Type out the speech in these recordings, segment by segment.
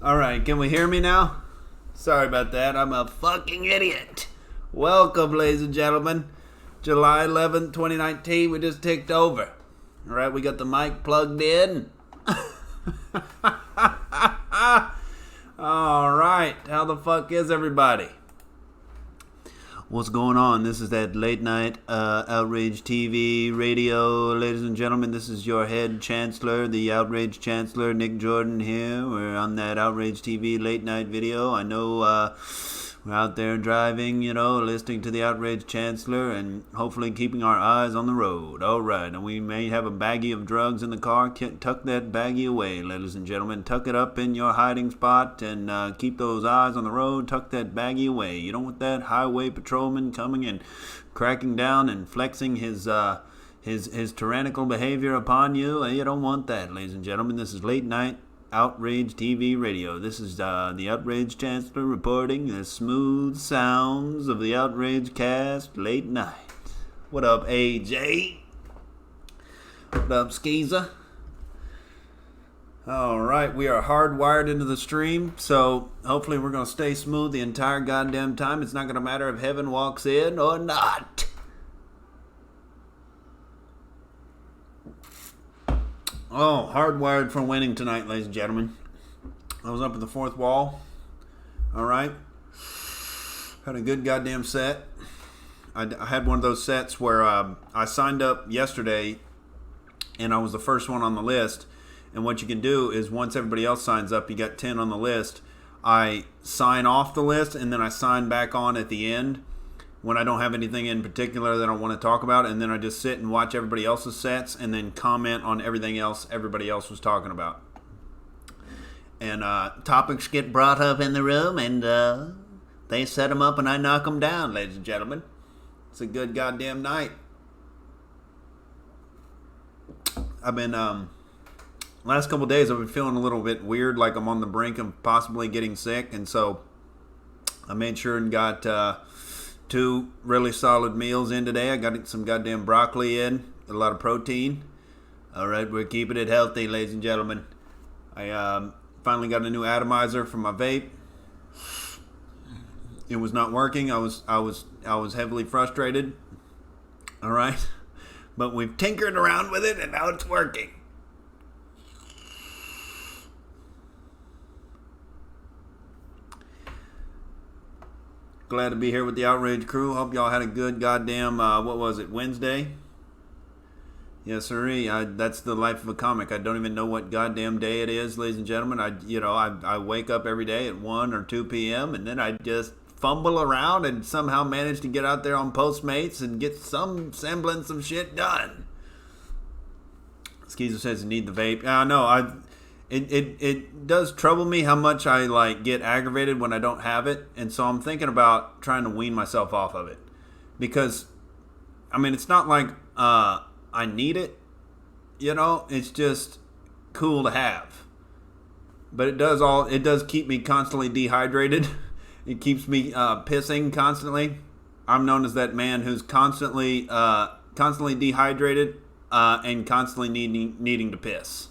Alright, can we hear me now? Sorry about that, I'm a fucking idiot. Welcome, ladies and gentlemen. July 11th, 2019, we just ticked over. Alright, we got the mic plugged in. Alright, how the fuck is everybody? What's going on? This is that late night Outrage TV radio. Ladies and gentlemen, this is your head chancellor, the Outrage Chancellor, Nick Jordan here. We're on that Outrage TV late night video. I know we're out there driving, listening to the Outrage Chancellor and hopefully keeping our eyes on the road. All right, and we may have a baggie of drugs in the car. Tuck that baggie away, ladies and gentlemen. Tuck it up in your hiding spot and keep those eyes on the road. Tuck that baggie away. You don't want that highway patrolman coming and cracking down and flexing his tyrannical behavior upon you. You don't want that, ladies and gentlemen. This is late night Outrage TV radio. This is the Outrage Chancellor reporting the smooth sounds of the Outrage cast late night. What up, AJ? What up, Skeezer? Alright, we are hardwired into the stream, so hopefully we're going to stay smooth the entire goddamn time. It's not going to matter if heaven walks in or not. Oh, hardwired for winning tonight, ladies and gentlemen. I was up at the fourth wall. Alright. Had a good goddamn set. I had one of those sets where I signed up yesterday and I was the first one on the list. And what you can do is once everybody else signs up, you got 10 on the list. I sign off the list and then I sign back on at the end when I don't have anything in particular that I want to talk about, and then I just sit and watch everybody else's sets and then comment on everything else everybody else was talking about. And topics get brought up in the room, and they set them up and I knock them down, ladies and gentlemen. It's a good goddamn night. I've been, last couple of days I've been feeling a little bit weird, like I'm on the brink of possibly getting sick, and so I made sure and got 2 really solid meals in today. I got some goddamn broccoli in, a lot of protein. All right, we're keeping it healthy, ladies and gentlemen. I finally got a new atomizer for my vape. It was not working. I was heavily frustrated. All right, but we've tinkered around with it, and now it's working. Glad to be here with the Outrage crew. Hope y'all had a good goddamn, Wednesday? Yes, sir. That's the life of a comic. I don't even know what goddamn day it is, ladies and gentlemen. I wake up every day at 1 or 2 p.m. and then I just fumble around and somehow manage to get out there on Postmates and get some semblance of shit done. Skeezer says you need the vape. No, It does trouble me how much I get aggravated when I don't have it, and so I'm thinking about trying to wean myself off of it, because it's not like I need it, it's just cool to have, but it does keep me constantly dehydrated. It keeps me pissing constantly. I'm known as that man who's constantly dehydrated and constantly needing to piss.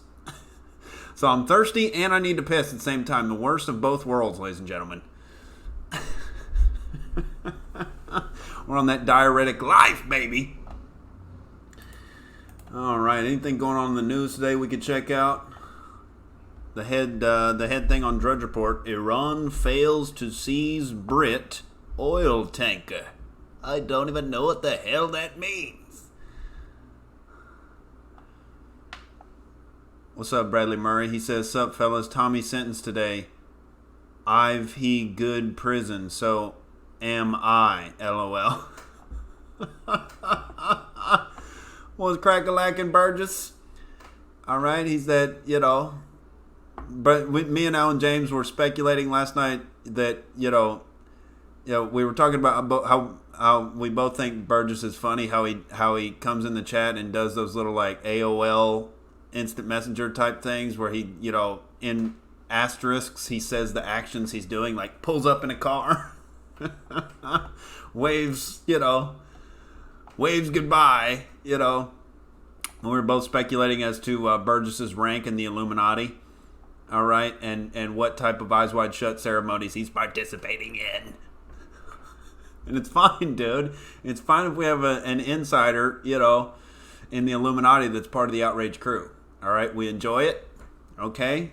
So I'm thirsty and I need to piss at the same time. The worst of both worlds, ladies and gentlemen. We're on that diuretic life, baby. All right, anything going on in the news today we could check out? The head thing on Drudge Report: Iran fails to seize Brit oil tanker. I don't even know what the hell that means. What's up, Bradley Murray? He says, sup, fellas. Tommy sentenced today. I've he good prison, so am I. LOL. Was crack-a-lackin' Burgess? All right, he's that, But me and Alan James were speculating last night that, we were talking about how we both think Burgess is funny, how he comes in the chat and does those little AOL instant messenger type things where he, in asterisks, he says the actions he's doing, like pulls up in a car, waves goodbye, We were both speculating as to Burgess's rank in the Illuminati. all right, and what type of Eyes Wide Shut ceremonies he's participating in. And it's fine, dude. It's fine if we have an insider, in the Illuminati that's part of the Outrage crew. All right, we enjoy it. Okay,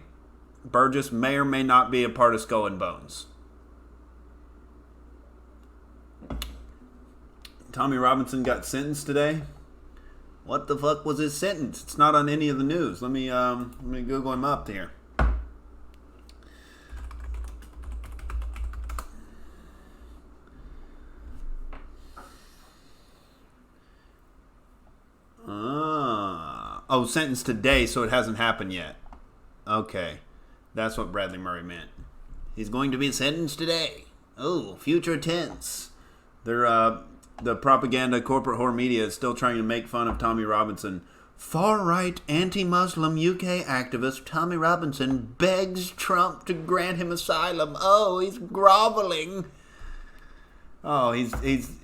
Burgess may or may not be a part of Skull and Bones. Tommy Robinson got sentenced today. What the fuck was his sentence? It's not on any of the news. Let me Google him up here. Sentenced today, so it hasn't happened yet. Okay, that's what Bradley Murray meant. He's going to be sentenced today. Oh, future tense. The propaganda corporate whore media is still trying to make fun of Tommy Robinson. Far-right anti-Muslim UK activist Tommy Robinson begs Trump to grant him asylum. Oh, he's groveling. Oh, he's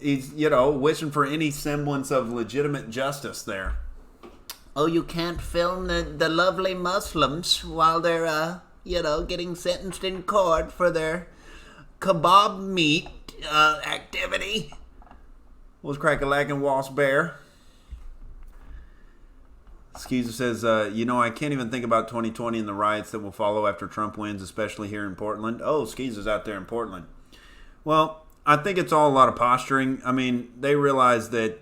wishing for any semblance of legitimate justice there. Oh, you can't film the lovely Muslims while they're, getting sentenced in court for their kebab meat activity. Was crack-a-lackin' wasp bear. Skeezer says, I can't even think about 2020 and the riots that will follow after Trump wins, especially here in Portland. Oh, Skeezer's out there in Portland. Well, I think it's all a lot of posturing. I mean, they realize that,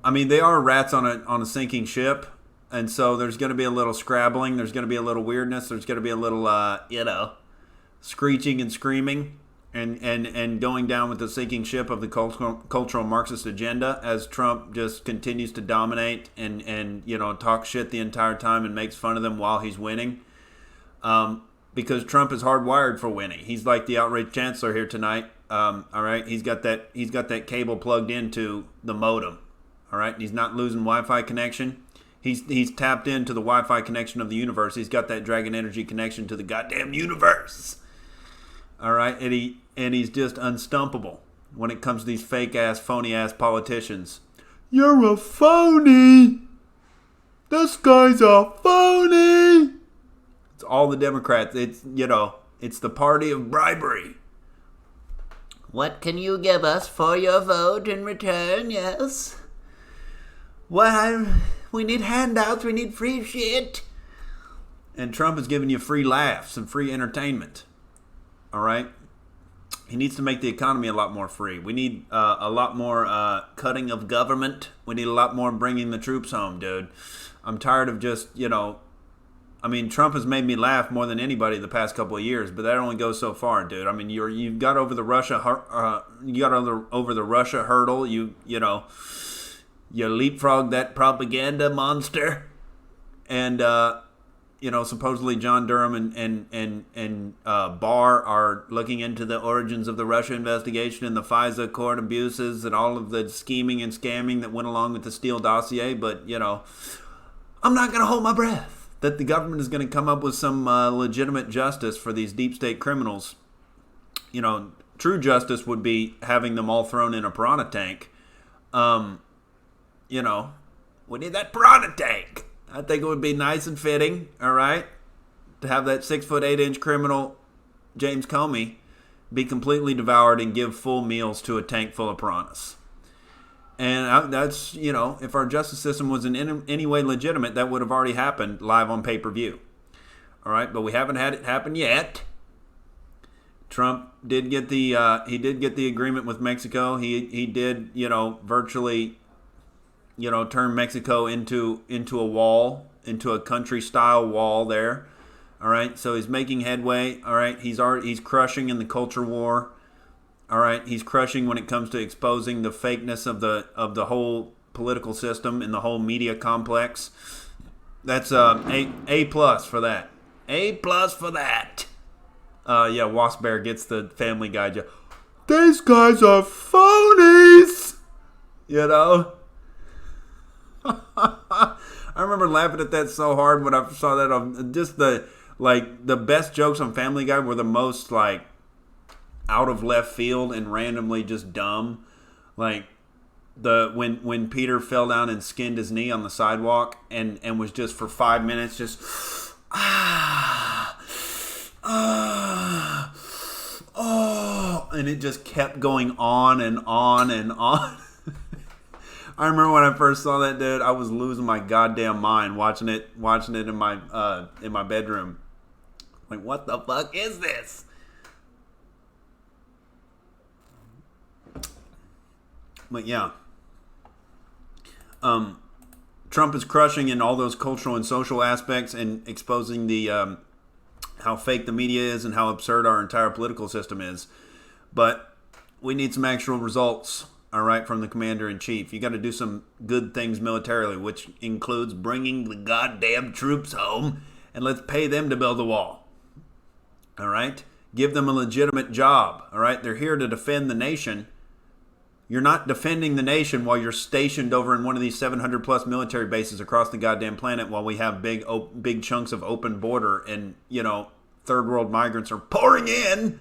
they are rats on a sinking ship, and so there's going to be a little scrabbling. There's going to be a little weirdness. There's going to be a little, screeching and screaming. And going down with the sinking ship of the cultural Marxist agenda as Trump just continues to dominate and talk shit the entire time and makes fun of them while he's winning. Because Trump is hardwired for winning. He's like the outrage chancellor here tonight. All right, he's got that cable plugged into the modem. All right, and he's not losing Wi-Fi connection. He's tapped into the Wi-Fi connection of the universe. He's got that Dragon Energy connection to the goddamn universe. All right, and he's just unstumpable when it comes to these fake-ass, phony-ass politicians. You're a phony! This guy's a phony! It's all the Democrats. It's the party of bribery. What can you give us for your vote in return? Yes. Well, we need handouts. We need free shit. And Trump is giving you free laughs and free entertainment. All right? He needs to make the economy a lot more free. We need a lot more cutting of government. We need a lot more bringing the troops home, dude. I'm tired of just, Trump has made me laugh more than anybody the past couple of years, but that only goes so far, dude. I mean, you got over the Russia hurdle. You leapfrogged that propaganda monster, and supposedly John Durham and Barr are looking into the origins of the Russia investigation and the FISA court abuses and all of the scheming and scamming that went along with the Steele dossier. But, I'm not going to hold my breath that the government is going to come up with some legitimate justice for these deep state criminals. True justice would be having them all thrown in a piranha tank. We need that piranha tank. I think it would be nice and fitting, all right, to have that 6'8" criminal, James Comey, be completely devoured and give full meals to a tank full of piranhas. And that's, if our justice system was in any way legitimate, that would have already happened live on pay-per-view. All right, but we haven't had it happen yet. Trump did get the agreement with Mexico. He did, virtually turn Mexico into a wall, into a country-style wall there. All right, so he's making headway. All right, he's crushing in the culture war. All right, he's crushing when it comes to exposing the fakeness of the whole political system and the whole media complex. That's A plus for that. A plus for that. Wasp Bear gets the Family Guy. These guys are phonies. I remember laughing at that so hard when I saw that on just the best jokes on Family Guy were the most out of left field and randomly just dumb. when Peter fell down and skinned his knee on the sidewalk and was just for 5 minutes just and it just kept going on and on and on. I remember when I first saw that, dude, I was losing my goddamn mind watching it in my bedroom. Like, what the fuck is this? But yeah. Trump is crushing in all those cultural and social aspects and exposing the how fake the media is and how absurd our entire political system is. But we need some actual results, all right, from the commander-in-chief. You got to do some good things militarily, which includes bringing the goddamn troops home, and let's pay them to build the wall, all right? Give them a legitimate job, all right? They're here to defend the nation. You're not defending the nation while you're stationed over in one of these 700-plus military bases across the goddamn planet while we have big chunks of open border and, third world migrants are pouring in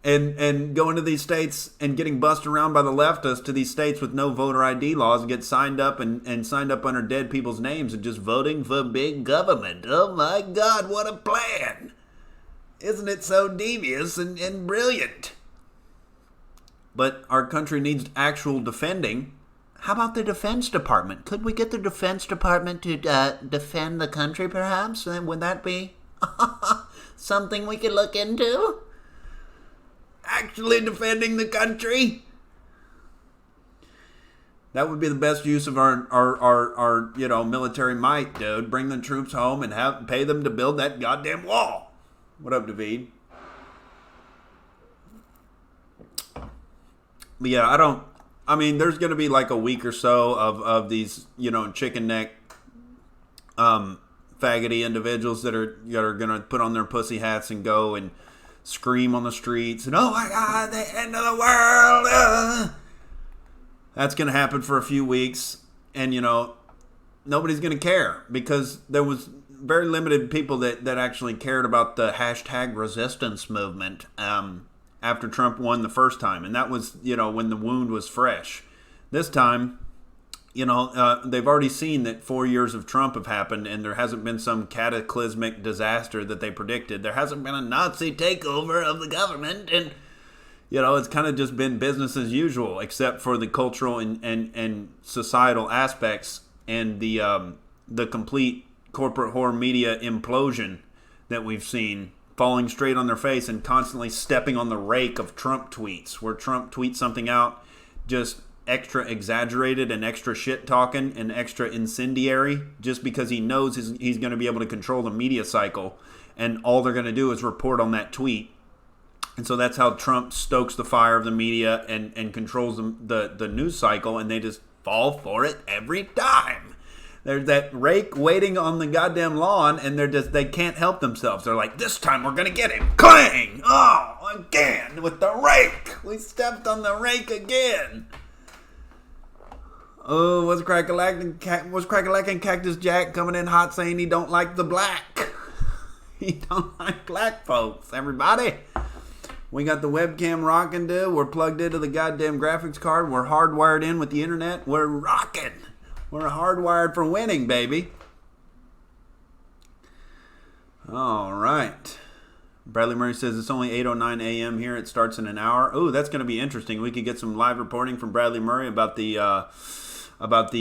and going to these states and getting bussed around by the leftists to these states with no voter ID laws and get signed up and signed up under dead people's names and just voting for big government. Oh my God, what a plan. Isn't it so devious and brilliant? But our country needs actual defending. How about the Defense Department? Could we get the Defense Department to defend the country, perhaps? Would that be something we could look into? Actually defending the country? That would be the best use of our military might, dude. Bring the troops home and pay them to build that goddamn wall. What up, David? But yeah, there's going to be like a week or so of these, chicken neck, faggoty individuals that are going to put on their pussy hats and go and scream on the streets and, oh my God, the end of the world. That's going to happen for a few weeks. And, nobody's going to care because there was very limited people that actually cared about the hashtag resistance movement. After Trump won the first time. And that was, when the wound was fresh. This time, they've already seen that 4 years of Trump have happened and there hasn't been some cataclysmic disaster that they predicted. There hasn't been a Nazi takeover of the government. And, it's kind of just been business as usual, except for the cultural and societal aspects and the complete corporate whore media implosion that we've seen, falling straight on their face and constantly stepping on the rake of Trump tweets, where Trump tweets something out just extra exaggerated and extra shit talking and extra incendiary just because he knows he's going to be able to control the media cycle, and all they're going to do is report on that tweet. And so that's how Trump stokes the fire of the media and controls the news cycle, and they just fall for it every time. There's that rake waiting on the goddamn lawn, and they can't help themselves. They're like, this time we're going to get him. Clang! Oh, again with the rake. We stepped on the rake again. Oh, what's crack-a-lacking Cactus Jack coming in hot saying he don't like the black. He don't like black folks, everybody. We got the webcam rocking, dude. We're plugged into the goddamn graphics card. We're hardwired in with the internet. We're rocking. We're hardwired for winning, baby. All right. Bradley Murray says it's only 8:09 a.m. here. It starts in an hour. Oh, that's going to be interesting. We could get some live reporting from Bradley Murray about the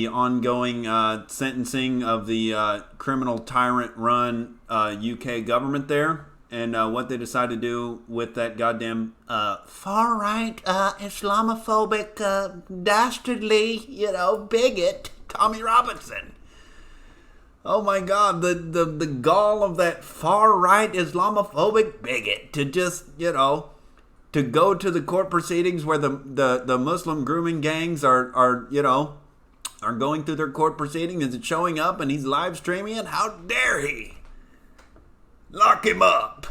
ongoing sentencing of the criminal tyrant-run UK government there, and what they decide to do with that goddamn far-right, Islamophobic, dastardly, bigot, Tommy Robinson. Oh my God, the gall of that far-right Islamophobic bigot to just, to go to the court proceedings where the Muslim grooming gangs are going through their court proceedings and showing up, and he's live streaming it. How dare he? Lock him up.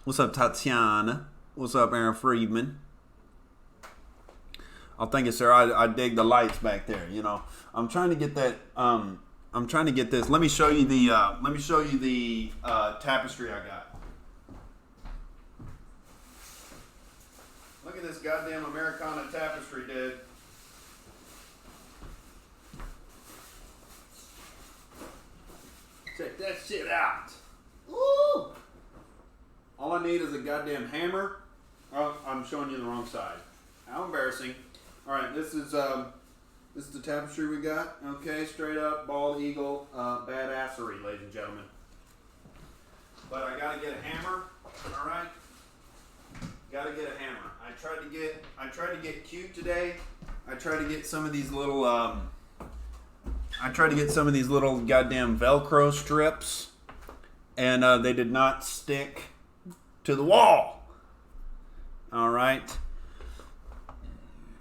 What's up, Tatiana? What's up, Aaron Friedman? Oh, thank you, sir. I dig the lights back there. I'm trying to get that. I'm I'm trying to get this. Let me show you the tapestry I got. Look at this goddamn Americana tapestry, dude. Check that shit out. Woo! All I need is a goddamn hammer. Oh, I'm showing you the wrong side. How embarrassing. All right, this is the tapestry we got. Okay, straight up, bald eagle, badassery, ladies and gentlemen. But I gotta get a hammer. All right, gotta get a hammer. I tried to get cute today. I tried to get some of these little goddamn Velcro strips, and they did not stick to the wall. All right.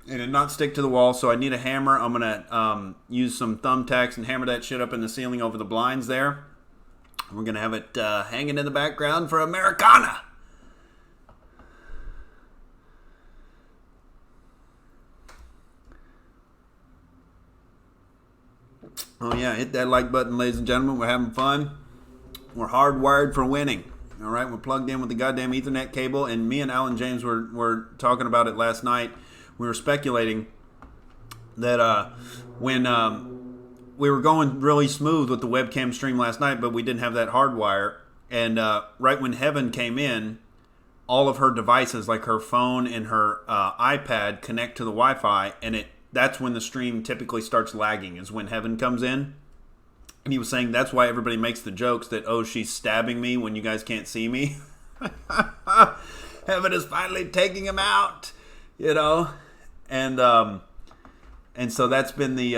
It did not stick to the wall, so I need a hammer. I'm going to use some thumbtacks and hammer that shit up in the ceiling over the blinds there. We're going to have it hanging in the background for Americana. Oh, yeah, hit that like button, ladies and gentlemen. We're having fun. We're hardwired for winning. All right, we're plugged in with the goddamn Ethernet cable, and me and Alan James were talking about it last night. We were speculating that when we were going really smooth with the webcam stream last night, but we didn't have that hardwire, and right when Heaven came in, all of her devices, like her phone and her iPad, connect to the Wi-Fi, and that's when the stream typically starts lagging, is when Heaven comes in. And he was saying that's why everybody makes the jokes that, oh, she's stabbing me when you guys can't see me. Heaven is finally taking him out, you know. And so that's been the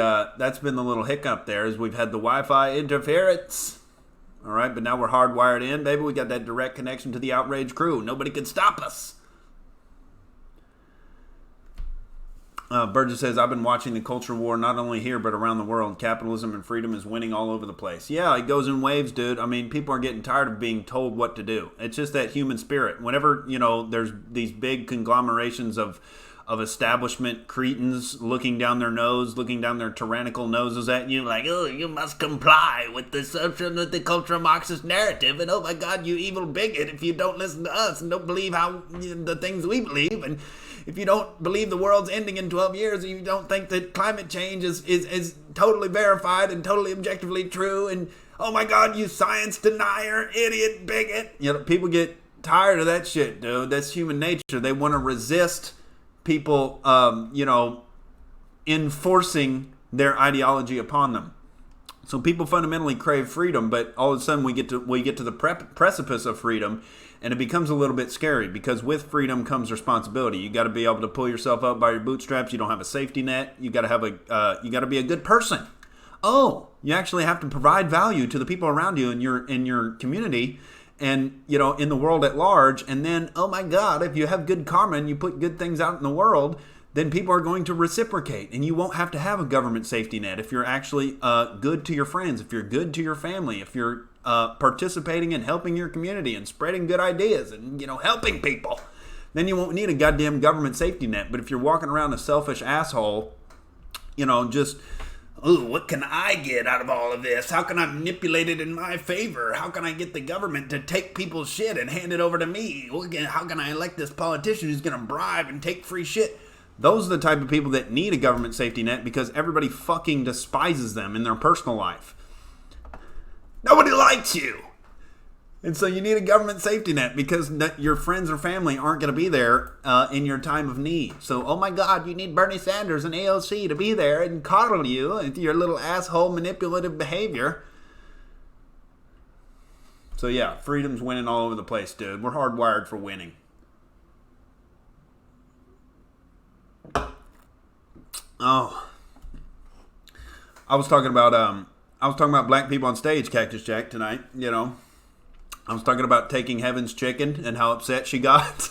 little hiccup there, is we've had the Wi-Fi interference. All right, but now we're hardwired in, baby. We got that direct connection to the Outrage crew. Nobody can stop us. Burgess says, I've been watching the culture war not only here but around the world. Capitalism and freedom is winning all over the place. Yeah, it goes in waves, dude. I mean, people are getting tired of being told what to do. It's just that human spirit. Whenever, there's these big conglomerations of establishment cretins looking down their tyrannical noses at you like, oh, you must comply with the the cultural Marxist narrative, and oh my God, you evil bigot, if you don't listen to us and don't believe the things we believe, and if you don't believe the world's ending in 12 years, and you don't think that climate change is totally verified and totally objectively true, and oh my God, you science denier, idiot, bigot. People get tired of that shit, dude. That's human nature. They want to resist people, enforcing their ideology upon them. So people fundamentally crave freedom, but all of a sudden we get to the precipice of freedom, and it becomes a little bit scary, because with freedom comes responsibility. You got to be able to pull yourself up by your bootstraps. You don't have a safety net. You got to be a good person. Oh, you actually have to provide value to the people around you in your community, and in the world at large. And then, oh my God, if you have good karma and you put good things out in the world, then people are going to reciprocate, and you won't have to have a government safety net if you're actually good to your friends, if you're good to your family, if you're participating in helping your community and spreading good ideas and helping people. Then you won't need a goddamn government safety net. But if you're walking around a selfish asshole, just, ooh, what can I get out of all of this? How can I manipulate it in my favor? How can I get the government to take people's shit and hand it over to me? How can I elect this politician who's going to bribe and take free shit? Those are the type of people that need a government safety net, because everybody fucking despises them in their personal life. Nobody likes you. And so you need a government safety net, because your friends or family aren't going to be there in your time of need. So, oh my God, you need Bernie Sanders and AOC to be there and coddle you into your little asshole manipulative behavior. So yeah, freedom's winning all over the place, dude. We're hardwired for winning. Oh, I was talking about black people on stage, Cactus Jack, tonight. I was talking about taking Heaven's chicken and how upset she got.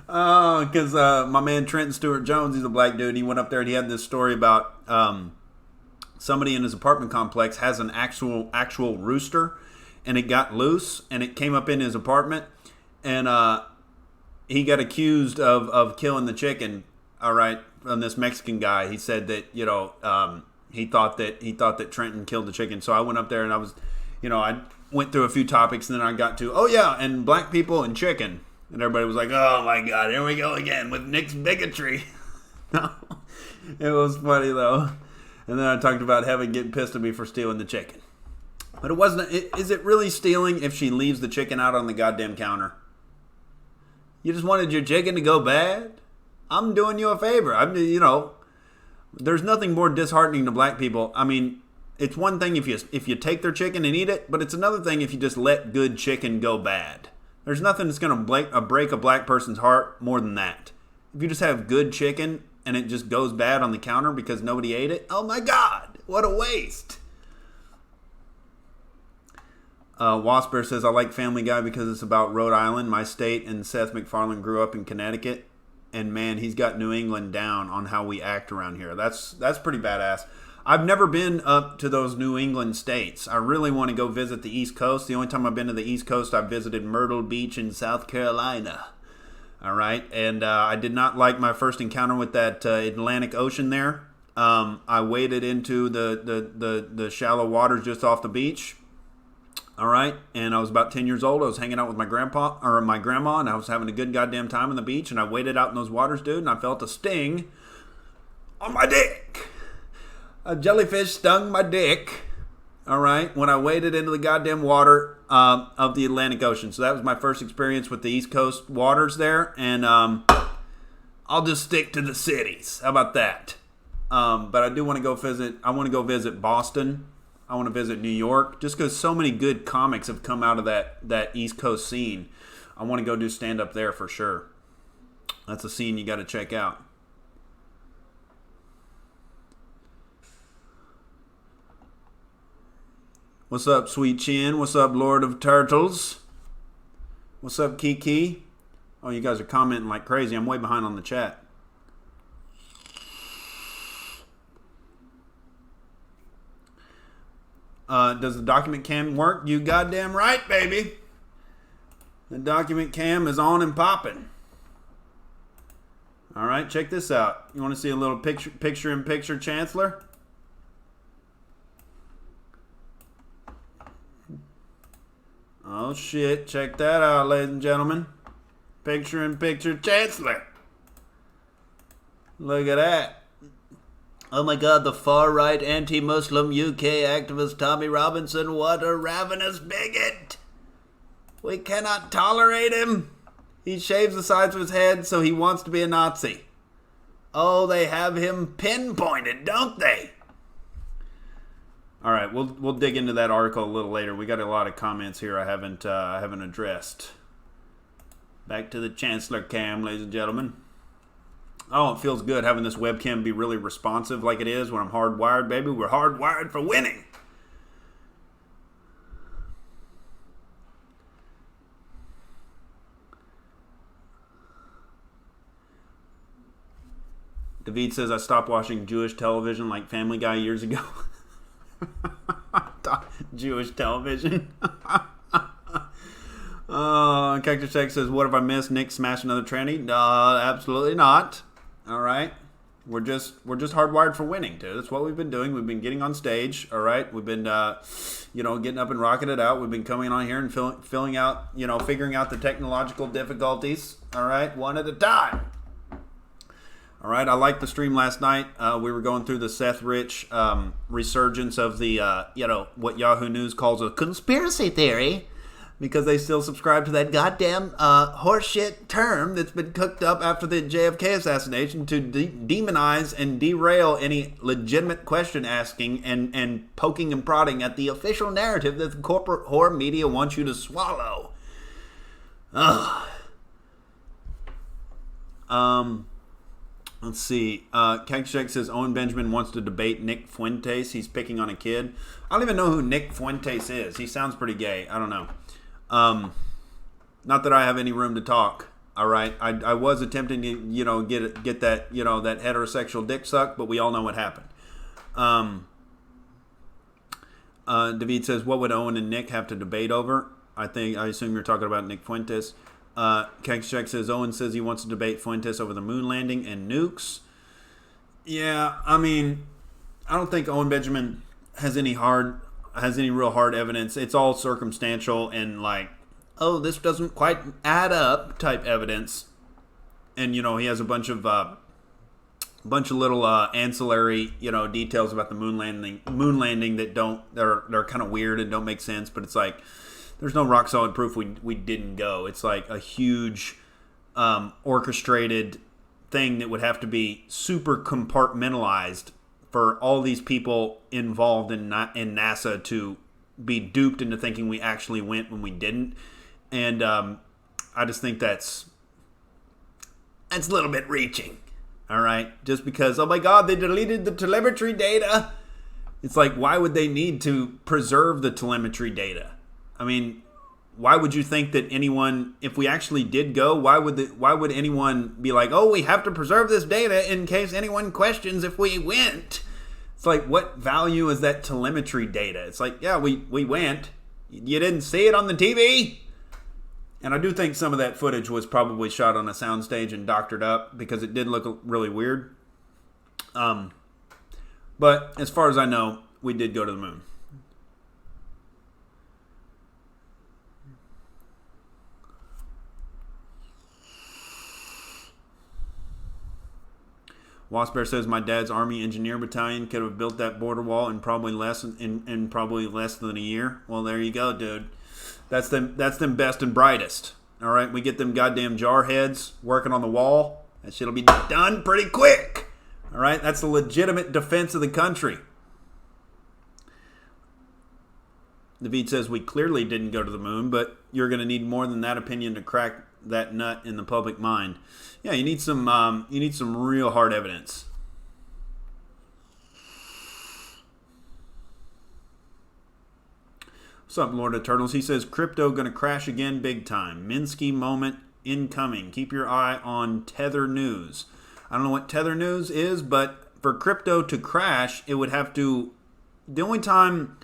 Because my man Trenton Stewart Jones, he's a black dude. He went up there and he had this story about somebody in his apartment complex has an actual rooster, and it got loose and it came up in his apartment, and he got accused of killing the chicken, all right, from this Mexican guy. He said that, he thought that Trenton killed the chicken. So I went up there and I was, I went through a few topics and then I got to, oh yeah, and black people and chicken. And everybody was like, oh my God, here we go again with Nick's bigotry. No, it was funny though. And then I talked about heaven getting pissed at me for stealing the chicken. But it wasn't, is it really stealing if she leaves the chicken out on the goddamn counter? You just wanted your chicken to go bad? I'm doing you a favor. There's nothing more disheartening to black people. I mean, it's one thing if you take their chicken and eat it, but it's another thing if you just let good chicken go bad. There's nothing that's going to break a black person's heart more than that. If you just have good chicken and it just goes bad on the counter because nobody ate it, oh my God, what a waste. Wasper says, I like Family Guy because it's about Rhode Island, my state, and Seth MacFarlane grew up in Connecticut. And man, he's got New England down on how we act around here. That's pretty badass. I've never been up to those New England states. I really want to go visit the East Coast. The only time I've been to the East Coast, I've visited Myrtle Beach in South Carolina. All right, and I did not like my first encounter with that Atlantic Ocean there. I waded into the shallow waters just off the beach. All right, and I was about 10 years old. I was hanging out with my grandma, and I was having a good goddamn time on the beach, and I waded out in those waters, dude, and I felt a sting on my dick. A jellyfish stung my dick, all right, when I waded into the goddamn water of the Atlantic Ocean. So that was my first experience with the East Coast waters there, and I'll just stick to the cities. How about that? But I do want to go visit. I want to go visit Boston. I want to visit New York, just because so many good comics have come out of that East Coast scene. I want to go do stand-up there for sure. That's a scene you got to check out. What's up, Sweet Chin? What's up, Lord of Turtles? What's up, Kiki? Oh, you guys are commenting like crazy. I'm way behind on the chat. Does the document cam work? You goddamn right, baby. The document cam is on and popping. All right, check this out. You want to see a little picture-in-picture Chancellor? Oh, shit. Check that out, ladies and gentlemen. Picture-in-picture Chancellor. Look at that. Oh my God, the far-right anti-Muslim UK activist Tommy Robinson, what a ravenous bigot! We cannot tolerate him. He shaves the sides of his head, so he wants to be a Nazi. Oh, they have him pinpointed, don't they? All right, we'll dig into that article a little later. We got a lot of comments here I haven't addressed. Back to the Chancellor cam, ladies and gentlemen. Oh, it feels good having this webcam be really responsive like it is when I'm hardwired, baby. We're hardwired for winning. David says, I stopped watching Jewish television like Family Guy years ago. Jewish television. Cactus Tech says, what have I missed? Nick smashed another tranny? Absolutely not. All right. We're just hardwired for winning, dude. That's what we've been doing. We've been getting on stage. All right. We've been, getting up and rocking it out. We've been coming on here and figuring out the technological difficulties. All right. One at a time. All right. I liked the stream last night. We were going through the Seth Rich resurgence of the, what Yahoo News calls a conspiracy theory. Because they still subscribe to that goddamn horseshit term that's been cooked up after the JFK assassination to demonize and derail any legitimate question asking and poking and prodding at the official narrative that the corporate whore media wants you to swallow. Ugh. Let's see. Cactus Jack says Owen Benjamin wants to debate Nick Fuentes. He's picking on a kid. I don't even know who Nick Fuentes is. He sounds pretty gay. I don't know. Not that I have any room to talk. All right, I was attempting to get that that heterosexual dick sucked, but we all know what happened. David says, what would Owen and Nick have to debate over? I assume you're talking about Nick Fuentes. Cactus Jack says Owen says he wants to debate Fuentes over the moon landing and nukes. Yeah, I mean, I don't think Owen Benjamin has any real hard evidence. It's all circumstantial and like, oh, this doesn't quite add up type evidence. And he has a bunch of little ancillary details about the moon landing that they're kind of weird and don't make sense. But it's like there's no rock solid proof we didn't go. It's like a huge orchestrated thing that would have to be super compartmentalized for all these people involved in NASA to be duped into thinking we actually went when we didn't. And I just think that's a little bit reaching. All right, just because, oh my God, they deleted the telemetry data. It's like, why would they need to preserve the telemetry data? I mean, why would you think that anyone, if we actually did go, why would anyone be like, oh, we have to preserve this data in case anyone questions if we went? It's like, what value is that telemetry data? It's like, yeah, we went. You didn't see it on the TV? And I do think some of that footage was probably shot on a soundstage and doctored up because it did look really weird. But as far as I know, we did go to the moon. Wasp Bear says my dad's Army Engineer Battalion could have built that border wall in probably less than a year. Well, there you go, dude. That's them best and brightest. All right, we get them goddamn jarheads working on the wall. That shit'll be done pretty quick. All right, that's a legitimate defense of the country. David says we clearly didn't go to the moon, but you're going to need more than that opinion to crack that nut in the public mind. Yeah, you need some real hard evidence. What's up, Lord of Turtles? He says crypto gonna crash again big time. Minsky moment incoming. Keep your eye on Tether News. I don't know what Tether News is, but for crypto to crash, it would have to. The only time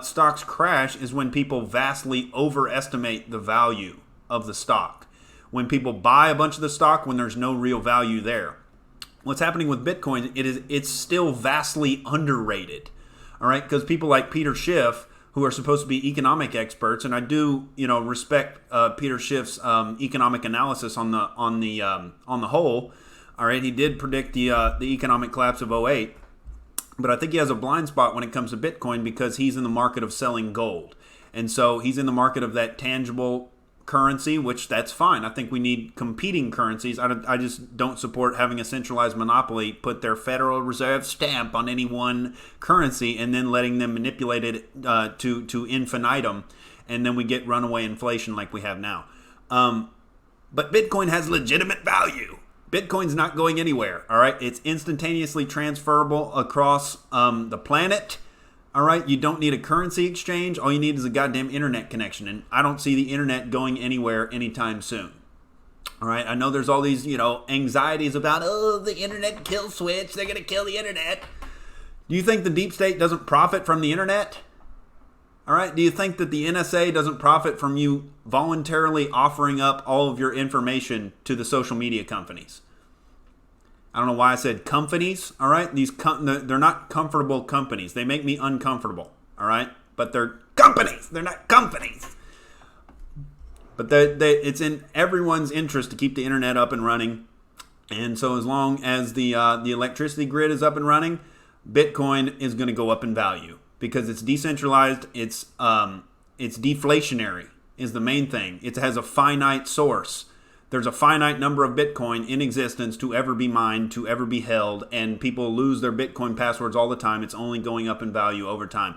stocks crash is when people vastly overestimate the value of the stock. When people buy a bunch of the stock when there's no real value there. What's happening with Bitcoin? It's still vastly underrated. All right, because people like Peter Schiff, who are supposed to be economic experts, and I do, respect Peter Schiff's economic analysis on the whole. All right, he did predict the economic collapse of '08, but I think he has a blind spot when it comes to Bitcoin because he's in the market of selling gold, and so he's in the market of that tangible currency, which that's fine. I think we need competing currencies. I just don't support having a centralized monopoly put their Federal Reserve stamp on any one currency and then letting them manipulate it to infinitum, and then we get runaway inflation like we have now. But Bitcoin has legitimate value. Bitcoin's not going anywhere, all right? It's instantaneously transferable across the planet. All right, you don't need a currency exchange. All you need is a goddamn internet connection. And I don't see the internet going anywhere anytime soon. All right, I know there's all these, anxieties about, the internet kill switch. They're going to kill the internet. Do you think the deep state doesn't profit from the internet? All right, do you think that the NSA doesn't profit from you voluntarily offering up all of your information to the social media companies? I don't know why I said companies, all right? They're not comfortable companies. They make me uncomfortable, all right? But they're companies. They're not companies. But it's in everyone's interest to keep the internet up and running. And so as long as the electricity grid is up and running, Bitcoin is going to go up in value because it's decentralized. It's deflationary is the main thing. It has a finite source. There's a finite number of Bitcoin in existence to ever be mined, to ever be held, and people lose their Bitcoin passwords all the time. It's only going up in value over time.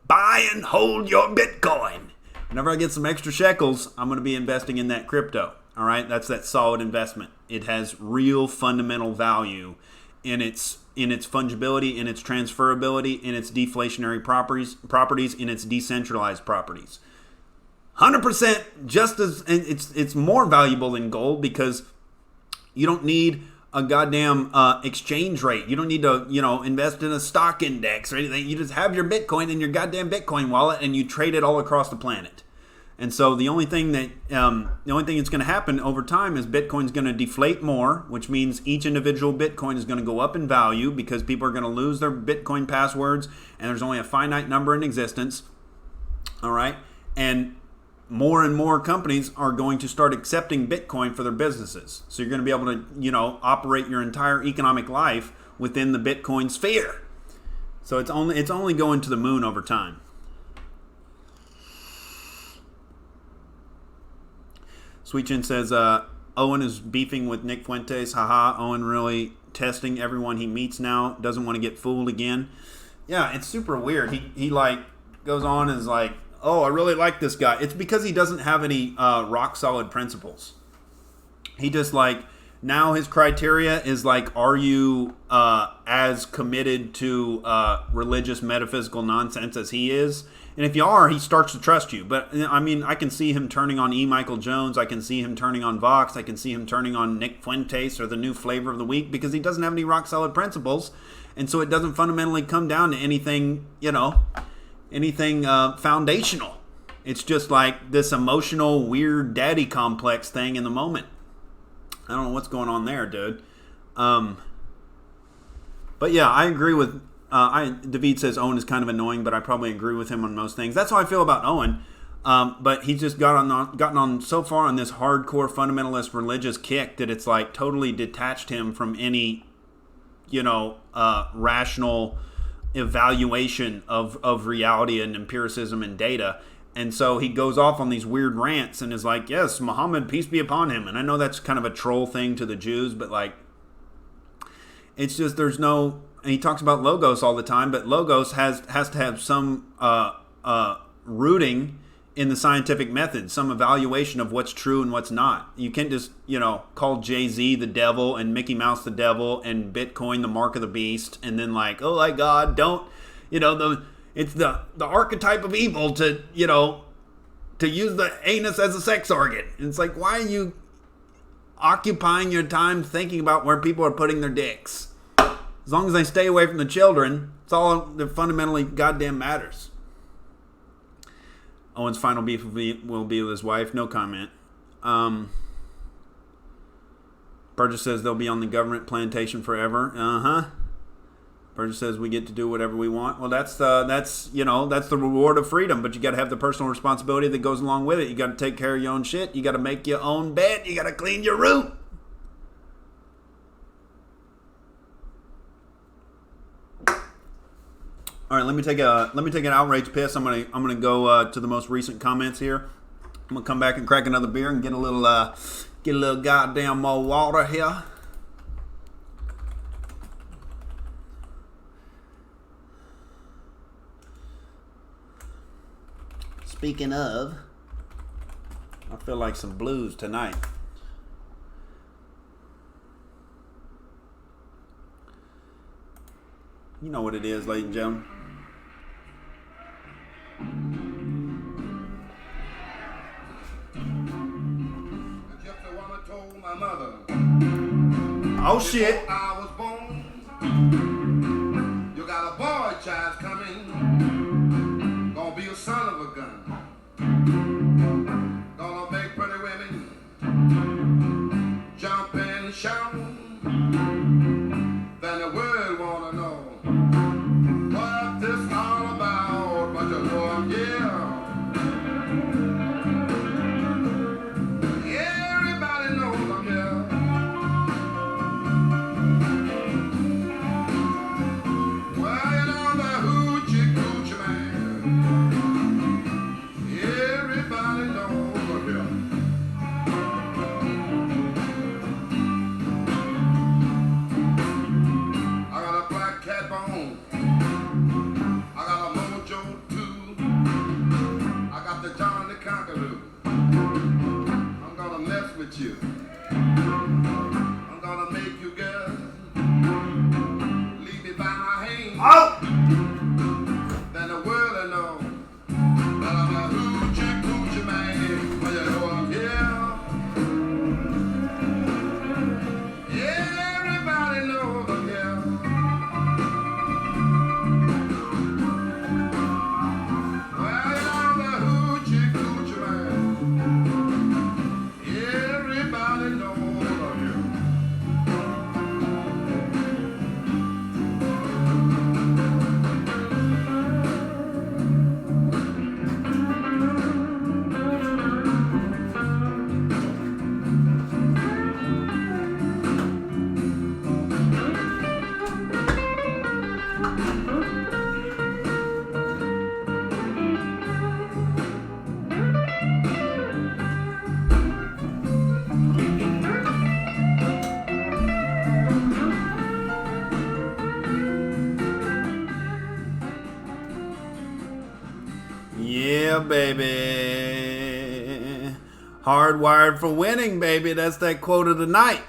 Buy and hold your Bitcoin. Whenever I get some extra shekels, I'm going to be investing in that crypto. All right, that's that solid investment. It has real fundamental value in its fungibility, in its transferability, in its deflationary properties, in its decentralized properties. 100% just as, and it's more valuable than gold because you don't need a goddamn exchange rate. You don't need to, invest in a stock index or anything. You just have your Bitcoin in your goddamn Bitcoin wallet and you trade it all across the planet. And so the only thing that's going to happen over time is Bitcoin's going to deflate more, which means each individual Bitcoin is going to go up in value because people are going to lose their Bitcoin passwords, and there's only a finite number in existence. All right, and more companies are going to start accepting Bitcoin for their businesses. So you're going to be able to, operate your entire economic life within the Bitcoin sphere. So it's only going to the moon over time. Sweet Chin says, Owen is beefing with Nick Fuentes. Haha, Owen really testing everyone he meets now. Doesn't want to get fooled again. Yeah, it's super weird. He like goes on and is like, oh, I really like this guy. It's because he doesn't have any rock solid principles. He just now his criteria is are you as committed to religious metaphysical nonsense as he is? And if you are, he starts to trust you. But I mean, I can see him turning on E. Michael Jones. I can see him turning on Vox. I can see him turning on Nick Fuentes or the new flavor of the week because he doesn't have any rock solid principles. And so it doesn't fundamentally come down to anything, foundational. It's just this emotional, weird daddy complex thing in the moment. I don't know what's going on there, dude. But yeah, I agree with... David says Owen is kind of annoying, but I probably agree with him on most things. That's how I feel about Owen. But he's just gotten on so far on this hardcore fundamentalist religious kick that it's totally detached him from any, rational evaluation of reality and empiricism and data. And so he goes off on these weird rants and is like, yes, Muhammad, peace be upon him. And I know that's kind of a troll thing to the Jews, but it's just there's no... And he talks about logos all the time, but logos has to have some rooting in the scientific method, some evaluation of what's true and what's not. You can't just, call Jay-Z the devil and Mickey Mouse the devil and Bitcoin the mark of the beast and then oh my God, don't, it's the archetype of evil to use the anus as a sex organ. And it's why are you occupying your time thinking about where people are putting their dicks? As long as they stay away from the children, it's all that fundamentally goddamn matters. Owen's final beef will be with his wife. No comment. Burgess says they'll be on the government plantation forever. Burgess says we get to do whatever we want. Well, that's the reward of freedom, but you got to have the personal responsibility that goes along with it. You got to take care of your own shit. You got to make your own bed. You got to clean your room. All right, let me take an outrage piss. I'm gonna go to the most recent comments here. I'm gonna come back and crack another beer and get a little goddamn more water here. Speaking of, I feel like some blues tonight. You know what it is, ladies and gentlemen. Just a woman told my mother. Oh shit! I was born. You got a boy child coming. Gonna be a son of a gun. Gonna make pretty women jump and shout. Then the world wanna know what this all about. But you know I'm everybody knows I'm here. Well, you know the hoochie coochie man. Everybody knows I'm here. I got a black cat bone. I got a mojo too. I got the John the Conqueror. I'm gonna mess with you. I'm gonna make you girl leave me by my hand. Oh! Then the world will know that I'm a hoochie coochie man. Well, you know I'm here. Everybody knows I'm here. Well, you know the hoochie coochie man. baby. Hardwired for winning, baby. That's that quote of the night.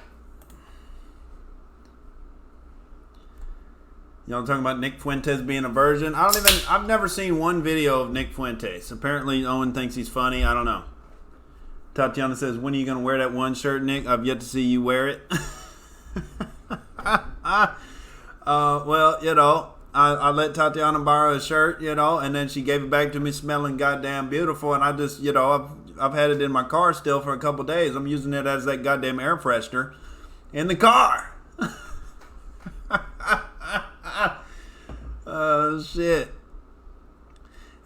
Y'all talking about Nick Fuentes being a virgin? I've never seen one video of Nick Fuentes. Apparently Owen thinks he's funny. I don't know. Tatiana says, when are you going to wear that one shirt, Nick? I've yet to see you wear it. Well, you know, I let Tatiana borrow a shirt, you know, and then she gave it back to me smelling goddamn beautiful. And I just, you know, I've had it in my car still for a couple days. I'm using it as that goddamn air freshener in the car. Oh, shit.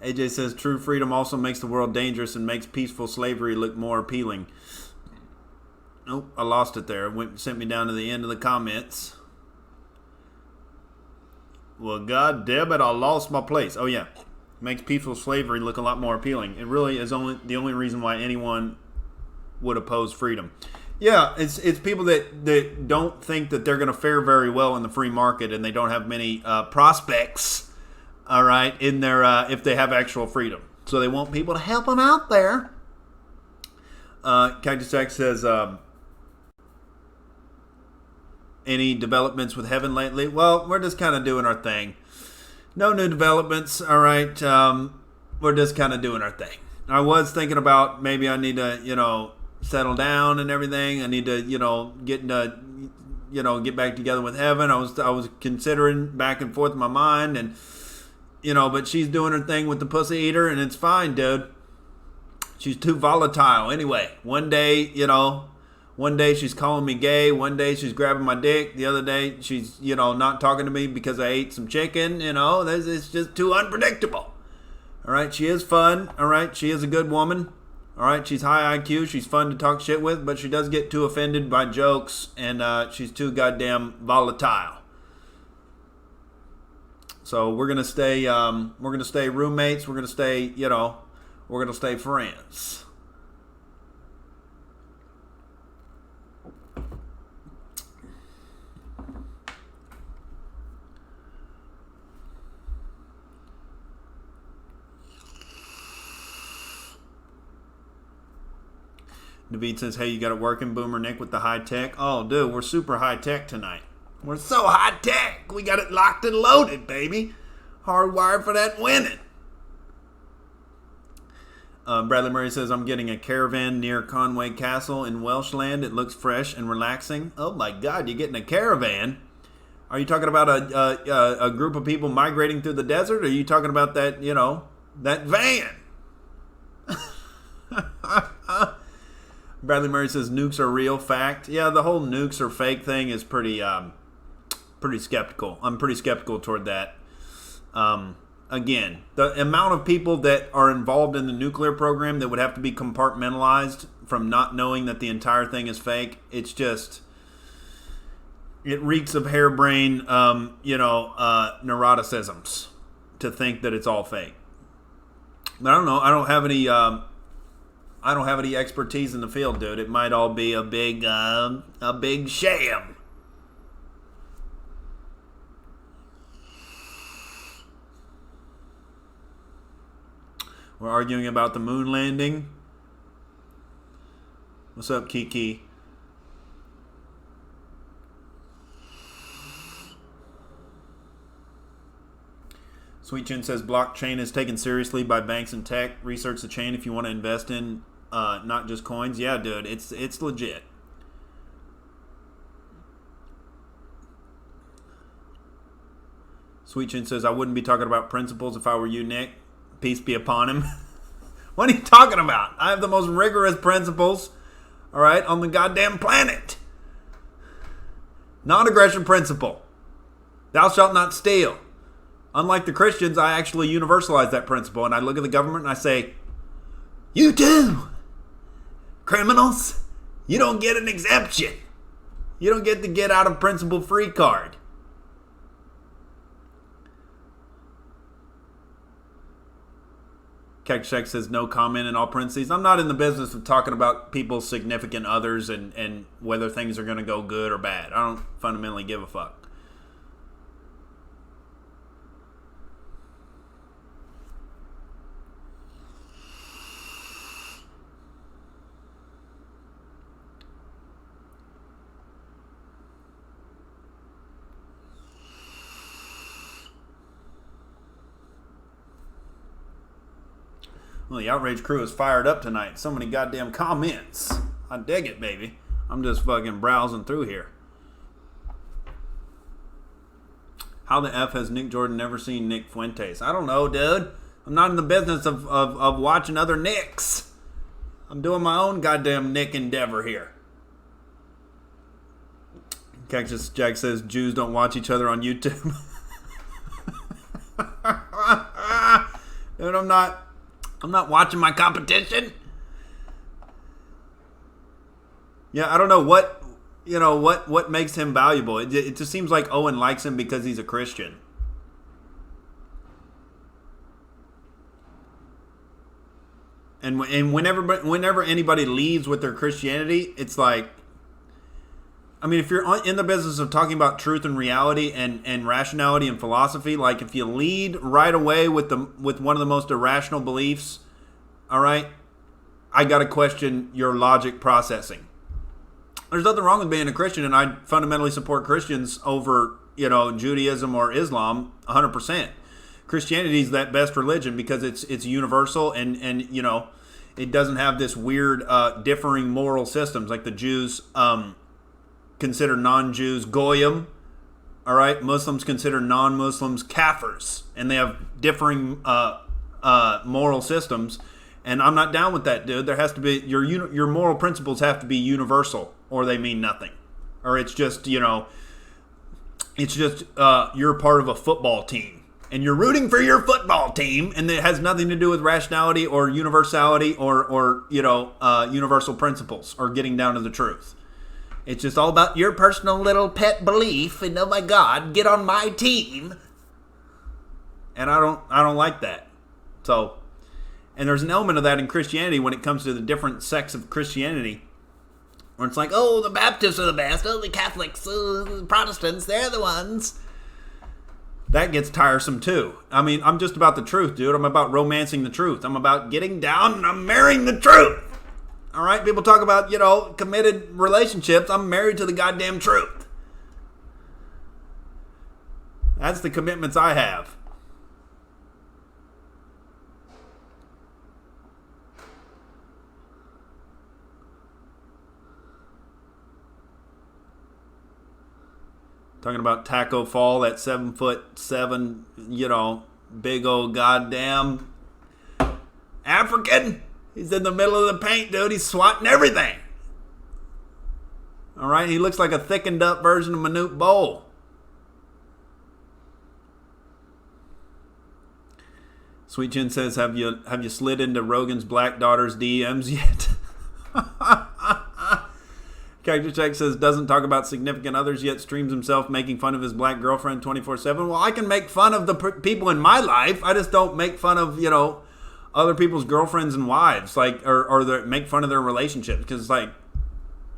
AJ says, true freedom also makes the world dangerous and makes peaceful slavery look more appealing. Nope, I lost it there. It sent me down to the end of the comments. Well, god damn it, I lost my place. Oh, yeah. Makes peaceful slavery look a lot more appealing. It really is the only reason why anyone would oppose freedom. Yeah, it's people that don't think that they're going to fare very well in the free market, and they don't have many prospects, all right, in their if they have actual freedom. So they want people to help them out there. Cactus Jack says, any developments with heaven lately? Well, we're just kind of doing our thing. No new developments, all right. We're just kind of doing our thing. I was thinking about maybe I need to, you know, settle down and everything. I need to, you know, get back together with heaven. I was considering back and forth in my mind, and you know, but she's doing her thing with the pussy eater, and it's fine, dude. She's too volatile. Anyway, one day she's calling me gay. One day she's grabbing my dick. The other day she's, you know, not talking to me because I ate some chicken. You know, it's just too unpredictable. All right, she is fun. All right, she is a good woman. All right, she's high IQ. She's fun to talk shit with, but she does get too offended by jokes, and she's too goddamn volatile. So we're gonna stay roommates. We're gonna stay, you know, we're gonna stay friends. David says, hey, you got it working, Boomer Nick, with the high tech? Oh, dude, we're super high tech tonight. We're so high tech. We got it locked and loaded, baby. Hardwired for that winning. Bradley Murray says, I'm getting a caravan near Conway Castle in Welshland. It looks fresh and relaxing. Oh, my God, you're getting a caravan? Are you talking about a group of people migrating through the desert? Or are you talking about that, you know, that van? Bradley Murray says nukes are real. Fact. Yeah, the whole nukes are fake thing is pretty skeptical. I'm pretty skeptical toward that. Again, the amount of people that are involved in the nuclear program that would have to be compartmentalized from not knowing that the entire thing is fake, it's just, it reeks of harebrained, neuroticisms to think that it's all fake. But I don't know. I don't have any expertise in the field, dude. It might all be a big sham. We're arguing about the moon landing. What's up, Kiki? Sweet Chin says blockchain is taken seriously by banks and tech. Research the chain if you want to invest in not just coins. Yeah, dude, it's legit. Sweet Chin says I wouldn't be talking about principles if I were you, Nick. Peace be upon him. What are you talking about? I have the most rigorous principles, all right, on the goddamn planet. Non-aggression principle. Thou shalt not steal. Unlike the Christians, I actually universalize that principle, and I look at the government and I say, you too, criminals, you don't get an exemption. You don't get the get out of principle free card. Kekshek says no comment in all parentheses. I'm not in the business of talking about people's significant others and whether things are going to go good or bad. I don't fundamentally give a fuck. Well, the Outrage crew is fired up tonight. So many goddamn comments. I dig it, baby. I'm just fucking browsing through here. How the F has Nick Jordan never seen Nick Fuentes? I don't know, dude. I'm not in the business of watching other Nicks. I'm doing my own goddamn Nick endeavor here. Cactus Jack says Jews don't watch each other on YouTube. Dude, I'm not watching my competition. Yeah, I don't know what makes him valuable. It just seems like Owen likes him because he's a Christian. And whenever anybody leads with their Christianity, it's like, I mean, if you're in the business of talking about truth and reality and rationality and philosophy, like if you lead right away with one of the most irrational beliefs, all right, I got to question your logic processing. There's nothing wrong with being a Christian, and I fundamentally support Christians over, Judaism or Islam 100%. Christianity is that best religion because it's universal and it doesn't have this weird differing moral systems like the Jews consider non-Jews goyim. All right, Muslims consider non-Muslims kafirs, and they have differing moral systems. And I'm not down with that, dude. There has to be your moral principles have to be universal, or they mean nothing, or it's just you're part of a football team. And you're rooting for your football team, and it has nothing to do with rationality or universality or universal principles or getting down to the truth. It's just all about your personal little pet belief, and oh my God, get on my team. And I don't like that. So, and there's an element of that in Christianity when it comes to the different sects of Christianity, where it's like, oh, the Baptists are the best, oh, the Catholics, the Protestants, they're the ones. That gets tiresome too. I mean, I'm just about the truth, dude. I'm about romancing the truth. I'm about getting down and I'm marrying the truth. All right? People talk about, committed relationships. I'm married to the goddamn truth. That's the commitments I have. Talking about Taco Fall, that 7'7", big old goddamn African. He's in the middle of the paint, dude. He's swatting everything. All right, he looks like a thickened up version of Manute Bol. Sweet Chin says, "Have you slid into Rogan's black daughter's DMs yet?" Character Check says, doesn't talk about significant others yet, streams himself making fun of his black girlfriend 24/7. Well, I can make fun of the people in my life. I just don't make fun of, other people's girlfriends and wives, like, or make fun of their relationships, because, like,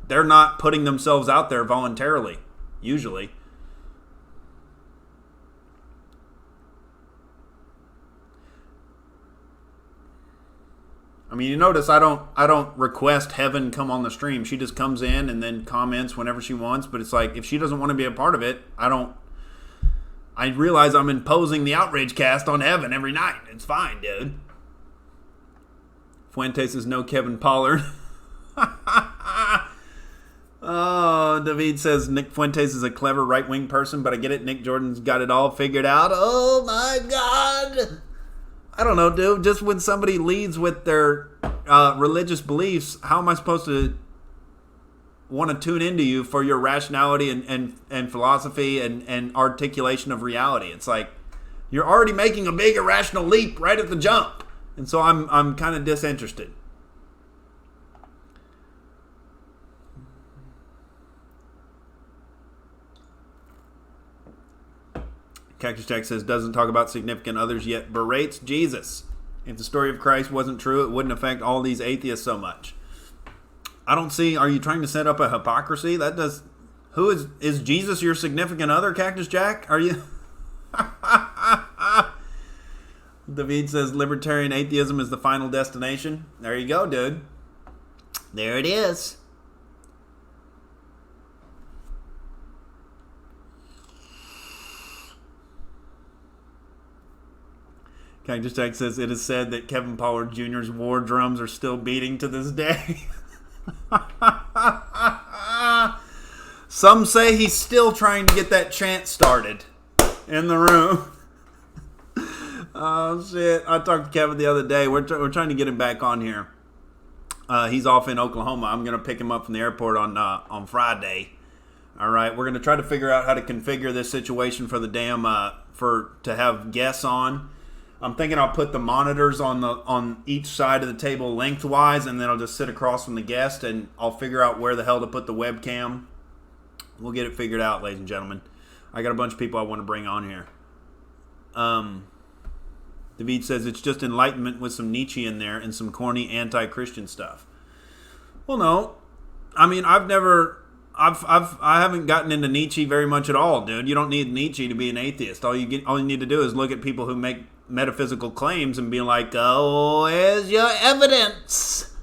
they're not putting themselves out there voluntarily, usually. I mean, you notice I don't request Heaven come on the stream. She just comes in and then comments whenever she wants. But it's like, if she doesn't want to be a part of it, I realize I'm imposing the Outrage cast on Heaven every night. It's fine, dude. Fuentes is no Kevin Pollard. Oh, David says Nick Fuentes is a clever right-wing person, but I get it. Nick Jordan's got it all figured out. Oh, my God. I don't know, dude. Just when somebody leads with their religious beliefs, how am I supposed to want to tune into you for your rationality and philosophy and articulation of reality? It's like you're already making a big irrational leap right at the jump, and so I'm kind of disinterested. Cactus Jack says, doesn't talk about significant others yet, berates Jesus. If the story of Christ wasn't true, it wouldn't affect all these atheists so much. I don't see, are you trying to set up a hypocrisy? That does, is Jesus your significant other, Cactus Jack? Are you? David says, libertarian atheism is the final destination. There you go, dude. There it is. Cactus Jack says, it is said that Kevin Pollard Jr.'s war drums are still beating to this day. Some say he's still trying to get that chant started in the room. Oh, shit. I talked to Kevin the other day. We're trying to get him back on here. He's off in Oklahoma. I'm going to pick him up from the airport on Friday. All right. We're going to try to figure out how to configure this situation for the to have guests on. I'm thinking I'll put the monitors on each side of the table lengthwise, and then I'll just sit across from the guest, and I'll figure out where the hell to put the webcam. We'll get it figured out, ladies and gentlemen. I got a bunch of people I want to bring on here. David says it's just enlightenment with some Nietzsche in there and some corny anti-Christian stuff. Well, no. I mean, I haven't gotten into Nietzsche very much at all, dude. You don't need Nietzsche to be an atheist. All you need to do is look at people who make metaphysical claims and be like, oh, where's your evidence?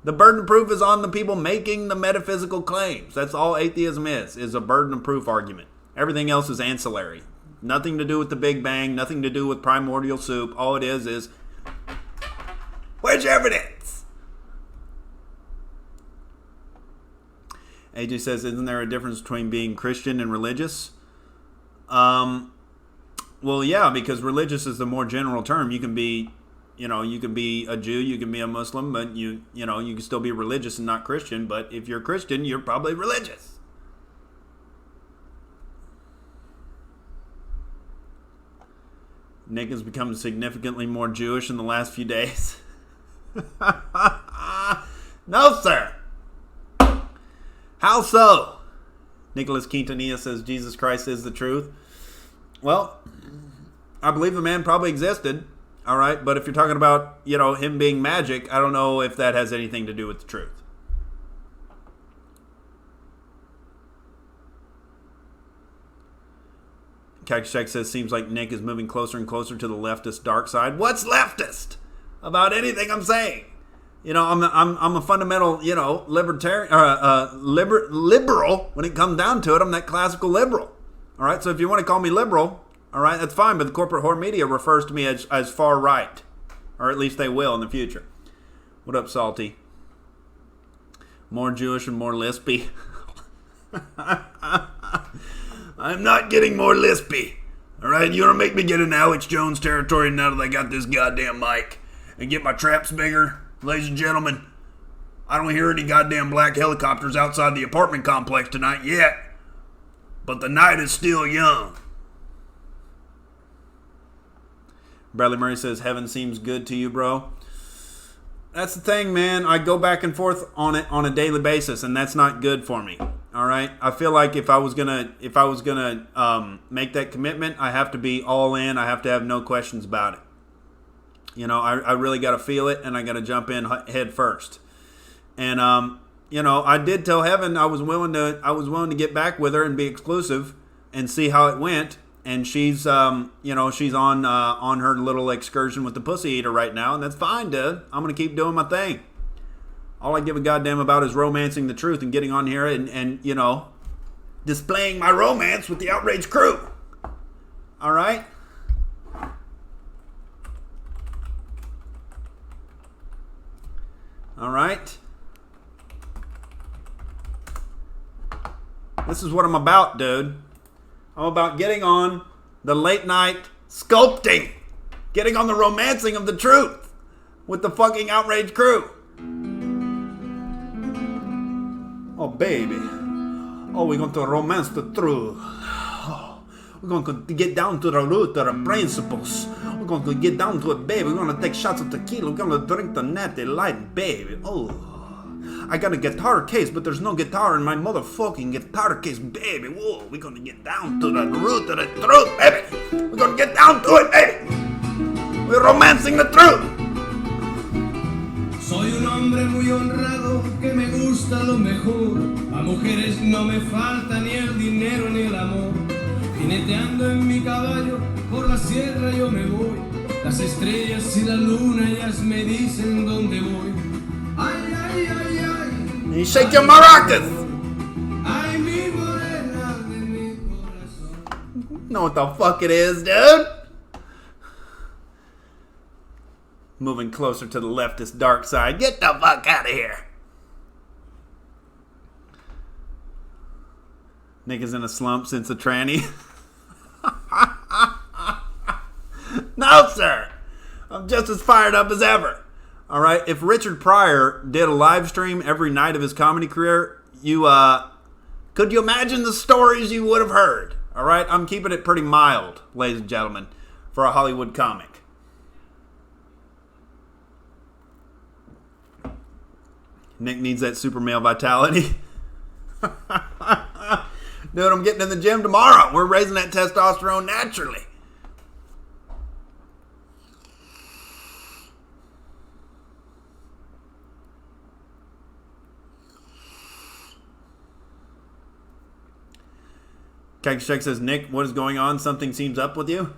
The burden of proof is on the people making the metaphysical claims. That's all atheism is a burden of proof argument. Everything else is ancillary. Nothing to do with the Big Bang, nothing to do with primordial soup. All it is where's your evidence? AJ says, isn't there a difference between being Christian and religious? Well, yeah, because religious is the more general term. You can be, you can be a Jew, you can be a Muslim, but you can still be religious and not Christian. But if you're Christian, you're probably religious. Nick has become significantly more Jewish in the last few days. No, sir. How so? Nicholas Quintanilla says Jesus Christ is the truth. Well, I believe the man probably existed, all right? But if you're talking about, him being magic, I don't know if that has anything to do with the truth. Cactus Jack says, seems like Nick is moving closer and closer to the leftist dark side. What's leftist about anything I'm saying? I'm a fundamental, libertarian, liberal when it comes down to it. I'm that classical liberal. All right, so if you want to call me liberal, all right, that's fine. But the corporate whore media refers to me as far right, or at least they will in the future. What up, Salty? More Jewish and more lispy. I'm not getting more lispy. All right, you want to make me get in Alex Jones territory now that I got this goddamn mic and get my traps bigger? Ladies and gentlemen, I don't hear any goddamn black helicopters outside the apartment complex tonight yet, but the night is still young. Bradley Murray says, heaven seems good to you, bro. That's the thing, man. I go back and forth on it on a daily basis, and that's not good for me. All right. I feel like if I was gonna make that commitment, I have to be all in. I have to have no questions about it. I really got to feel it, and I got to jump in head first. And I did tell Heaven I was willing to get back with her and be exclusive and see how it went. And she's she's on her little excursion with the pussy eater right now, and that's fine, dude. I'm gonna keep doing my thing. All I give a goddamn about is romancing the truth and getting on here and displaying my romance with the Outrage crew. All right. All right. This is what I'm about, dude. I'm about getting on the late night sculpting. Getting on the romancing of the truth with the fucking Outrage crew. Oh, baby. Oh, we're going to romance the truth. Oh, we're going to get down to the root of the principles. We're going to get down to it, baby. We're going to take shots of tequila. We're going to drink the natty light, baby. Oh. I got a guitar case, but there's no guitar in my motherfucking guitar case, baby. Whoa, we're gonna get down to the root of the truth, baby. We're gonna get down to it, baby. We're romancing the truth. Soy un hombre muy honrado que me gusta lo mejor. A mujeres no me falta ni el dinero ni el amor. Jineteando en mi caballo por la sierra yo me voy. Las estrellas y la luna ellas me dicen dónde voy. Ay, ay, ay, ay. You shake your maracas. Ay, mi morena de mi corazón. Know what the fuck it is, dude? moving closer to the leftist dark side. Get the fuck out of here. Nick is in a slump since the tranny. No, sir. I'm just as fired up as ever. All right. If Richard Pryor did a live stream every night of his comedy career, could you imagine the stories you would have heard? All right. I'm keeping it pretty mild, ladies and gentlemen, for a Hollywood comic. Nick needs that super male vitality. Dude, I'm getting in the gym tomorrow. We're raising that testosterone naturally. Cactus Check says, Nick, what is going on? Something seems up with you?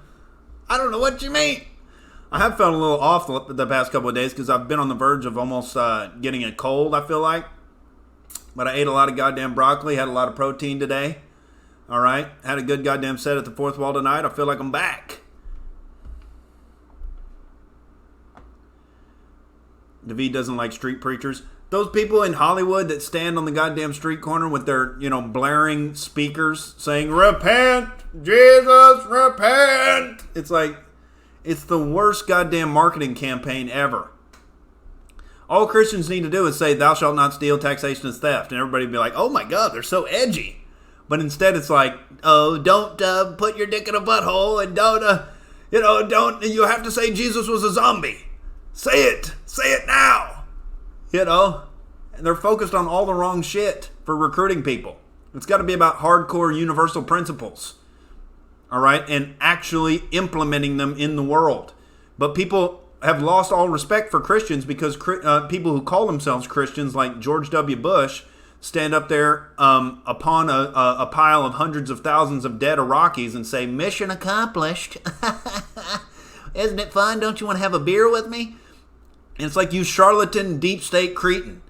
I don't know what you mean. I have felt a little off the past couple of days because I've been on the verge of almost getting a cold, I feel like. But I ate a lot of goddamn broccoli, had a lot of protein today. All right? Had a good goddamn set at the fourth wall tonight. I feel like I'm back. David doesn't like street preachers. Those people in Hollywood that stand on the goddamn street corner with their, blaring speakers saying, repent, Jesus, repent. It's like, it's the worst goddamn marketing campaign ever. All Christians need to do is say, thou shalt not steal, taxation is theft. And everybody would be like, oh my God, they're so edgy. But instead it's like, oh, don't put your dick in a butthole and you have to say Jesus was a zombie. Say it now. And they're focused on all the wrong shit for recruiting people. It's got to be about hardcore universal principles. All right? And actually implementing them in the world. But people have lost all respect for Christians because people who call themselves Christians, like George W. Bush, stand up there upon a pile of hundreds of thousands of dead Iraqis and say, mission accomplished. Isn't it fun? Don't you want to have a beer with me? And it's like, you charlatan deep state cretin.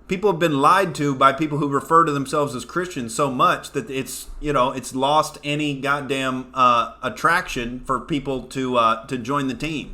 People have been lied to by people who refer to themselves as Christians so much that it's lost any goddamn attraction for people to join the team.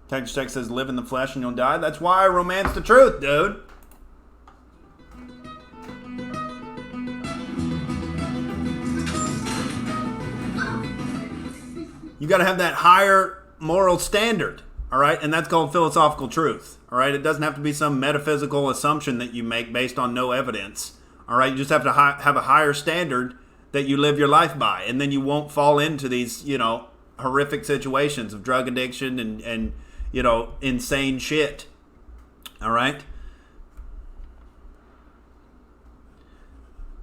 Cactus Tech says, live in the flesh and you'll die. That's why I romance the truth, dude. You got to have that higher moral standard, all right? And that's called philosophical truth, all right? It doesn't have to be some metaphysical assumption that you make based on no evidence, all right? You just have to have a higher standard that you live your life by, and then you won't fall into these, horrific situations of drug addiction and insane shit. All right?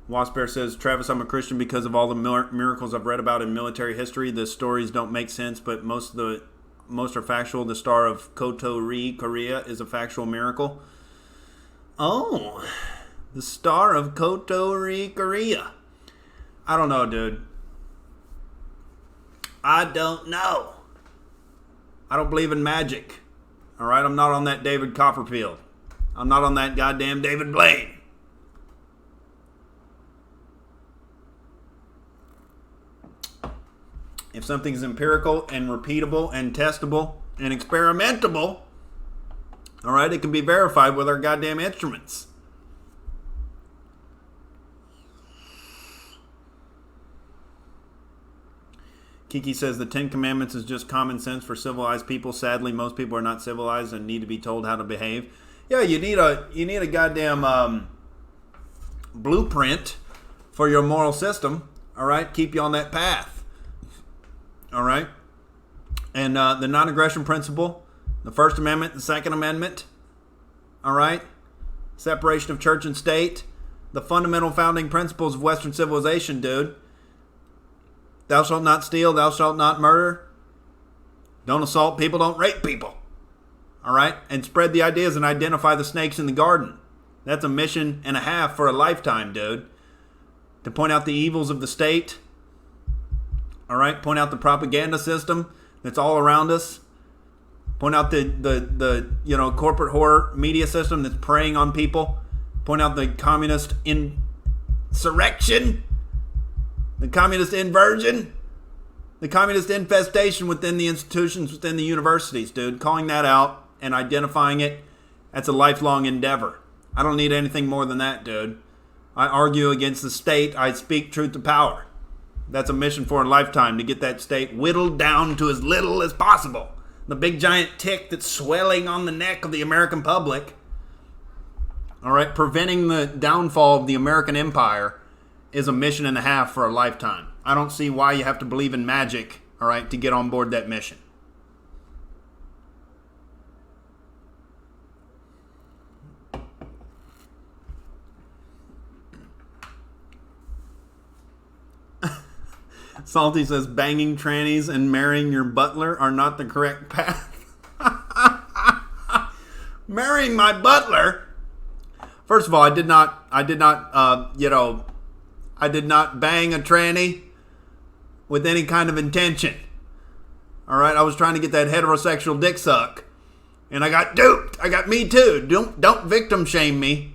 Wasp Bear says, Travis, I'm a Christian because of all the miracles I've read about in military history. The stories don't make sense, but most are factual. The Star of Kotori, Korea is a factual miracle. Oh, the Star of Kotori, Korea. I don't know, dude. I don't know. I don't believe in magic. All right? I'm not on that David Copperfield. I'm not on that goddamn David Blaine. If something's empirical and repeatable and testable and experimentable, all right, it can be verified with our goddamn instruments. Kiki says the Ten Commandments is just common sense for civilized people. Sadly, most people are not civilized and need to be told how to behave. Yeah, you need a goddamn blueprint for your moral system. All right, keep you on that path. All right, and the non-aggression principle, the First Amendment, the Second Amendment. All right, separation of church and state, the fundamental founding principles of Western civilization, dude. Thou shalt not steal. Thou shalt not murder. Don't assault people. Don't rape people. All right? And spread the ideas and identify the snakes in the garden. That's a mission and a half for a lifetime, dude. To point out the evils of the state. All right, point out the propaganda system that's all around us. Point out the corporate horror media system that's preying on people. Point out the communist insurrection, the communist inversion, the communist infestation within the institutions, within the universities, dude. Calling that out and identifying it, that's a lifelong endeavor. I don't need anything more than that, dude. I argue against the state. I speak truth to power. That's a mission for a lifetime, to get that state whittled down to as little as possible. The big giant tick that's swelling on the neck of the American public. All right, preventing the downfall of the American empire is a mission and a half for a lifetime. I don't see why you have to believe in magic, all right, to get on board that mission. Salty says banging trannies and marrying your butler are not the correct path. Marrying my butler? First of all, I did not bang a tranny with any kind of intention. All right, I was trying to get that heterosexual dick suck, and I got duped. I got me too. Don't victim shame me.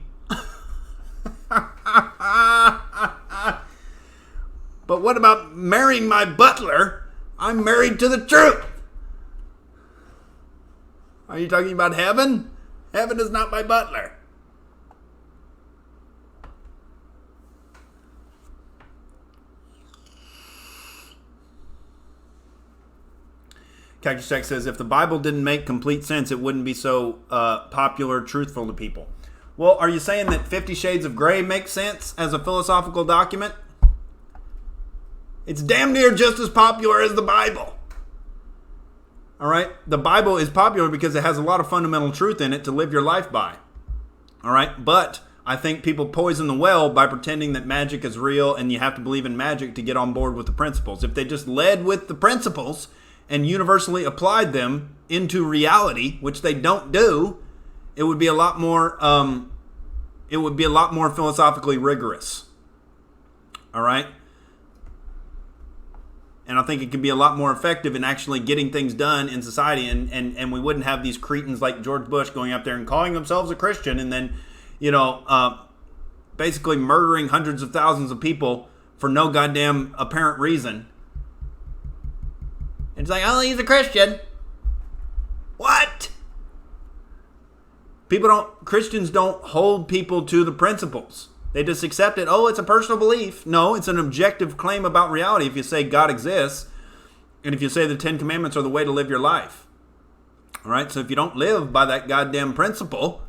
But what about marrying my butler? I'm married to the truth. Are you talking about heaven? Heaven is not my butler. Cactus Tech says, if the Bible didn't make complete sense, it wouldn't be so popular, truthful to people. Well, are you saying that 50 Shades of Grey makes sense as a philosophical document? It's damn near just as popular as the Bible. All right? The Bible is popular because it has a lot of fundamental truth in it to live your life by. All right? But I think people poison the well by pretending that magic is real and you have to believe in magic to get on board with the principles. If they just led with the principles and universally applied them into reality, which they don't do, it would be a lot more philosophically rigorous. All right? And I think it could be a lot more effective in actually getting things done in society. And we wouldn't have these cretins like George Bush going up there and calling themselves a Christian and then, basically murdering hundreds of thousands of people for no goddamn apparent reason. It's like, oh, he's a Christian. What? Christians don't hold people to the principles. They just accept it. Oh, it's a personal belief. No, it's an objective claim about reality if you say God exists and if you say the 10 Commandments are the way to live your life. All right? So if you don't live by that goddamn principle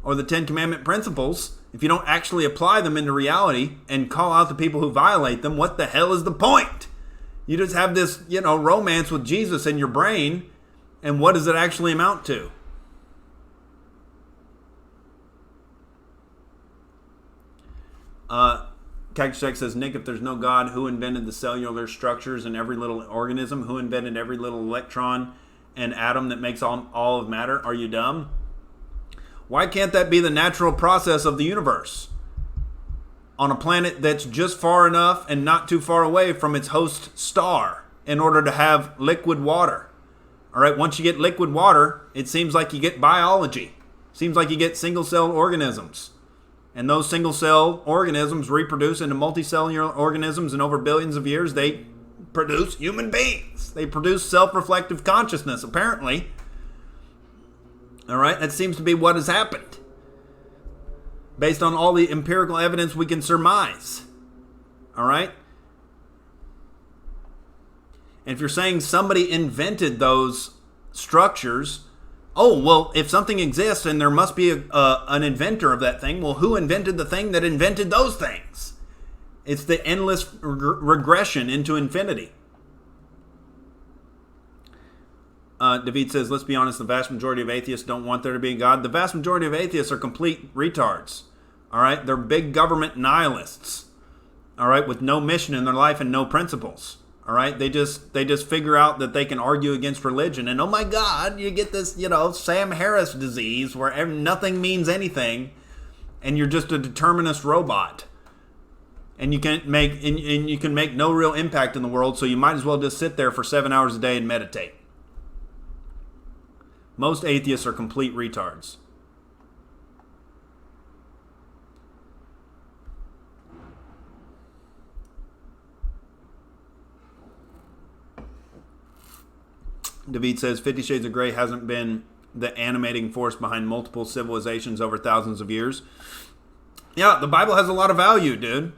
or the 10 Commandment principles, if you don't actually apply them into reality and call out the people who violate them, what the hell is the point? You just have this, romance with Jesus in your brain, and what does it actually amount to? Cactus Jack says, Nick, if there's no God, who invented the cellular structures in every little organism? Who invented every little electron and atom that makes all of matter? Are you dumb? Why can't that be the natural process of the universe? On a planet that's just far enough and not too far away from its host star in order to have liquid water. All right, once you get liquid water, it seems like you get biology. Seems like you get single-celled organisms. And those single-cell organisms reproduce into multicellular organisms, and over billions of years, they produce human beings. They produce self-reflective consciousness, apparently. All right, that seems to be what has happened, based on all the empirical evidence we can surmise. All right? And if you're saying somebody invented those structures, oh, well, if something exists and there must be an inventor of that thing, well, who invented the thing that invented those things? It's the endless regression into infinity. David says, let's be honest, the vast majority of atheists don't want there to be a God. The vast majority of atheists are complete retards. All right? They're big government nihilists. All right? With no mission in their life and no principles. All right, they just figure out that they can argue against religion, and oh my God, you get this, Sam Harris disease where nothing means anything, and you're just a determinist robot, and you can make no real impact in the world. So you might as well just sit there for 7 hours a day and meditate. Most atheists are complete retards. David says 50 Shades of Grey hasn't been the animating force behind multiple civilizations over thousands of years. Yeah, the Bible has a lot of value, dude.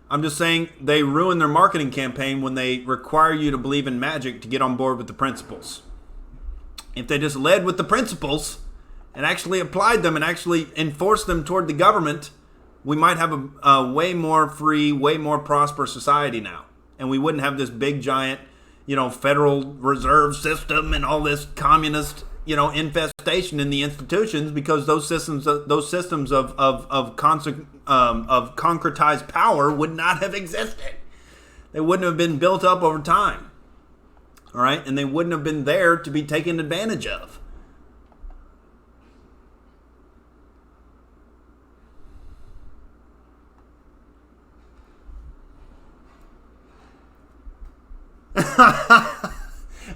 I'm just saying they ruin their marketing campaign when they require you to believe in magic to get on board with the principles. If they just led with the principles and actually applied them and actually enforced them toward the government, we might have a way more free, way more prosperous society now. And we wouldn't have this big giant Federal Reserve System and all this communist, infestation in the institutions, because those systems of concretized power would not have existed. They wouldn't have been built up over time. All right, and they wouldn't have been there to be taken advantage of.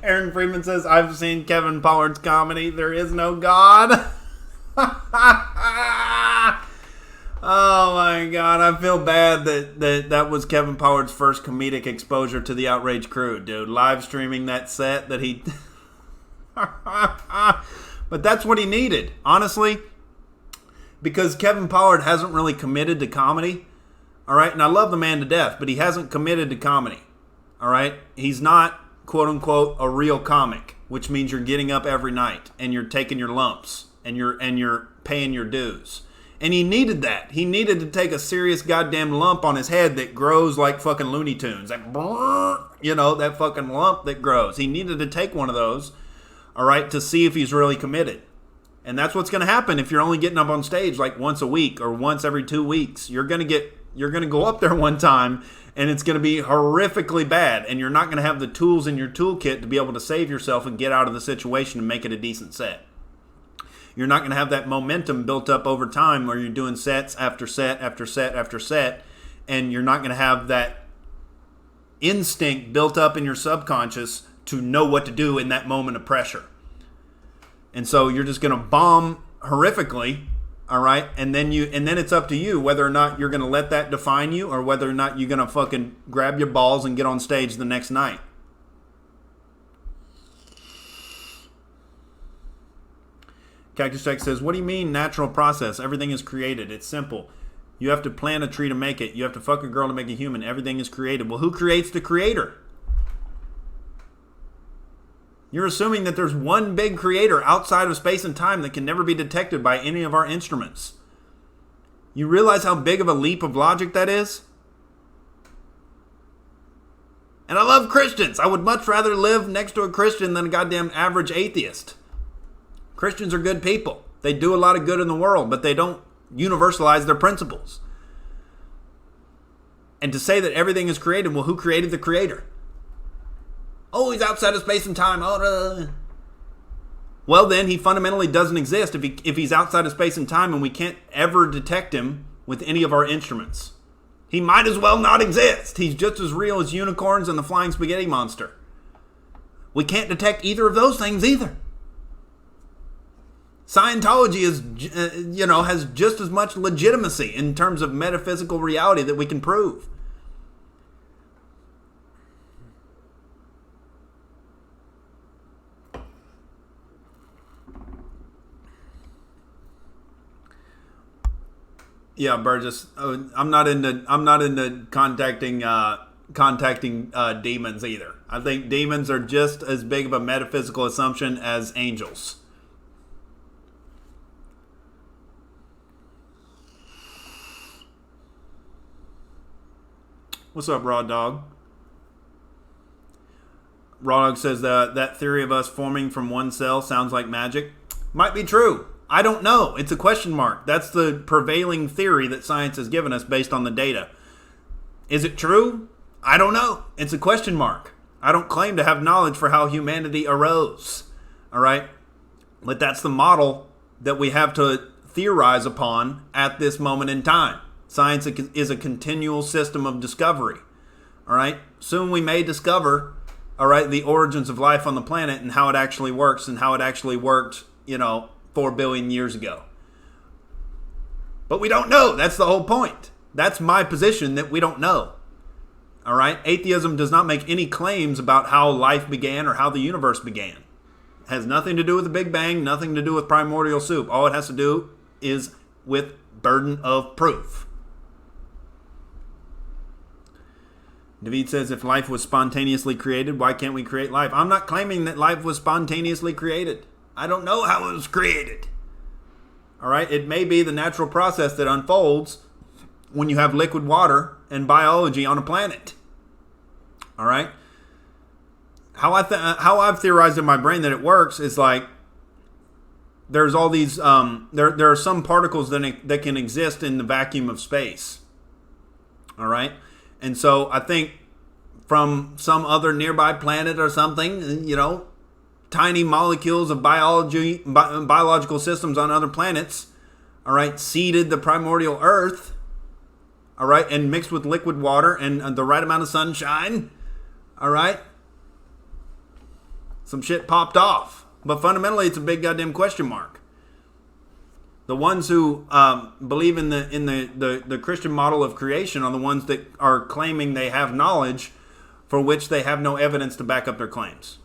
Aaron Freeman says, I've seen Kevin Pollard's comedy. There is no God. Oh my God. I feel bad that was Kevin Pollard's first comedic exposure to the Outrage crew, dude. Live streaming that set that he... But that's what he needed, honestly. Because Kevin Pollard hasn't really committed to comedy. All right. And I love the man to death, but he hasn't committed to comedy. All right. He's not, quote unquote, a real comic, which means you're getting up every night and you're taking your lumps and you're paying your dues. And he needed that. He needed to take a serious goddamn lump on his head that grows like fucking Looney Tunes. Like, that fucking lump that grows. He needed to take one of those, all right, to see if he's really committed. And that's what's going to happen if you're only getting up on stage like once a week or once every 2 weeks. You're going to go up there one time and it's going to be horrifically bad. And you're not going to have the tools in your toolkit to be able to save yourself and get out of the situation and make it a decent set. You're not going to have that momentum built up over time where you're doing sets after set after set after set, and you're not going to have that instinct built up in your subconscious to know what to do in that moment of pressure. And so you're just going to bomb horrifically, all right? And then it's up to you whether or not you're going to let that define you or whether or not you're going to fucking grab your balls and get on stage the next night. Cactus Jack says, what do you mean natural process? Everything is created. It's simple. You have to plant a tree to make it. You have to fuck a girl to make a human. Everything is created. Well, who creates the creator? You're assuming that there's one big creator outside of space and time that can never be detected by any of our instruments. You realize how big of a leap of logic that is? And I love Christians. I would much rather live next to a Christian than a goddamn average atheist. Christians are good people. They do a lot of good in the world, but they don't universalize their principles. And to say that everything is created, well, who created the creator? Oh, he's outside of space and time. Well, then he fundamentally doesn't exist if he's outside of space and time and we can't ever detect him with any of our instruments. He might as well not exist. He's just as real as unicorns and the flying spaghetti monster. We can't detect either of those things either. Scientology has just as much legitimacy in terms of metaphysical reality that we can prove. Yeah, Burgess. I'm not into contacting demons either. I think demons are just as big of a metaphysical assumption as angels. What's up, Raw Dog? Raw Dog says that theory of us forming from one cell sounds like magic. Might be true. I don't know. It's a question mark. That's the prevailing theory that science has given us based on the data. Is it true? I don't know. It's a question mark. I don't claim to have knowledge for how humanity arose. All right? But that's the model that we have to theorize upon at this moment in time. Science is a continual system of discovery. All right? Soon we may discover, all right, the origins of life on the planet and how it actually works and how it actually worked, 4 billion years ago. But we don't know. That's the whole point. That's my position, that we don't know. All right? Atheism does not make any claims about how life began or how the universe began. It has nothing to do with the Big Bang, nothing to do with primordial soup. All it has to do is with burden of proof. David says, if life was spontaneously created, why can't we create life? I'm not claiming that life was spontaneously created. I don't know how it was created. All right? It may be the natural process that unfolds when you have liquid water and biology on a planet. All right? How I've theorized in my brain that it works is like there's all these there are some particles that can exist in the vacuum of space. All right? And so I think from some other nearby planet or something, tiny molecules of biological systems on other planets, all right, seeded the primordial earth, all right, and mixed with liquid water and the right amount of sunshine, all right, some shit popped off. But fundamentally, it's a big goddamn question mark. The ones who believe in the Christian model of creation are the ones that are claiming they have knowledge for which they have no evidence to back up their claims.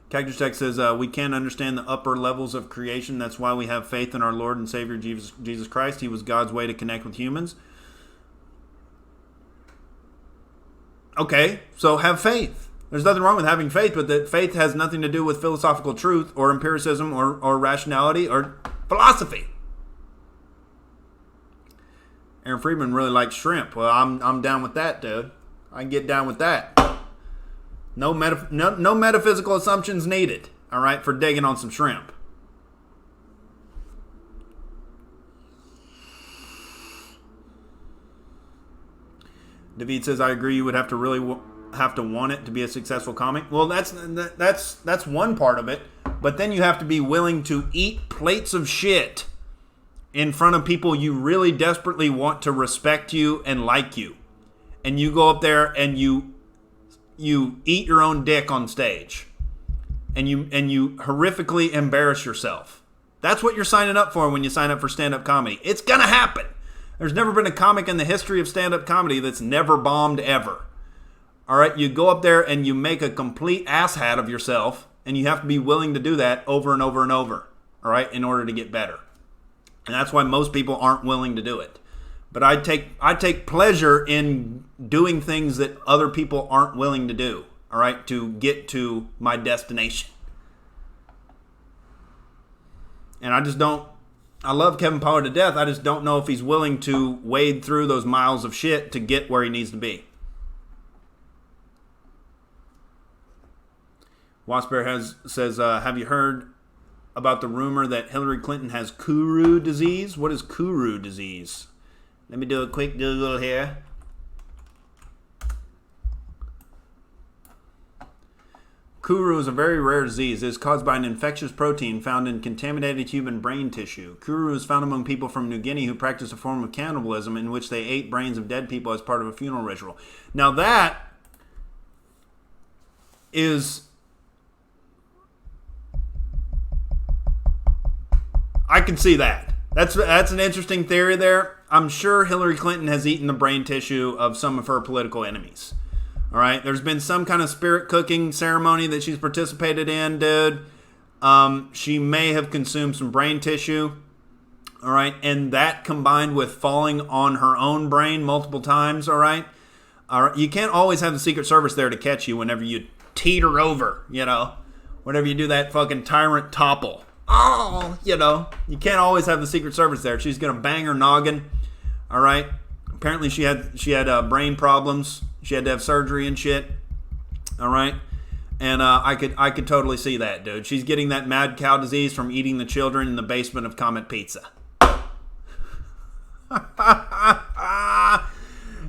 Cactus Tech says, we can't understand the upper levels of creation. That's why we have faith in our Lord and Savior Jesus Christ. He was God's way to connect with humans. Okay, so have faith. There's nothing wrong with having faith, but that faith has nothing to do with philosophical truth or empiricism or rationality or philosophy. Aaron Friedman really likes shrimp. Well, I'm down with that, dude. I can get down with that. No metaphysical assumptions needed, all right, for digging on some shrimp. David says, I agree, you would have to really have to want it to be a successful comic. Well, that's one part of it, but then you have to be willing to eat plates of shit in front of people you really desperately want to respect you and like you. And you go up there and you eat your own dick on stage. And you horrifically embarrass yourself. That's what you're signing up for when you sign up for stand-up comedy. It's going to happen. There's never been a comic in the history of stand-up comedy that's never bombed ever. All right, you go up there and you make a complete asshat of yourself, and you have to be willing to do that over and over and over, all right, in order to get better. And that's why most people aren't willing to do it. But I take pleasure in doing things that other people aren't willing to do, all right, to get to my destination. And I love Kevin Pollard to death. I just don't know if he's willing to wade through those miles of shit to get where he needs to be. Wasper says, have you heard about the rumor that Hillary Clinton has Kuru disease? What is Kuru disease? Let me do a quick Google here. Kuru is a very rare disease. It is caused by an infectious protein found in contaminated human brain tissue. Kuru is found among people from New Guinea who practice a form of cannibalism in which they ate brains of dead people as part of a funeral ritual. Now that is... I can see that. That's an interesting theory there. I'm sure Hillary Clinton has eaten the brain tissue of some of her political enemies. All right? There's been some kind of spirit cooking ceremony that she's participated in, dude. She may have consumed some brain tissue. All right? And that combined with falling on her own brain multiple times, all right? You can't always have the Secret Service there to catch you whenever you teeter over, whenever you do that fucking tyrant topple. Oh, you can't always have the Secret Service there. She's gonna bang her noggin. All right. Apparently, she had brain problems. She had to have surgery and shit. All right. And I could totally see that, dude. She's getting that mad cow disease from eating the children in the basement of Comet Pizza.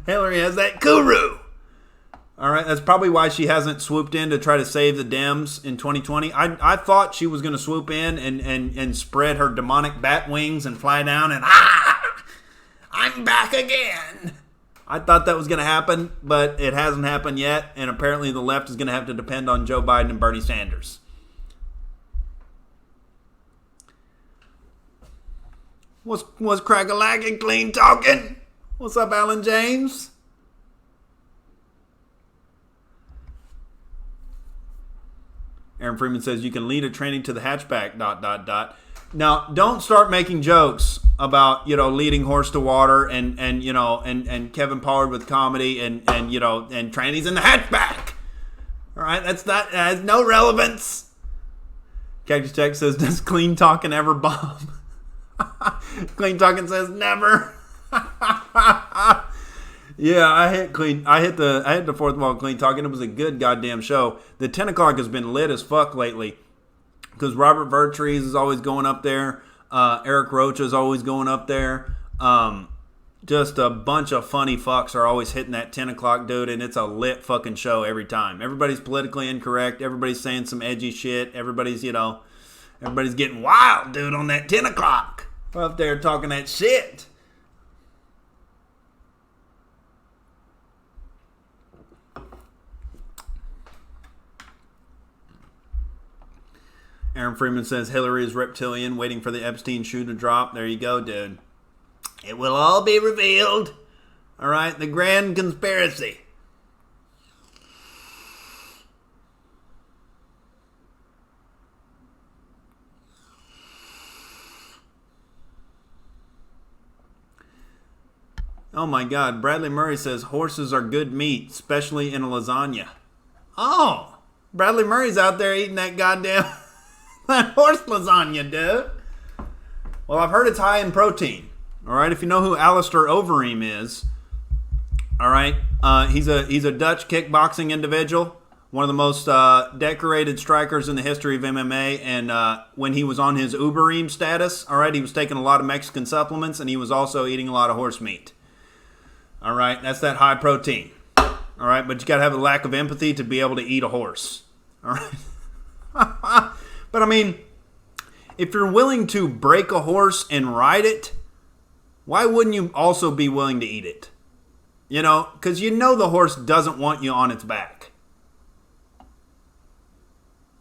Hillary has that guru. All right, that's probably why she hasn't swooped in to try to save the Dems in 2020. I thought she was going to swoop in and spread her demonic bat wings and fly down and, I'm back again. I thought that was going to happen, but it hasn't happened yet, and apparently the left is going to have to depend on Joe Biden and Bernie Sanders. What's crack-a-lacking, clean talking? What's up, Alan James? Aaron Freeman says you can lead a training to the hatchback, ... Now, don't start making jokes about, leading horse to water and Kevin Pollard with comedy and trannies in the hatchback. All right, that has no relevance. Cactus Jack says, does clean talking ever bomb? Clean talking says never. Yeah, I hit the fourth wall clean talking. It was a good goddamn show. The 10 o'clock has been lit as fuck lately because Robert Vertrees is always going up there. Eric Rocha is always going up there. Just a bunch of funny fucks are always hitting that 10 o'clock, dude, and it's a lit fucking show every time. Everybody's politically incorrect. Everybody's saying some edgy shit. Everybody's getting wild, dude, on that 10 o'clock. We're up there talking that shit. Aaron Freeman says Hillary is reptilian, waiting for the Epstein shoe to drop. There you go, dude. It will all be revealed. All right, the grand conspiracy. Oh my God, Bradley Murray says horses are good meat, especially in a lasagna. Oh, Bradley Murray's out there eating that goddamn that horse lasagna, dude. Well, I've heard it's high in protein. All right, if you know who Alistair Overeem is, all right, he's a Dutch kickboxing individual, one of the most decorated strikers in the history of MMA. And when he was on his Ubereem status, all right, he was taking a lot of Mexican supplements, and he was also eating a lot of horse meat. All right, that's that high protein. All right, but you got to have a lack of empathy to be able to eat a horse. All right. But I mean, if you're willing to break a horse and ride it, why wouldn't you also be willing to eat it? Because the horse doesn't want you on its back.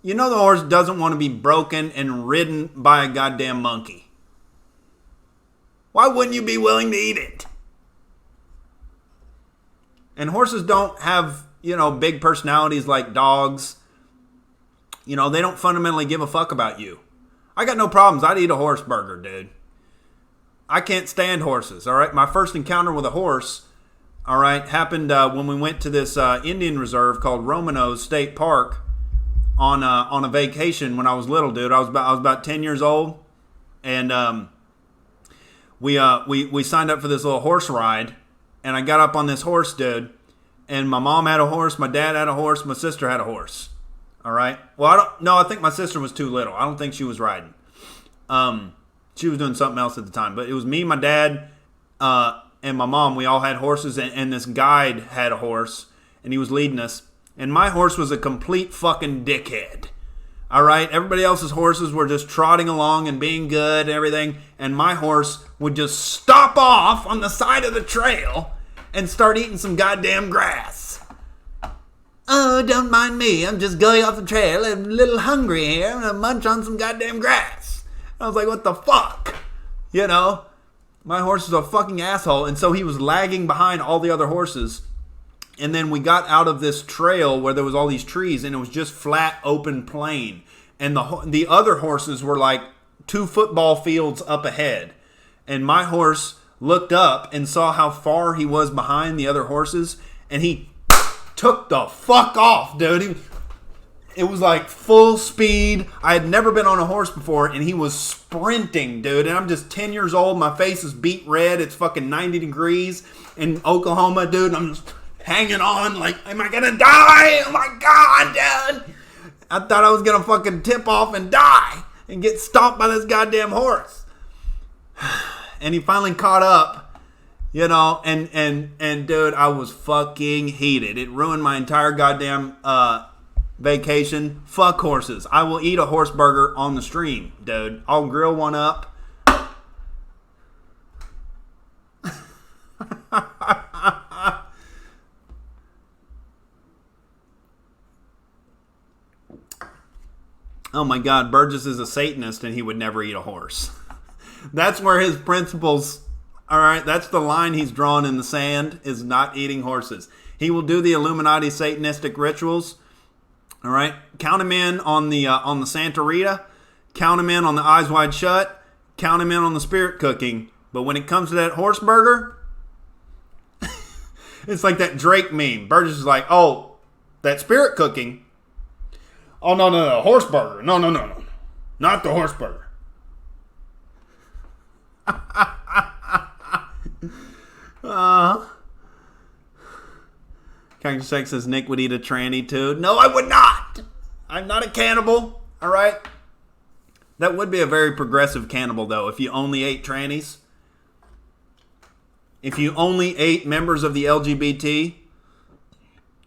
The horse doesn't want to be broken and ridden by a goddamn monkey. Why wouldn't you be willing to eat it? And horses don't have, big personalities like dogs. They don't fundamentally give a fuck about you. I got no problems. I'd eat a horse burger, dude. I can't stand horses, all right? My first encounter with a horse, all right, happened when we went to this Indian reserve called Romano's State Park on a vacation when I was little, dude. I was about 10 years old, and we signed up for this little horse ride, and I got up on this horse, dude, and my mom had a horse, my dad had a horse, my sister had a horse. All right. Well, I think my sister was too little. I don't think she was riding. She was doing something else at the time. But it was me, my dad, and my mom. We all had horses, and this guide had a horse, and he was leading us. And my horse was a complete fucking dickhead. All right. Everybody else's horses were just trotting along and being good and everything. And my horse would just stop off on the side of the trail and start eating some goddamn grass. Oh, don't mind me. I'm just going off the trail. I'm a little hungry here. I'm going to munch on some goddamn grass. I was like, what the fuck? My horse is a fucking asshole. And so he was lagging behind all the other horses. And then we got out of this trail where there was all these trees, and it was just flat, open plain. And the other horses were like 2 football fields up ahead. And my horse looked up and saw how far he was behind the other horses, and he took the fuck off, dude. It was like full speed. I had never been on a horse before, and he was sprinting, dude. And I'm just 10 years old. My face is beat red. It's fucking 90 degrees in Oklahoma, dude. And I'm just hanging on like, am I gonna die? Oh my God, dude. I thought I was gonna fucking tip off and die and get stomped by this goddamn horse. And he finally caught up. You know, and dude, I was fucking heated. It ruined my entire goddamn vacation. Fuck horses. I will eat a horse burger on the stream, dude. I'll grill one up. Oh my God, Burgess is a Satanist and he would never eat a horse. That's where his principles, all right, that's the line he's drawn in the sand, is not eating horses. He will do the Illuminati Satanistic rituals, all right? Count him in on the Santa Rita, count him in on the Eyes Wide Shut, count him in on the spirit cooking. But when it comes to that horse burger, it's like that Drake meme. Burgess is like, oh, that spirit cooking. Oh, no, horse burger. No. Not the horse burger. Cactus Jack says Nick would eat a tranny too. No, I would not. I'm not a cannibal. All right. That would be a very progressive cannibal, though, if you only ate trannies. If you only ate members of the LGBT.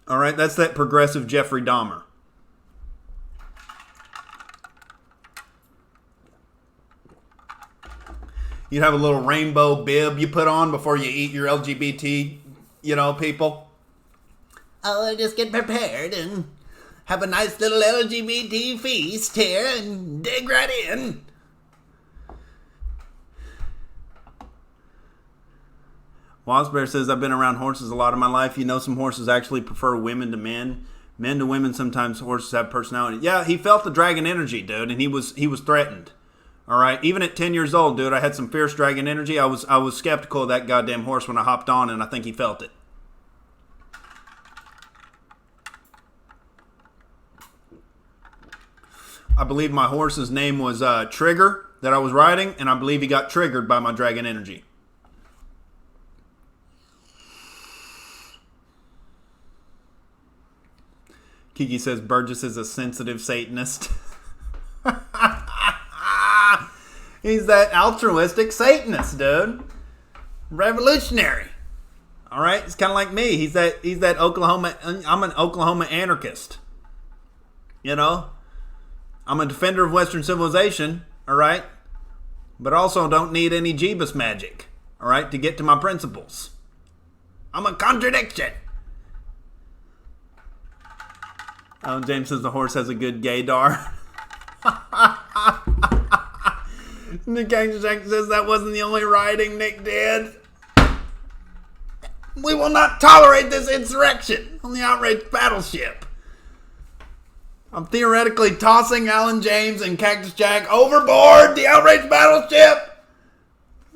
All right, that's that progressive Jeffrey Dahmer. You'd have a little rainbow bib you put on before you eat your LGBT, people. Oh, just get prepared and have a nice little LGBT feast here and dig right in. Wasbear says, I've been around horses a lot of my life. You know, some horses actually prefer women to men. Men to women, sometimes horses have personality. Yeah, he felt the dragon energy, dude, and he was threatened. All right, even at 10 years old, dude, I had some fierce dragon energy. I was skeptical of that goddamn horse when I hopped on, and I think he felt it. I believe my horse's name was Trigger that I was riding, and I believe he got triggered by my dragon energy. Kiki says Burgess is a sensitive Satanist. He's that altruistic Satanist, dude. Revolutionary. All right, it's kind of like me. He's that Oklahoma. I'm an Oklahoma anarchist. You know, I'm a defender of Western civilization. All right, but also don't need any Jeebus magic. All right, to get to my principles. I'm a contradiction. Oh, James says the horse has a good gaydar. Nick Jackson says that wasn't the only riding Nick did. We will not tolerate this insurrection on the Outrage battleship. I'm theoretically tossing Alan James and Cactus Jack overboard the Outrage battleship.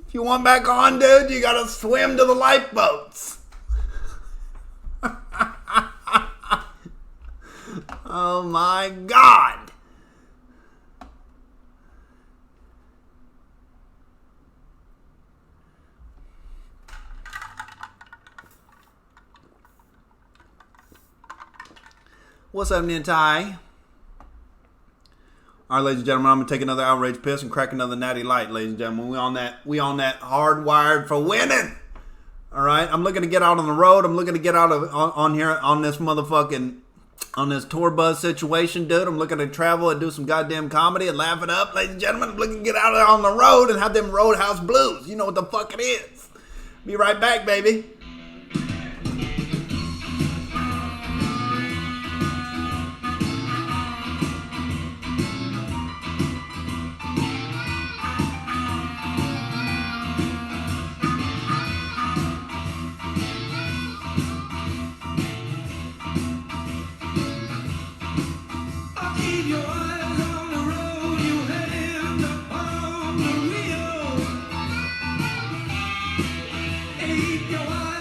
If you want back on, dude, you gotta swim to the lifeboats. Oh my God. What's up, Nintai? All right, ladies and gentlemen, I'm gonna take another outrage piss and crack another natty light, ladies and gentlemen. We on that hardwired for winning. All right, I'm looking to get out on the road. I'm looking to get out on here on this motherfucking on this tour bus situation, dude. I'm looking to travel and do some goddamn comedy and laugh it up, ladies and gentlemen. I'm looking to get out on the road and have them Roadhouse blues. You know what the fuck it is. Be right back, baby. Keep your eyes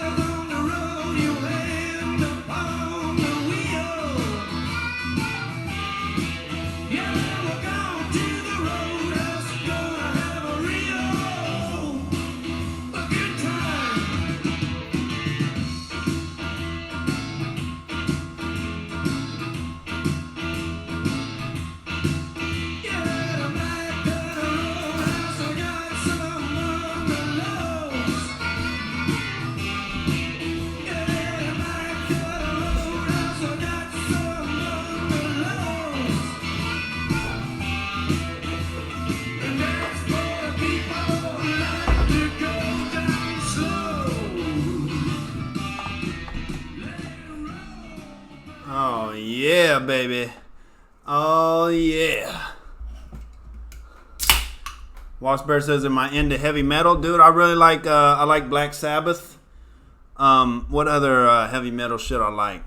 yeah, baby. Oh, yeah. Wasp Bear says, am I into heavy metal? Dude, I really like, I like Black Sabbath. What other heavy metal shit I like?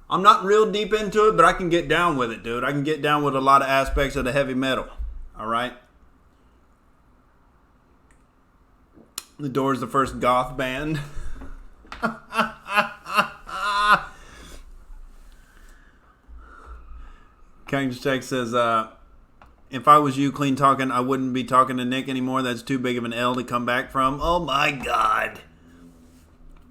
I'm not real deep into it, but I can get down with it, dude. I can get down with a lot of aspects of the heavy metal. All right? The Doors, the first goth band. Cactus Tech says, if I was you, clean talking, I wouldn't be talking to Nick anymore. That's too big of an L to come back from. Oh my God.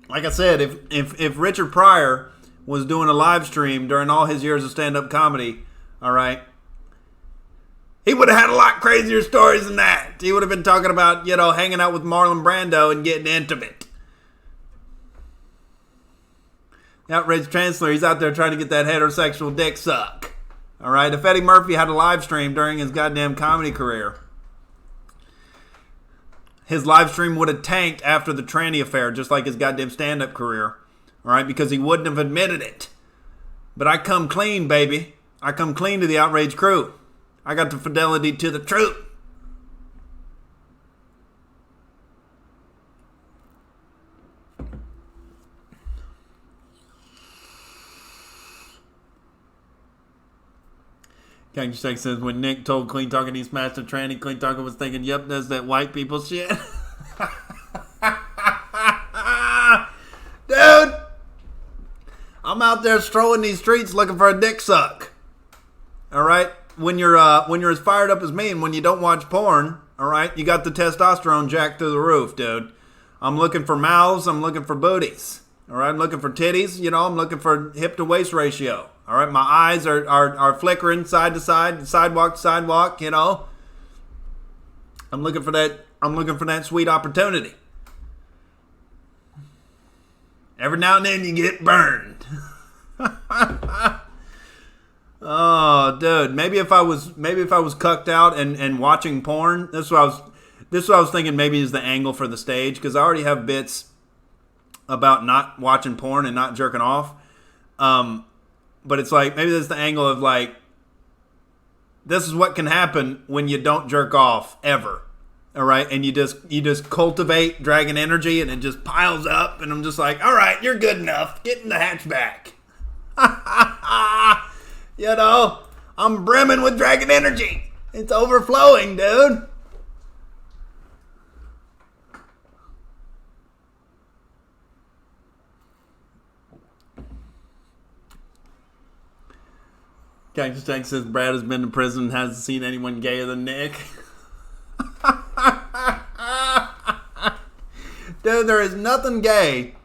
Like I said, if Richard Pryor was doing a live stream during all his years of stand-up comedy, all right, he would have had a lot crazier stories than that. He would have been talking about, you know, hanging out with Marlon Brando and getting intimate. The Outrage Chancellor, he's out there trying to get that heterosexual dick suck. All right, if Eddie Murphy had a live stream during his goddamn comedy career, his live stream would have tanked after the tranny affair, just like his goddamn stand-up career. All right, because he wouldn't have admitted it. But I come clean, baby. I come clean to the Outrage crew. I got the fidelity to the truth. Cactus Tech says, when Nick told Clean Talking he smashed a tranny, Clean Talking was thinking, yep, that's that white people shit. Dude, I'm out there strolling these streets looking for a dick suck. All right? When you're as fired up as me and when you don't watch porn, all right, you got the testosterone jacked through the roof, dude. I'm looking for mouths. I'm looking for booties. All right, I'm looking for titties. You know, I'm looking for hip to waist ratio. All right, my eyes are flickering side to side, sidewalk to sidewalk. You know, I'm looking for that. I'm looking for that sweet opportunity. Every now and then you get burned. Oh, dude. Maybe if I was cucked out and watching porn, this is what I was thinking. Maybe is the angle for the stage, because I already have bits about not watching porn and not jerking off. But it's like, maybe there's the angle of like, this is what can happen when you don't jerk off ever. All right. And you just cultivate dragon energy and it just piles up. And I'm just like, all right, you're good enough. Get in the hatchback. You know, I'm brimming with dragon energy. It's overflowing, dude. Cactus Tank says Brad has been to prison and hasn't seen anyone gayer than Nick. Dude, there is nothing gay,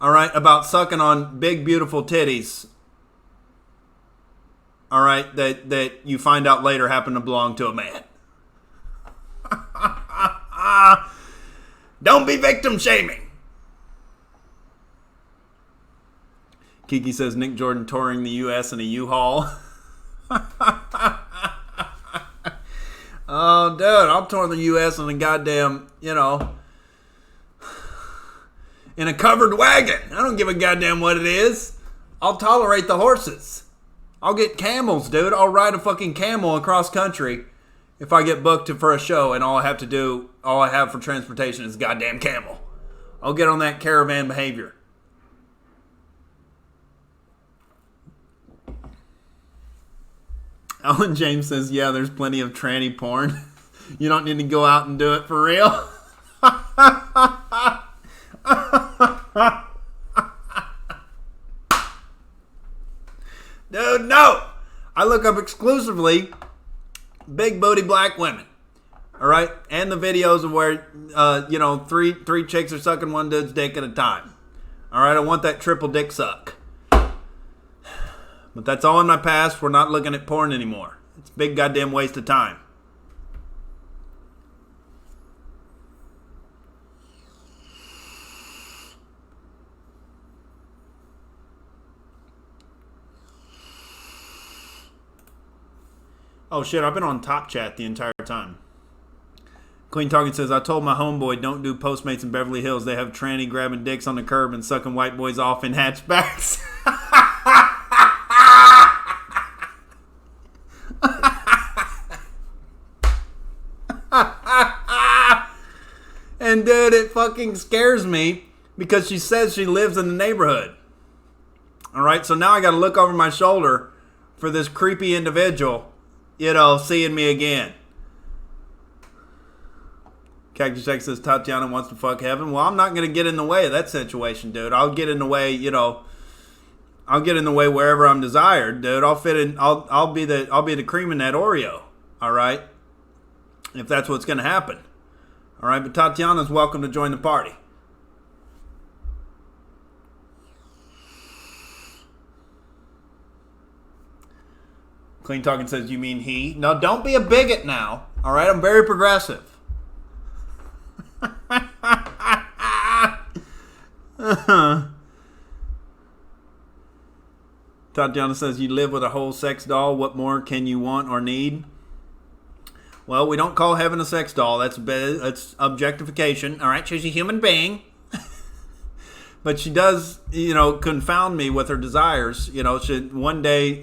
all right, about sucking on big, beautiful titties, all right, that you find out later happen to belong to a man. Don't be victim shaming. Kiki says Nick Jordan touring the U.S. in a U-Haul. Oh, dude, I'll tour the U.S. in a goddamn, you know, in a covered wagon. I don't give a goddamn what it is. I'll tolerate the horses. I'll get camels, dude. I'll ride a fucking camel across country if I get booked for a show and all I have for transportation is a goddamn camel. I'll get on that caravan behavior. Alan James says, yeah, there's plenty of tranny porn. You don't need to go out and do it for real. Dude, no. I look up exclusively big booty black women. All right? And the videos of where, you know, three chicks are sucking one dude's dick at a time. All right? I want that triple dick suck. But that's all in my past. We're not looking at porn anymore. It's a big goddamn waste of time. Oh shit, I've been on Top Chat the entire time. Queen Talking says, I told my homeboy, don't do Postmates in Beverly Hills. They have tranny grabbing dicks on the curb and sucking white boys off in hatchbacks. And dude, it fucking scares me because she says she lives in the neighborhood. Alright, so now I gotta look over my shoulder for this creepy individual, seeing me again. Cactus Jack says Tatiana wants to fuck heaven. Well, I'm not gonna get in the way of that situation, dude. I'll get in the way, I'll get in the way wherever I'm desired, dude. I'll fit in. I'll be the cream in that Oreo. All right, if that's what's gonna happen. All right, but Tatiana's welcome to join the party. Clean Talking says, you mean he? No, don't be a bigot now. All right, I'm very progressive. Tatiana says, you live with a whole sex doll. What more can you want or need? Well, we don't call heaven a sex doll. That's objectification. All right, she's a human being. But she does, confound me with her desires. One day,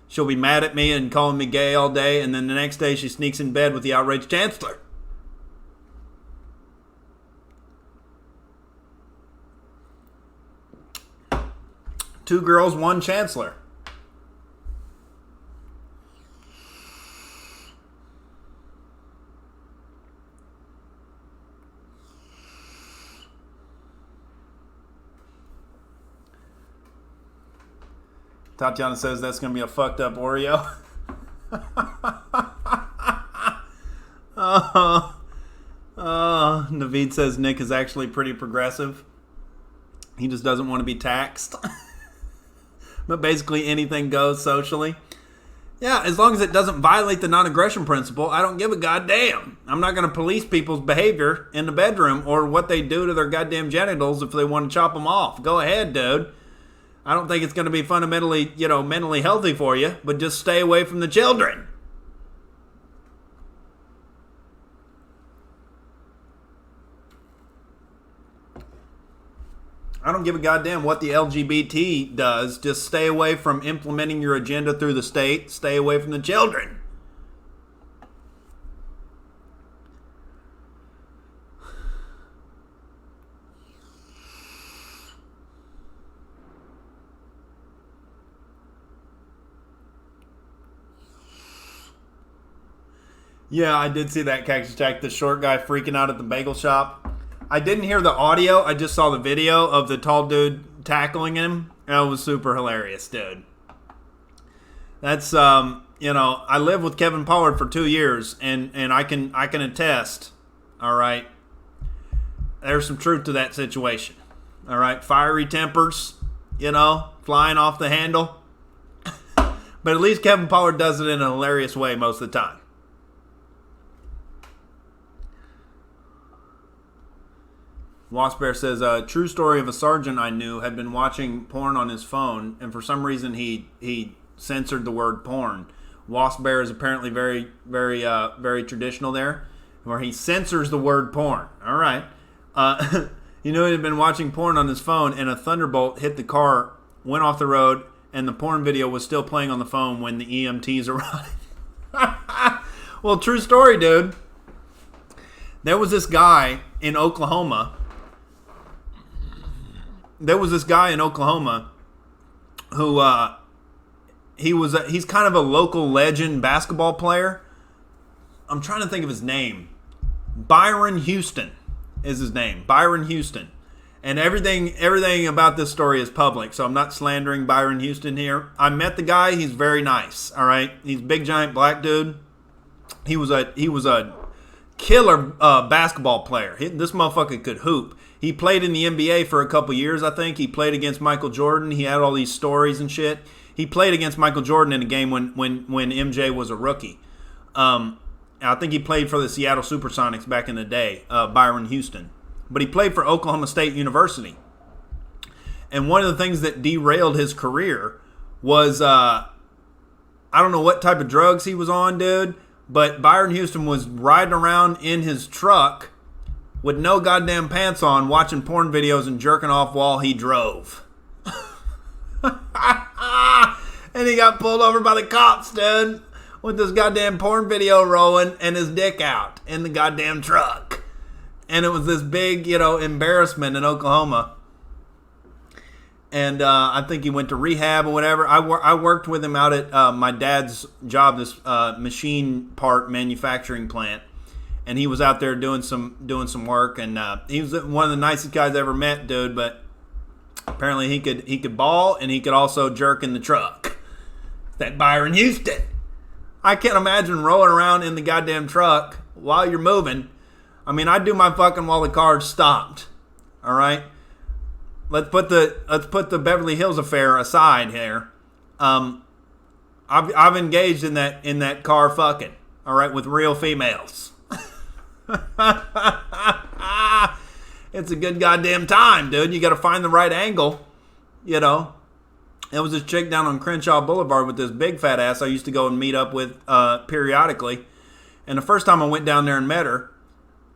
she'll be mad at me and calling me gay all day, and then the next day she sneaks in bed with the outraged chancellor. Two girls, one chancellor. Tatiana says that's going to be a fucked up Oreo. Naveed says Nick is actually pretty progressive. He just doesn't want to be taxed. But basically anything goes socially. Yeah, as long as it doesn't violate the non-aggression principle, I don't give a goddamn. I'm not going to police people's behavior in the bedroom or what they do to their goddamn genitals if they want to chop them off. Go ahead, dude. I don't think it's going to be fundamentally, mentally healthy for you, but just stay away from the children. I don't give a goddamn what the LGBT does. Just stay away from implementing your agenda through the state. Stay away from the children. Yeah, I did see that, Cactus Jack. The short guy freaking out at the bagel shop. I didn't hear the audio. I just saw the video of the tall dude tackling him. That was super hilarious, dude. That's, I lived with Kevin Pollard for 2 years, and I can attest, all right, there's some truth to that situation. All right, fiery tempers, flying off the handle. But at least Kevin Pollard does it in a hilarious way most of the time. Wasp Bear says, a true story of a sergeant I knew had been watching porn on his phone, and for some reason he censored the word porn. Wasp Bear is apparently very, very, very traditional there, where he censors the word porn. All right. He had been watching porn on his phone, and a thunderbolt hit the car, went off the road, and the porn video was still playing on the phone when the EMTs arrived. Well, true story, dude. There was this guy in Oklahoma. Who he's kind of a local legend basketball player. I'm trying to think of his name. Byron Houston is his name. Byron Houston. And everything about this story is public, so I'm not slandering Byron Houston here. I met the guy. He's very nice. All right, he's a big giant black dude. He was a killer basketball player. This motherfucker could hoop. He played in the NBA for a couple years, I think. He played against Michael Jordan. He had all these stories and shit. He played against Michael Jordan in a game when MJ was a rookie. I think he played for the Seattle Supersonics back in the day, Byron Houston. But he played for Oklahoma State University. And one of the things that derailed his career was, I don't know what type of drugs he was on, dude, But Byron Houston was riding around in his truck with no goddamn pants on, watching porn videos and jerking off while he drove. And he got pulled over by the cops, dude, with this goddamn porn video rolling and his dick out in the goddamn truck. And it was this big, embarrassment in Oklahoma. And I think he went to rehab or whatever. I worked with him out at my dad's job, this machine part manufacturing plant. And he was out there doing some work. And he was one of the nicest guys I ever met, dude. But apparently he could ball and he could also jerk in the truck. That Byron Houston. I can't imagine rolling around in the goddamn truck while you're moving. I mean, I do my fucking while the car's stopped. All right. Let's put the Beverly Hills affair aside here. I've engaged in that car fucking. All right, with real females. It's a good goddamn time, dude. You got to find the right angle. There was this chick down on Crenshaw Boulevard with this big fat ass I used to go and meet up with periodically. And the first time I went down there and met her,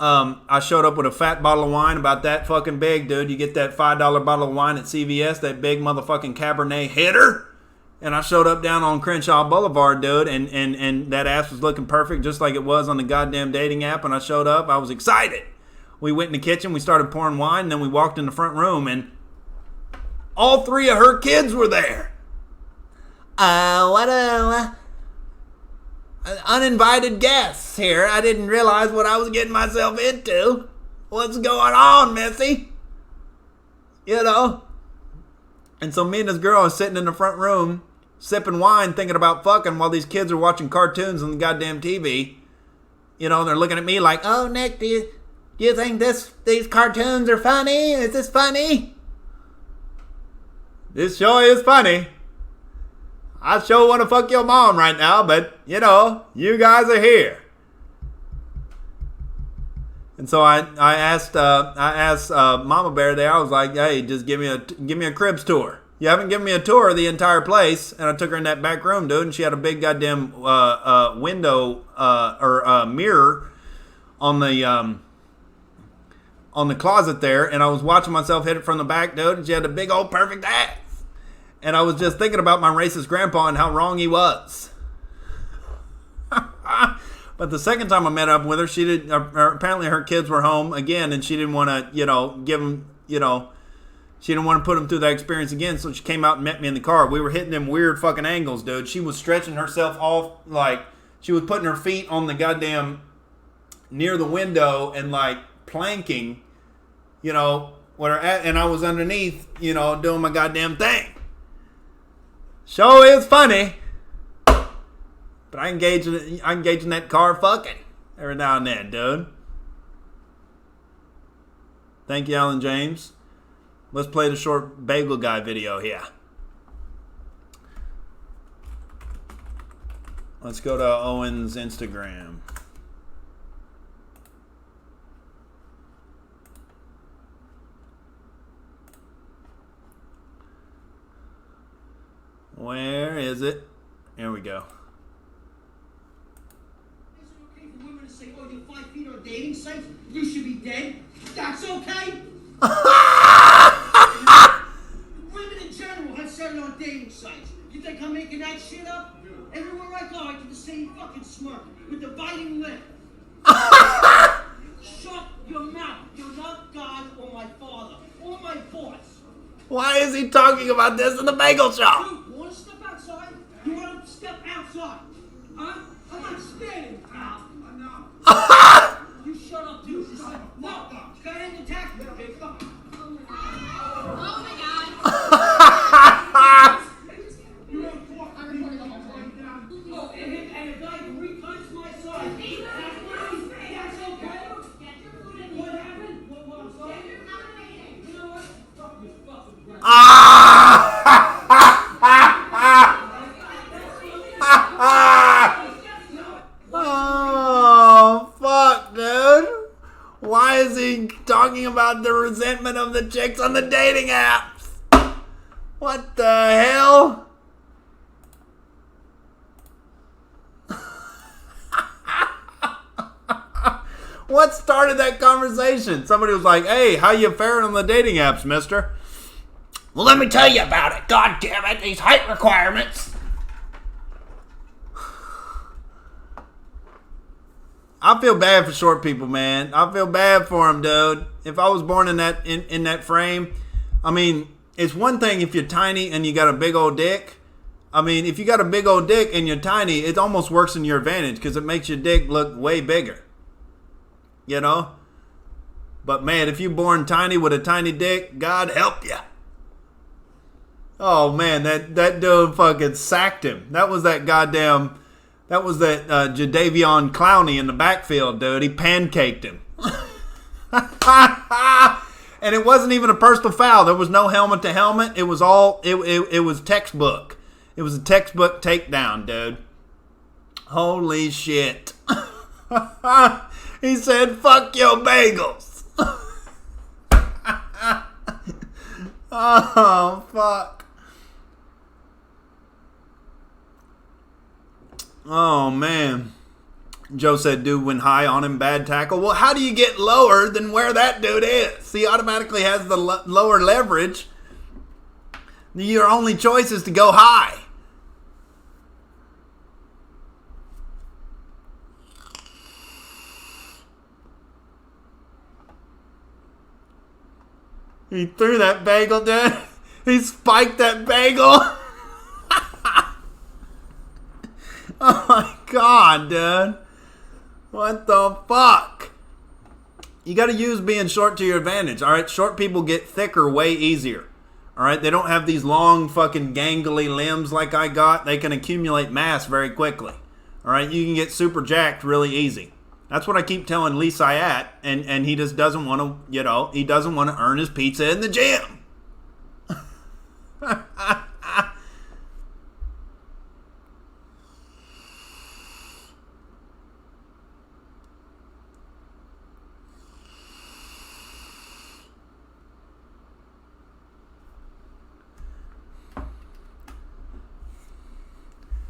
I showed up with a fat bottle of wine about that fucking big, dude. You get that $5 bottle of wine at CVS, that big motherfucking Cabernet hitter. And I showed up down on Crenshaw Boulevard, dude, and that ass was looking perfect just like it was on the goddamn dating app. And I showed up. I was excited. We went in the kitchen. We started pouring wine. And then we walked in the front room, and all three of her kids were there. What uninvited guests here. I didn't realize what I was getting myself into. What's going on, Missy? And so me and this girl are sitting in the front room, sipping wine, thinking about fucking while these kids are watching cartoons on the goddamn TV. And they're looking at me like, oh, Nick, do you think these cartoons are funny? Is this funny? This sure is funny. I sure want to fuck your mom right now, but, you guys are here. And so I asked Mama Bear there, I was like, hey, just give me a cribs tour. You haven't given me a tour of the entire place. And I took her in that back room, dude, and she had a big goddamn window or mirror on the closet there. And I was watching myself hit it from the back, dude, and she had a big old perfect ass. And I was just thinking about my racist grandpa and how wrong he was. But the second time I met up with her, she did. Apparently, her kids were home again, and she didn't want to, give them, she didn't want to put them through that experience again. So she came out and met me in the car. We were hitting them weird fucking angles, dude. She was stretching herself off, like she was putting her feet on the goddamn near the window and like planking, with her at, and I was underneath, doing my goddamn thing. Show is funny. But I engage in that car fucking every now and then, dude. Thank you, Alan James. Let's play the short bagel guy video here. Let's go to Owen's Instagram. Where is it? Here we go. Is it okay for women to say, oh, you're 5 feet on dating sites? You should be dead? That's okay? Women in general have said it on dating sites. You think I'm making that shit up? Everywhere I go, I get the same fucking smirk with the biting lip. Shut your mouth. You're not God or my father or my boss. Why is he talking about this in the bagel shop? You want to step outside? You want to step outside? Huh? I'm not standing, pal. No. You shut up, too. She said, no. Go ahead and attack me, okay? Come on. Oh my God. You don't talk to me. Oh, and a guy who recuts my side. That's okay? What happened? What I'm saying? You know what? Fuck you, fucking brother. Oh, fuck, dude. Why is he talking about the resentment of the chicks on the dating apps? What the hell? What started that conversation? Somebody was like, hey, how you faring on the dating apps, mister? Well, let me tell you about it. God damn it, these height requirements. I feel bad for short people, man. I feel bad for them, dude. If I was born in that frame, I mean, it's one thing if you're tiny and you got a big old dick. I mean, if you got a big old dick and you're tiny, it almost works in your advantage because it makes your dick look way bigger. You know? But man, if you're born tiny with a tiny dick, God help you. Oh man, that dude fucking sacked him. That was that Jadeveon Clowney in the backfield, dude. He pancaked him. And it wasn't even a personal foul. There was no helmet to helmet. It was all, it was textbook. It was a textbook takedown, dude. Holy shit. He said, fuck your bagels. Oh, fuck. Oh, man. Joe said, dude went high on him, bad tackle. Well, how do you get lower than where that dude is? He automatically has the lower leverage. Your only choice is to go high. He threw that bagel, dude. He spiked that bagel. Oh my God, dude. What the fuck? You got to use being short to your advantage, all right? Short people get thicker way easier, all right? They don't have these long fucking gangly limbs like I got. They can accumulate mass very quickly, all right? You can get super jacked really easy. That's what I keep telling Lee Syatt, and he just doesn't want to, you know, he doesn't want to earn his pizza in the gym.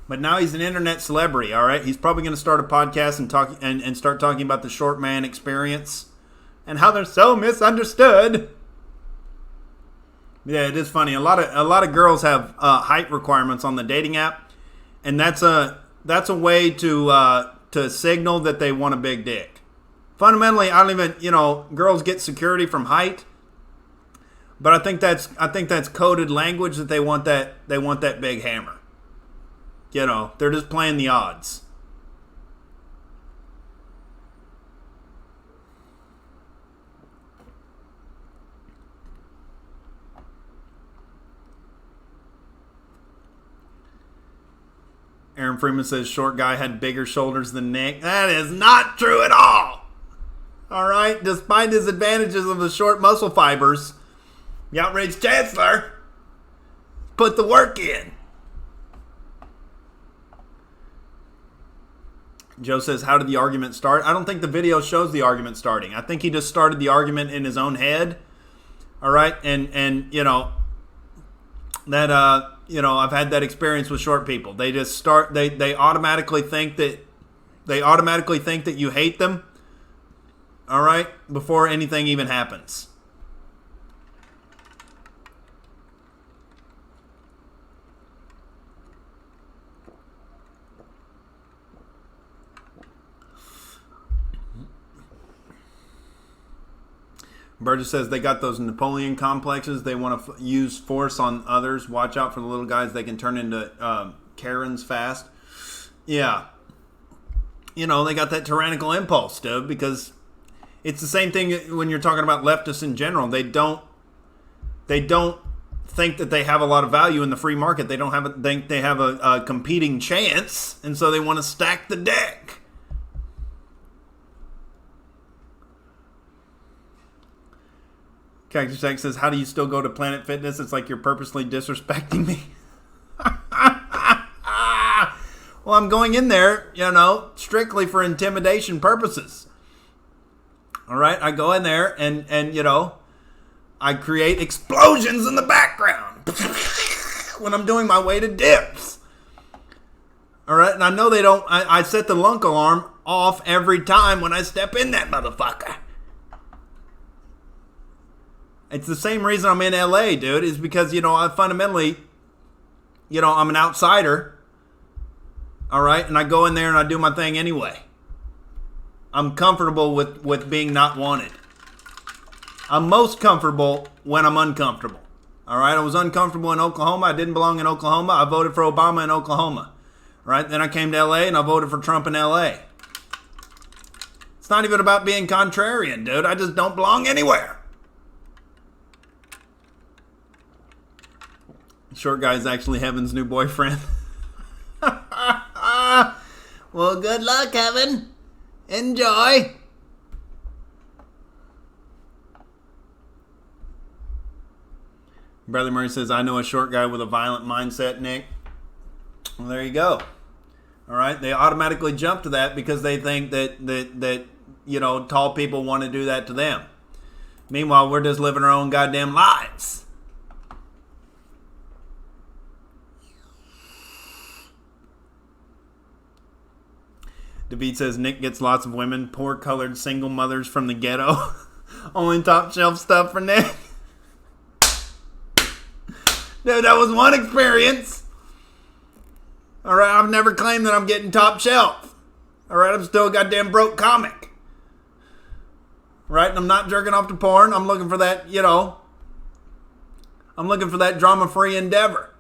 But now he's an internet celebrity, all right? He's probably going to start a podcast and start talking about the short man experience and how they're so misunderstood. Yeah, it is funny. A lot of girls have height requirements on the dating app, and that's a way to signal that they want a big dick. Fundamentally, I don't even, you know, girls get security from height, but I think that's coded language that they want that big hammer. You know, they're just playing the odds. Aaron Freeman says short guy had bigger shoulders than Nick. That is not true at all. All right, despite his advantages of the short muscle fibers, the Outrage Chancellor put the work in. Joe says, how did the argument start? I don't think the video shows the argument starting. I think he just started the argument in his own head. All right. And you know, that, you know, I've had that experience with short people. They just start, they automatically think that you hate them. All right. Before anything even happens. Burgess says they got those Napoleon complexes. They want to use force on others. Watch out for the little guys. They can turn into Karens fast. Yeah. You know, they got that tyrannical impulse, dude, because it's the same thing when you're talking about leftists in general. They don't think that they have a lot of value in the free market. They don't think they have a competing chance, and so they want to stack the deck. Cactus X says, how do you still go to Planet Fitness? It's like you're purposely disrespecting me. Well, I'm going in there, you know, strictly for intimidation purposes. All right, I go in there and you know, I create explosions in the background when I'm doing my weighted dips. All right, and I know they don't, I set the lunk alarm off every time when I step in that motherfucker. It's the same reason I'm in LA, dude, is because, I fundamentally, I'm an outsider. All right. And I go in there and I do my thing anyway. I'm comfortable with being not wanted. I'm most comfortable when I'm uncomfortable. All right. I was uncomfortable in Oklahoma. I didn't belong in Oklahoma. I voted for Obama in Oklahoma. Right. Then I came to LA and I voted for Trump in LA. It's not even about being contrarian, dude. I just don't belong anywhere. Short guy's actually Heaven's new boyfriend. Well, good luck, Heaven. Enjoy. Brother Murray says, I know a short guy with a violent mindset, Nick. Well, there you go. All right. They automatically jump to that because they think that tall people want to do that to them. Meanwhile, we're just living our own goddamn lives. David says Nick gets lots of women, poor colored single mothers from the ghetto. Only top shelf stuff for Nick. Dude, that was one experience. All right, I've never claimed that I'm getting top shelf. All right, I'm still a goddamn broke comic. Right, and I'm not jerking off to porn. I'm looking for that, I'm looking for that drama-free endeavor.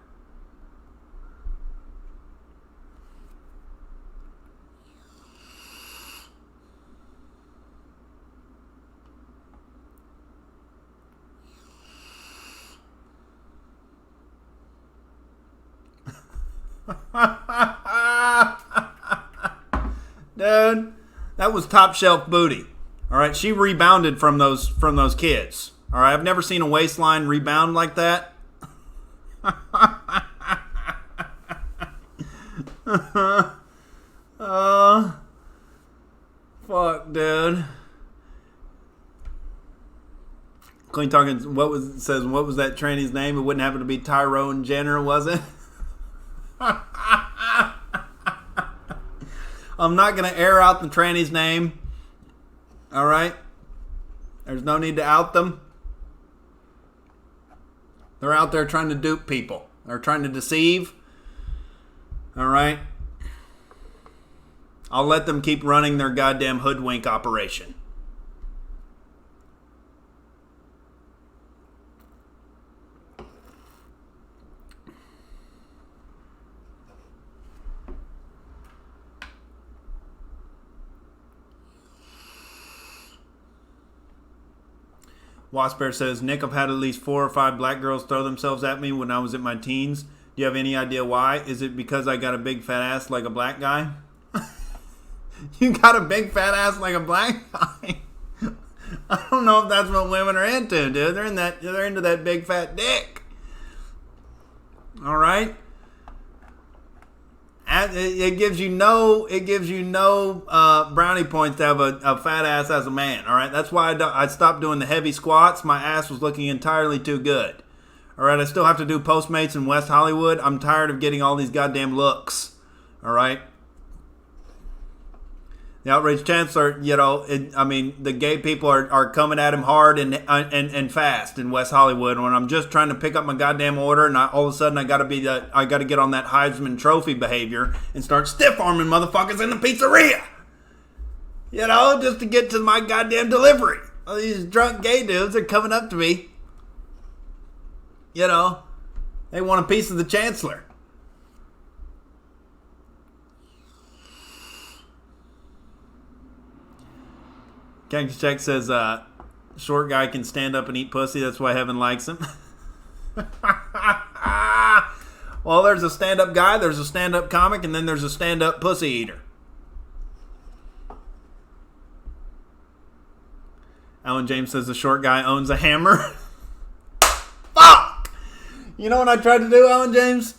Dude, that was top shelf booty. All right, she rebounded from those kids. All right, I've never seen a waistline rebound like that. Fuck, dude. Clean talking. What was that tranny's name? It wouldn't happen to be Tyrone Jenner, was it? I'm not going to air out the tranny's name. All right? There's no need to out them. They're out there trying to dupe people. They're trying to deceive. All right? I'll let them keep running their goddamn hoodwink operation. Wasper says, Nick, I've had at least 4 or 5 black girls throw themselves at me when I was in my teens. Do you have any idea why? Is it because I got a big fat ass like a black guy? You got a big fat ass like a black guy? I don't know if that's what women are into, dude. They're into that big fat dick. All right? It gives you no brownie points to have a fat ass as a man. All right, that's why I stopped doing the heavy squats. My ass was looking entirely too good. All right, I still have to do Postmates in West Hollywood. I'm tired of getting all these goddamn looks. All right. The Outrage Chancellor, the gay people are coming at him hard and fast in West Hollywood when I'm just trying to pick up my goddamn order, and all of a sudden I got to get on that Heisman Trophy behavior and start stiff arming motherfuckers in the pizzeria. Just to get to my goddamn delivery. All these drunk gay dudes are coming up to me. They want a piece of the Chancellor. Cactus Check says, short guy can stand up and eat pussy. That's why Heaven likes him. Well, there's a stand-up guy, there's a stand-up comic, and then there's a stand-up pussy eater. Alan James says the short guy owns a hammer. Fuck! You know what I tried to do, Alan James?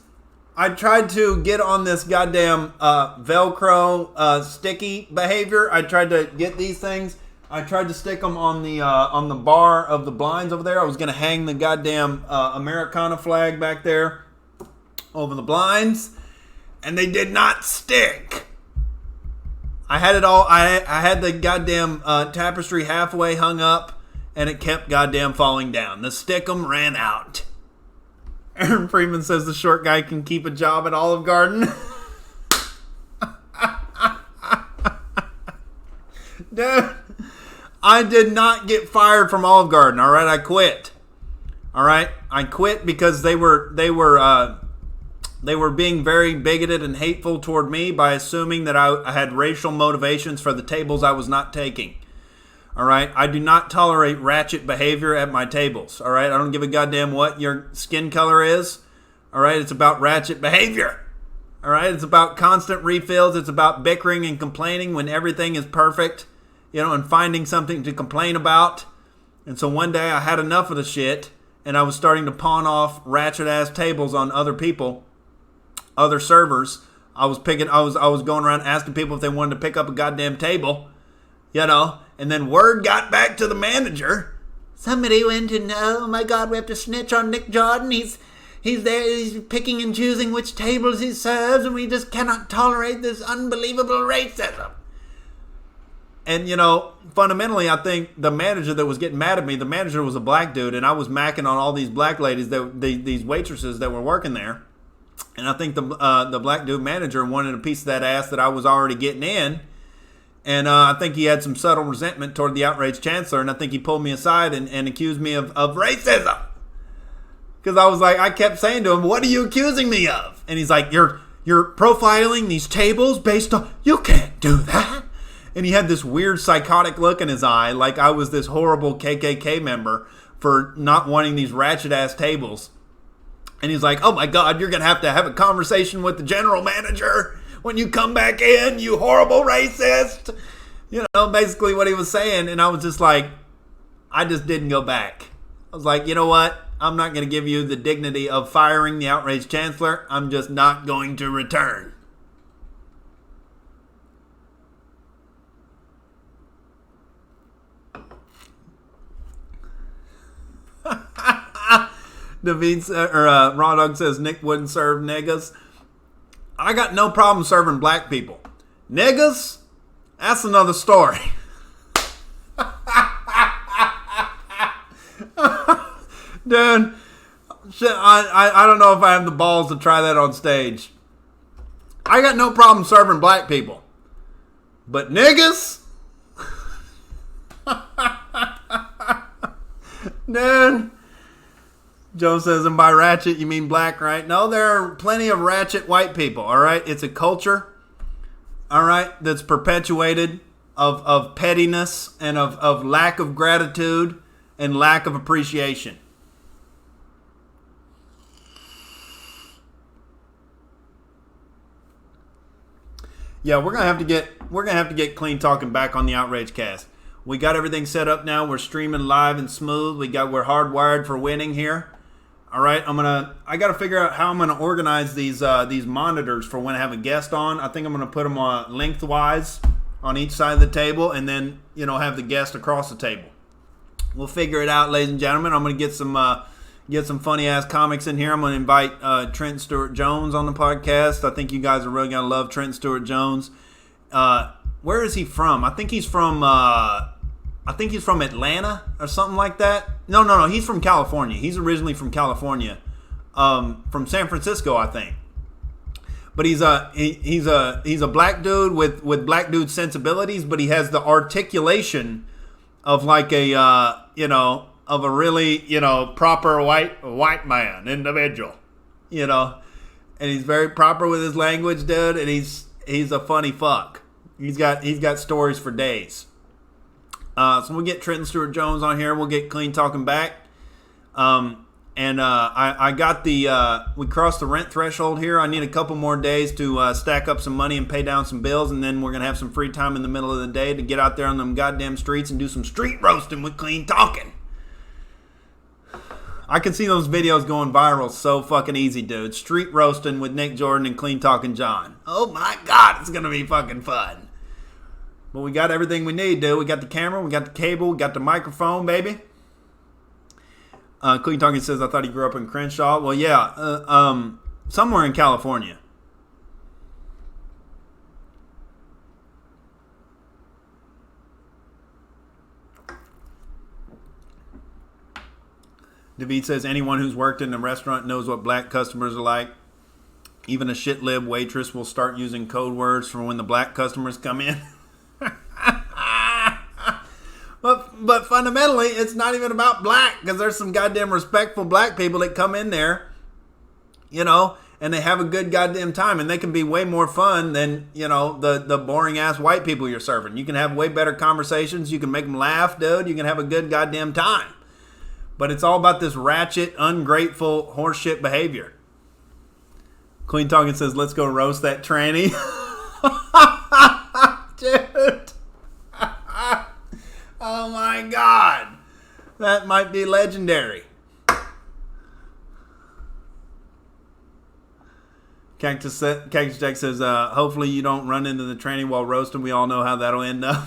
I tried to get on this goddamn Velcro sticky behavior. I tried to get these things. I tried to stick them on the bar of the blinds over there. I was going to hang the goddamn Americana flag back there over the blinds. And they did not stick. I had it all. I had the goddamn tapestry halfway hung up, and it kept goddamn falling down. The stickum ran out. Aaron Freeman says the short guy can keep a job at Olive Garden. Dude, I did not get fired from Olive Garden. All right, I quit. All right, I quit because they were being very bigoted and hateful toward me by assuming that I had racial motivations for the tables I was not taking. All right, I do not tolerate ratchet behavior at my tables. All right, I don't give a goddamn what your skin color is. All right, it's about ratchet behavior. All right, it's about constant refills. It's about bickering and complaining when everything is perfect, and finding something to complain about. And so one day I had enough of the shit, and I was starting to pawn off ratchet ass tables on other people, other servers. I was going around asking people if they wanted to pick up a goddamn table, and then word got back to the manager. Somebody went and, oh my God, we have to snitch on Nick Jordan. He's there, he's picking and choosing which tables he serves, and we just cannot tolerate this unbelievable racism. And, fundamentally, I think the manager that was getting mad at me, the manager was a black dude, and I was macking on all these black ladies, these waitresses that were working there. And I think the black dude manager wanted a piece of that ass that I was already getting in. And I think he had some subtle resentment toward the Outrage Chancellor, and I think he pulled me aside and accused me of racism. Because I kept saying to him, what are you accusing me of? And he's like, you're profiling these tables based on, you can't do that. And he had this weird psychotic look in his eye, like I was this horrible KKK member for not wanting these ratchet-ass tables. And he's like, oh my God, you're going to have a conversation with the general manager when you come back in, you horrible racist. Basically what he was saying. And I was just like, I just didn't go back. I was like, you know what? I'm not going to give you the dignity of firing the Outrage Chancellor. I'm just not going to return. David Raw Dog says Nick wouldn't serve niggas. I got no problem serving black people. Niggas, that's another story. Dude, shit, I don't know if I have the balls to try that on stage. I got no problem serving black people. But niggas? Dude. Joe says, and by ratchet, you mean black, right? No, there are plenty of ratchet white people, all right? It's a culture, all right, that's perpetuated of pettiness and of lack of gratitude and lack of appreciation. Yeah, we're gonna have to get Clean Talking back on the Outrage Cast. We got everything set up now. We're streaming live and smooth. We're hardwired for winning here. All right, I got to figure out how I'm gonna organize these monitors for when I have a guest on. I think I'm gonna put them lengthwise on each side of the table, and then have the guest across the table. We'll figure it out, ladies and gentlemen. I'm gonna get some funny ass comics in here. I'm gonna invite Trent Stewart Jones on the podcast. I think you guys are really gonna love Trent Stewart Jones. Where is he from? I think he's from Atlanta or something like that. No. He's from California. He's originally from California, from San Francisco, I think. But he's a black dude with black dude sensibilities, but he has the articulation of like a really proper white man individual, and he's very proper with his language, dude. And he's a funny fuck. He's got stories for days. So we'll get Trenton Stewart Jones on here. We'll get Clean Talking back. I got we crossed the rent threshold here. I need a couple more days to stack up some money and pay down some bills, and then we're going to have some free time in the middle of the day to get out there on them goddamn streets and do some street roasting with Clean Talking. I can see those videos going viral so fucking easy, dude. Street roasting with Nick Jordan and Clean Talking John. Oh my God, it's going to be fucking fun. But we got everything we need, dude. We got the camera, we got the cable, we got the microphone, baby. Clean Talking says, I thought he grew up in Crenshaw. Well, yeah, somewhere in California. David says, anyone who's worked in a restaurant knows what black customers are like. Even a shit-lib waitress will start using code words for when the black customers come in. But fundamentally, it's not even about black, because there's some goddamn respectful black people that come in there, you know, and they have a good goddamn time, and they can be way more fun than, you know, the boring-ass white people you're serving. You can have way better conversations. You can make them laugh, dude. You can have a good goddamn time. But it's all about this ratchet, ungrateful, horseshit behavior. Queen Talking says, let's go roast that tranny. Dude. Oh my God. That might be legendary. Cactus Jack says, hopefully you don't run into the tranny while roasting. We all know how that'll end up.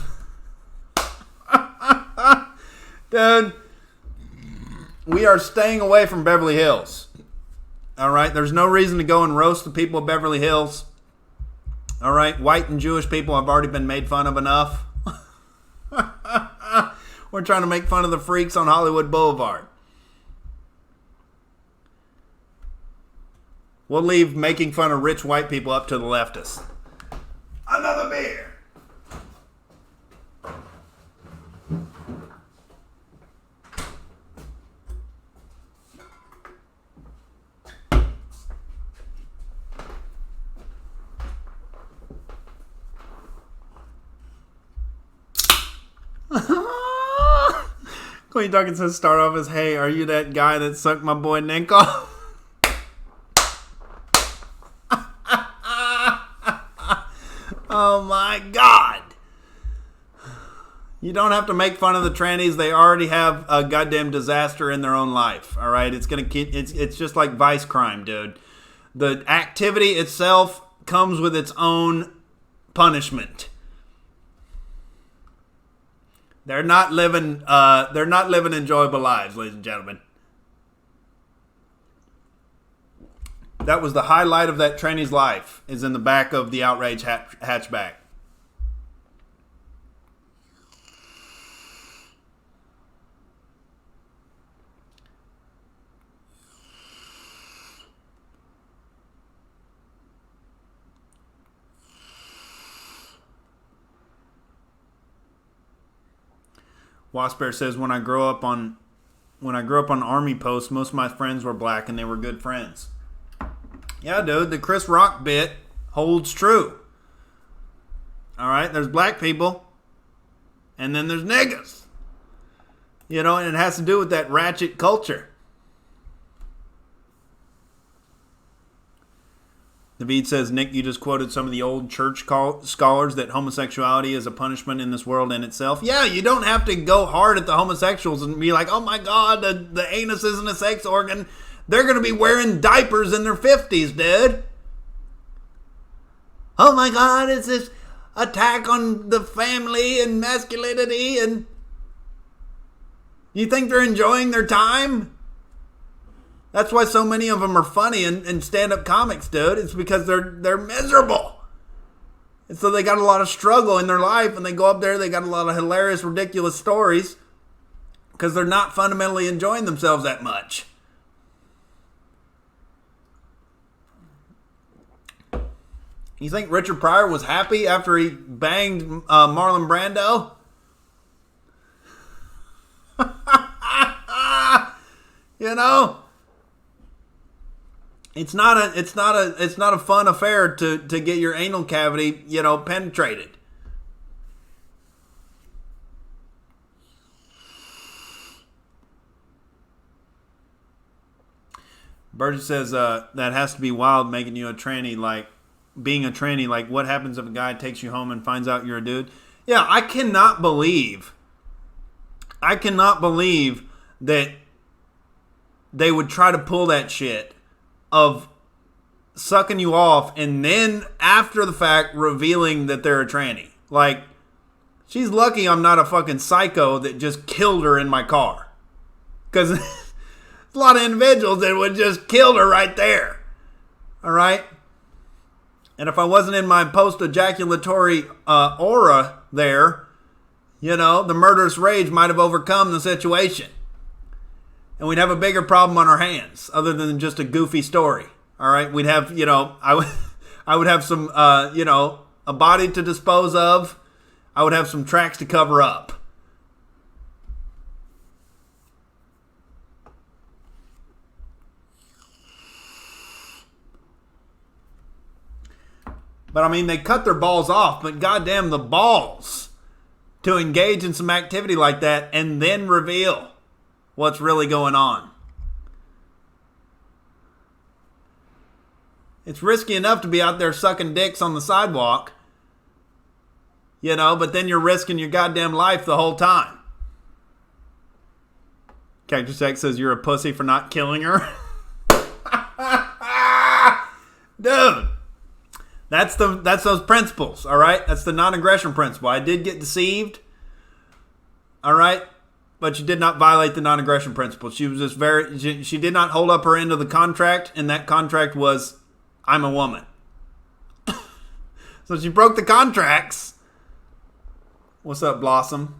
Dude. We are staying away from Beverly Hills. All right? There's no reason to go and roast the people of Beverly Hills. All right? White and Jewish people have already been made fun of enough. We're trying to make fun of the freaks on Hollywood Boulevard. We'll leave making fun of rich white people up to the leftists. Another beer. Queen Dawkins says, start off as, hey, are you that guy that sucked my boy Nick off? Oh my God. You don't have to make fun of the trannies. They already have a goddamn disaster in their own life. All right. It's just like vice crime, dude. The activity itself comes with its own punishment. They're not living enjoyable lives, ladies and gentlemen. That was the highlight of that tranny's life, is in the back of the Outrage hatchback. Wasper says, when I grew up on Army posts, most of my friends were black and they were good friends. Yeah, dude, the Chris Rock bit holds true. All right, there's black people, and then there's niggas. You know, and it has to do with that ratchet culture. David says, Nick, you just quoted some of the old church scholars that homosexuality is a punishment in this world in itself. Yeah, you don't have to go hard at the homosexuals and be like, oh my God, the anus isn't a sex organ. They're going to be wearing diapers in their 50s, dude. Oh my God, it's this attack on the family and masculinity, and you think they're enjoying their time? That's why so many of them are funny in stand-up comics, dude. It's because they're miserable. And so they got a lot of struggle in their life, and they go up there, they got a lot of hilarious, ridiculous stories because they're not fundamentally enjoying themselves that much. You think Richard Pryor was happy after he banged Marlon Brando? You know? It's not a fun affair to get your anal cavity, you know, penetrated. Burgess says that has to be wild, making you a tranny, like being a tranny. Like, what happens if a guy takes you home and finds out you're a dude? Yeah, I cannot believe that they would try to pull that shit of sucking you off and then after the fact revealing that they're a tranny. Like, she's lucky I'm not a fucking psycho that just killed her in my car. Because there's a lot of individuals that would just kill her right there. All right? And if I wasn't in my post-ejaculatory aura there, you know, the murderous rage might have overcome the situation. and we'd have a bigger problem on our hands other than just a goofy story. All right, we'd have, I would have some, a body to dispose of. I would have some tracks to cover up. But I mean, they cut their balls off, but goddamn the balls to engage in some activity like that and then reveal what's really going on. It's risky enough to be out there sucking dicks on the sidewalk, but then you're risking your goddamn life the whole time. Cactus X says you're a pussy for not killing her. Dude. That's those principles, all right? That's the non-aggression principle. I did get deceived, all right? But you did not violate the non-aggression principle. She was just she did not hold up her end of the contract, and that contract was, I'm a woman. So she broke the contracts. What's up, Blossom?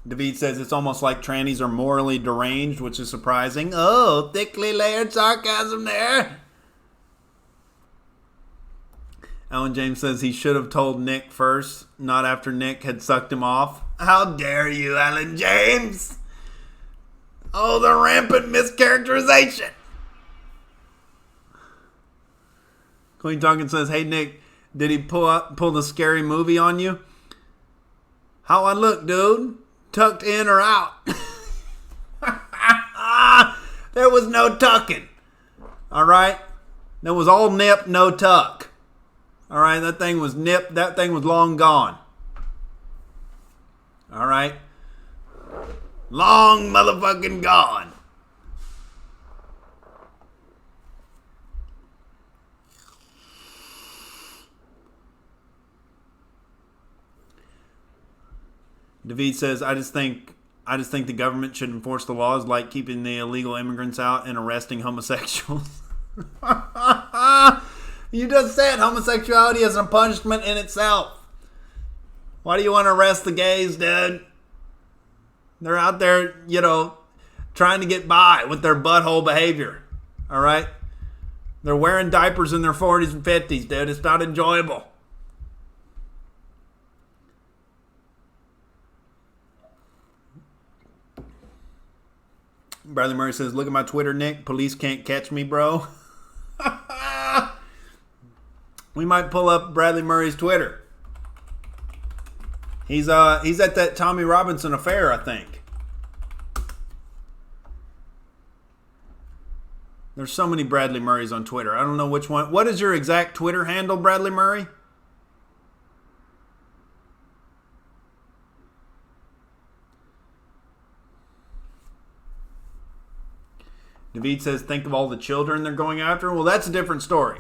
David says it's almost like trannies are morally deranged, which is surprising. Oh, thickly layered sarcasm there. Alan James says he should have told Nick first, not after Nick had sucked him off. How dare you, Alan James? Oh, the rampant mischaracterization. Queen Tonkin says, hey, Nick, did he pull the scary movie on you? How I look, dude? Tucked in or out? There was no tucking. All right? There was all nip, no tuck. All right? That thing was nip. That thing was long gone. All right? Long motherfucking gone. David says, I just think the government should enforce the laws like keeping the illegal immigrants out and arresting homosexuals. You just said homosexuality is a punishment in itself. Why do you want to arrest the gays, dude? They're out there, trying to get by with their butthole behavior. All right? They're wearing diapers in their 40s and 50s, dude. It's not enjoyable. Bradley Murray says, look at my Twitter, Nick. Police can't catch me, bro. We might pull up Bradley Murray's Twitter. He's at that Tommy Robinson affair, I think. There's so many Bradley Murrays on Twitter. I don't know which one. What is your exact Twitter handle, Bradley Murray? David says, think of all the children they're going after. Well, that's a different story.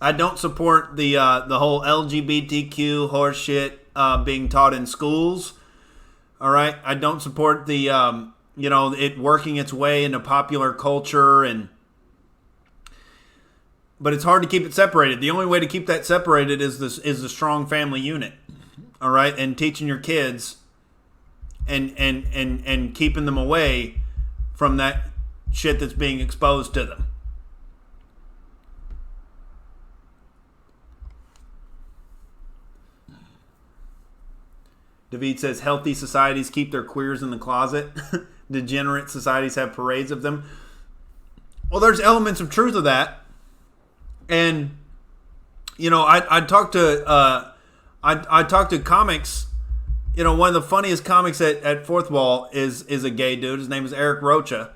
I don't support the whole LGBTQ horse shit being taught in schools. All right? I don't support the, it working its way into popular culture. But it's hard to keep it separated. The only way to keep that separated is the strong family unit. All right? And teaching your kids and keeping them away from that shit that's being exposed to them. David says healthy societies keep their queers in the closet. Degenerate societies have parades of them. Well, there's elements of truth of that. And I talk to comics. One of the funniest comics at Fourth Wall is a gay dude. His name is Eric Rocha.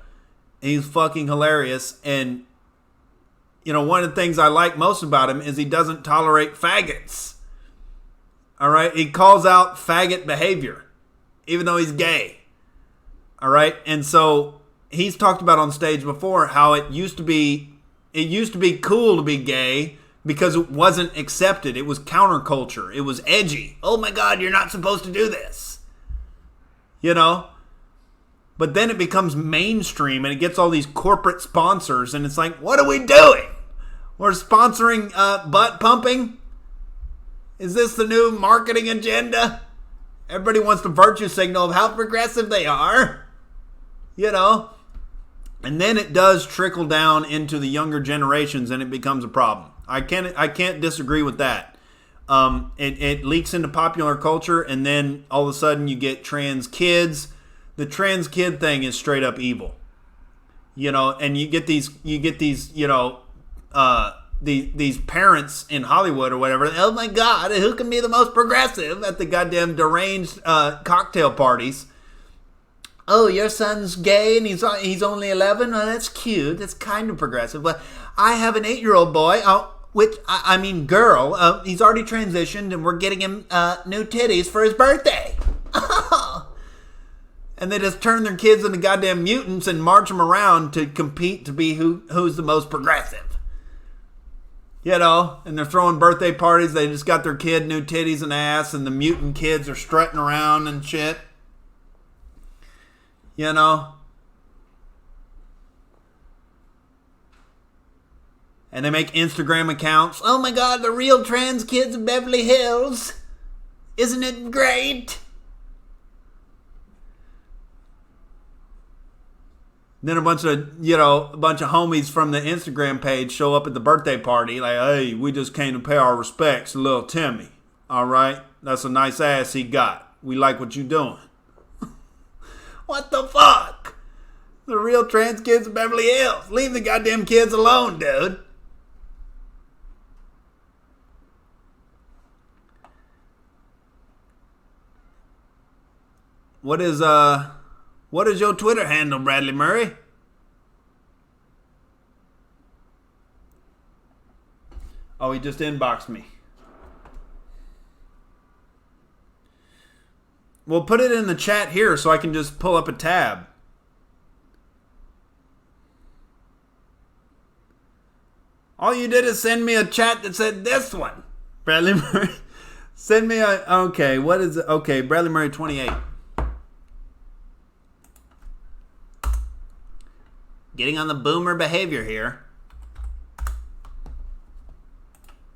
He's fucking hilarious. And, one of the things I like most about him is he doesn't tolerate faggots. All right? He calls out faggot behavior, even though he's gay. All right? And so he's talked about on stage before how it used to be cool to be gay because it wasn't accepted. It was counterculture. It was edgy. Oh my God, you're not supposed to do this. But then it becomes mainstream and it gets all these corporate sponsors and it's like, what are we doing? We're sponsoring butt pumping? Is this the new marketing agenda? Everybody wants the virtue signal of how progressive they are. You know? And then it does trickle down into the younger generations and it becomes a problem. I can't disagree with that. It leaks into popular culture and then all of a sudden you get trans kids. The trans kid thing is straight up evil. You know, and you get these, you know, these parents in Hollywood or whatever. Oh my God, who can be the most progressive at the goddamn deranged cocktail parties? Oh, your son's gay and he's only 11? Oh, that's cute. That's kind of progressive. But I have an 8-year-old boy, girl. He's already transitioned and we're getting him new titties for his birthday. And they just turn their kids into goddamn mutants and march them around to compete to be who's the most progressive. You know, and they're throwing birthday parties. They just got their kid new titties and ass, and the mutant kids are strutting around and shit. You know? And they make Instagram accounts. Oh my God, the real trans kids of Beverly Hills. Isn't it great? Then a bunch of homies from the Instagram page show up at the birthday party. Like, hey, we just came to pay our respects to little Timmy. All right? That's a nice ass he got. We like what you doing. What the fuck? The real trans kids of Beverly Hills. Leave the goddamn kids alone, dude. What is your Twitter handle, Bradley Murray? Oh, he just inboxed me. Well, put it in the chat here so I can just pull up a tab. All you did is send me a chat that said this one. Bradley Murray. Send me a... Okay, what is it? Okay, Bradley Murray 28. Getting on the boomer behavior here.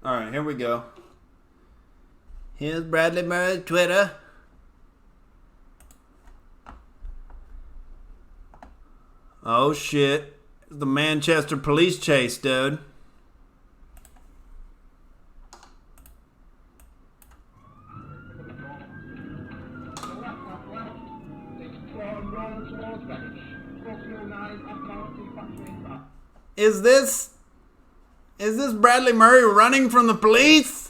All right, here we go. Here's Bradley Murray's Twitter. Oh shit. It's the Manchester police chase, dude. Is this Bradley Murray running from the police?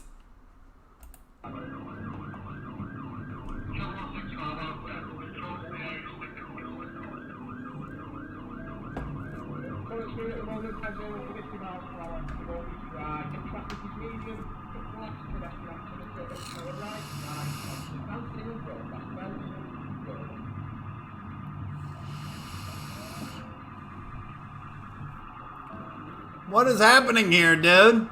What is happening here, dude?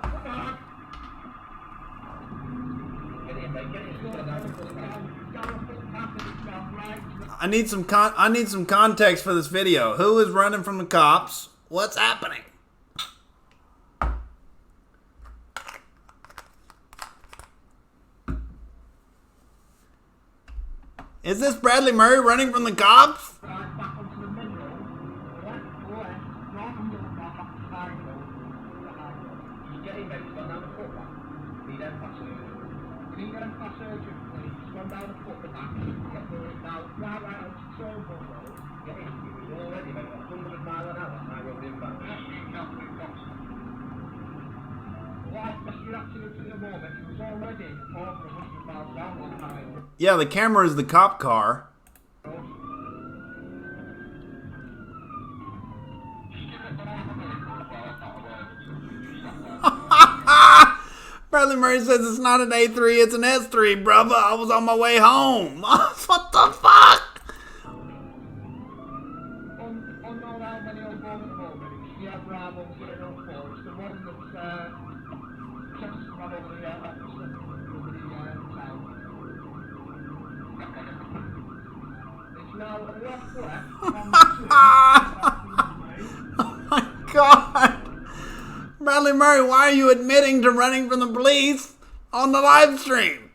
I need some context for this video. Who is running from the cops? What's happening? Is this Bradley Murray running from the cops? Yeah, the camera is the cop car. Bradley Murray says it's not an A3, it's an S3, brother. I was on my way home. What the fuck? Oh my God. Bradley Murray, why are you admitting to running from the police? on the live stream.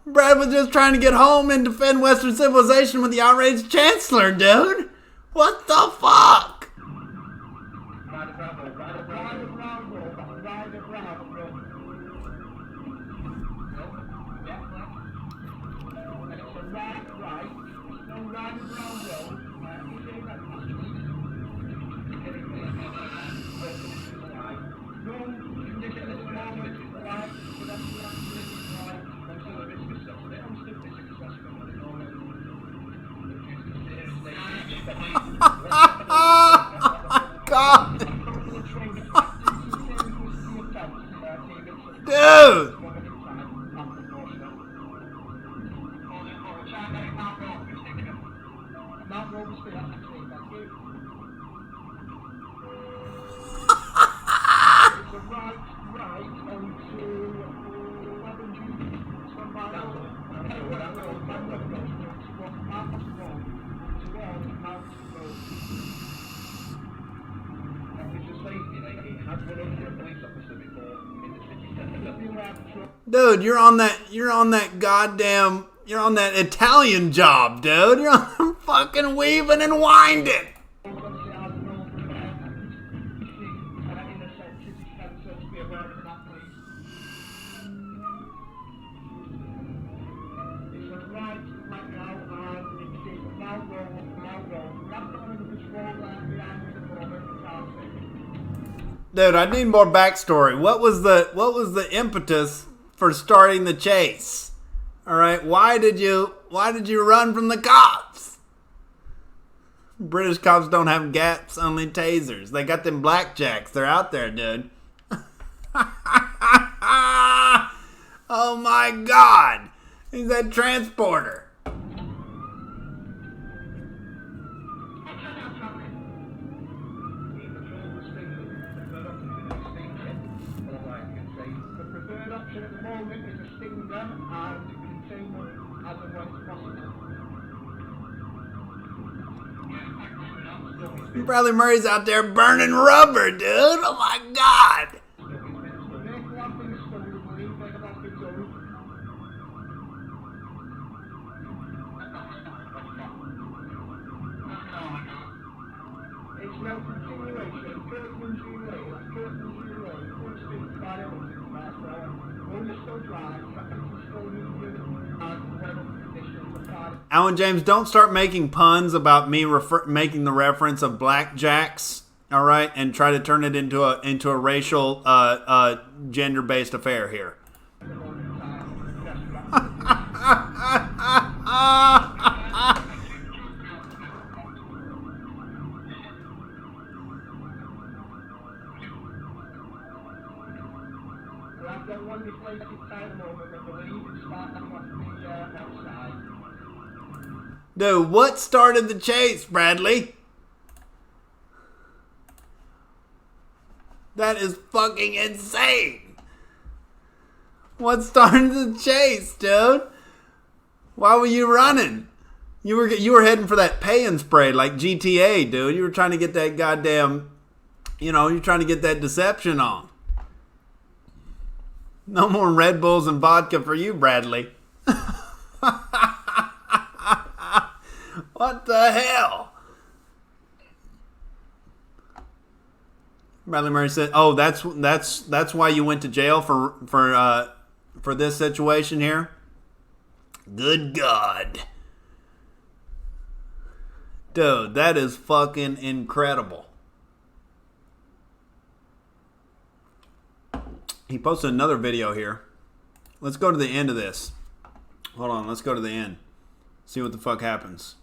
Brad was just trying to get home and defend Western civilization with the outraged chancellor, dude. What the fuck? God. Dude. Dude, you're on that goddamn, you're on that Italian job, dude. You're on fucking weaving and winding. Dude, I need more backstory. What was the impetus for starting the chase? All right, why did you run from the cops? British cops don't have gaps, only tasers. They got them blackjacks. They're out there, dude. Oh my God, he's that transporter. Bradley Murray's out there burning rubber, dude. Oh my God. Alan James, don't start making puns about me making the reference of blackjacks, all right, and try to turn it into a racial, gender-based affair here. Dude, what started the chase, Bradley? That is fucking insane. What started the chase, dude? Why were you running? You were heading for that pay and spray like GTA, dude. You were trying to get that goddamn, you're trying to get that deception on. No more Red Bulls and vodka for you, Bradley. What the hell? Bradley Murray said, "Oh, that's why you went to jail for this situation here." Good God, dude, that is fucking incredible. He posted another video here. Let's go to the end of this. Hold on, let's go to the end. See what the fuck happens.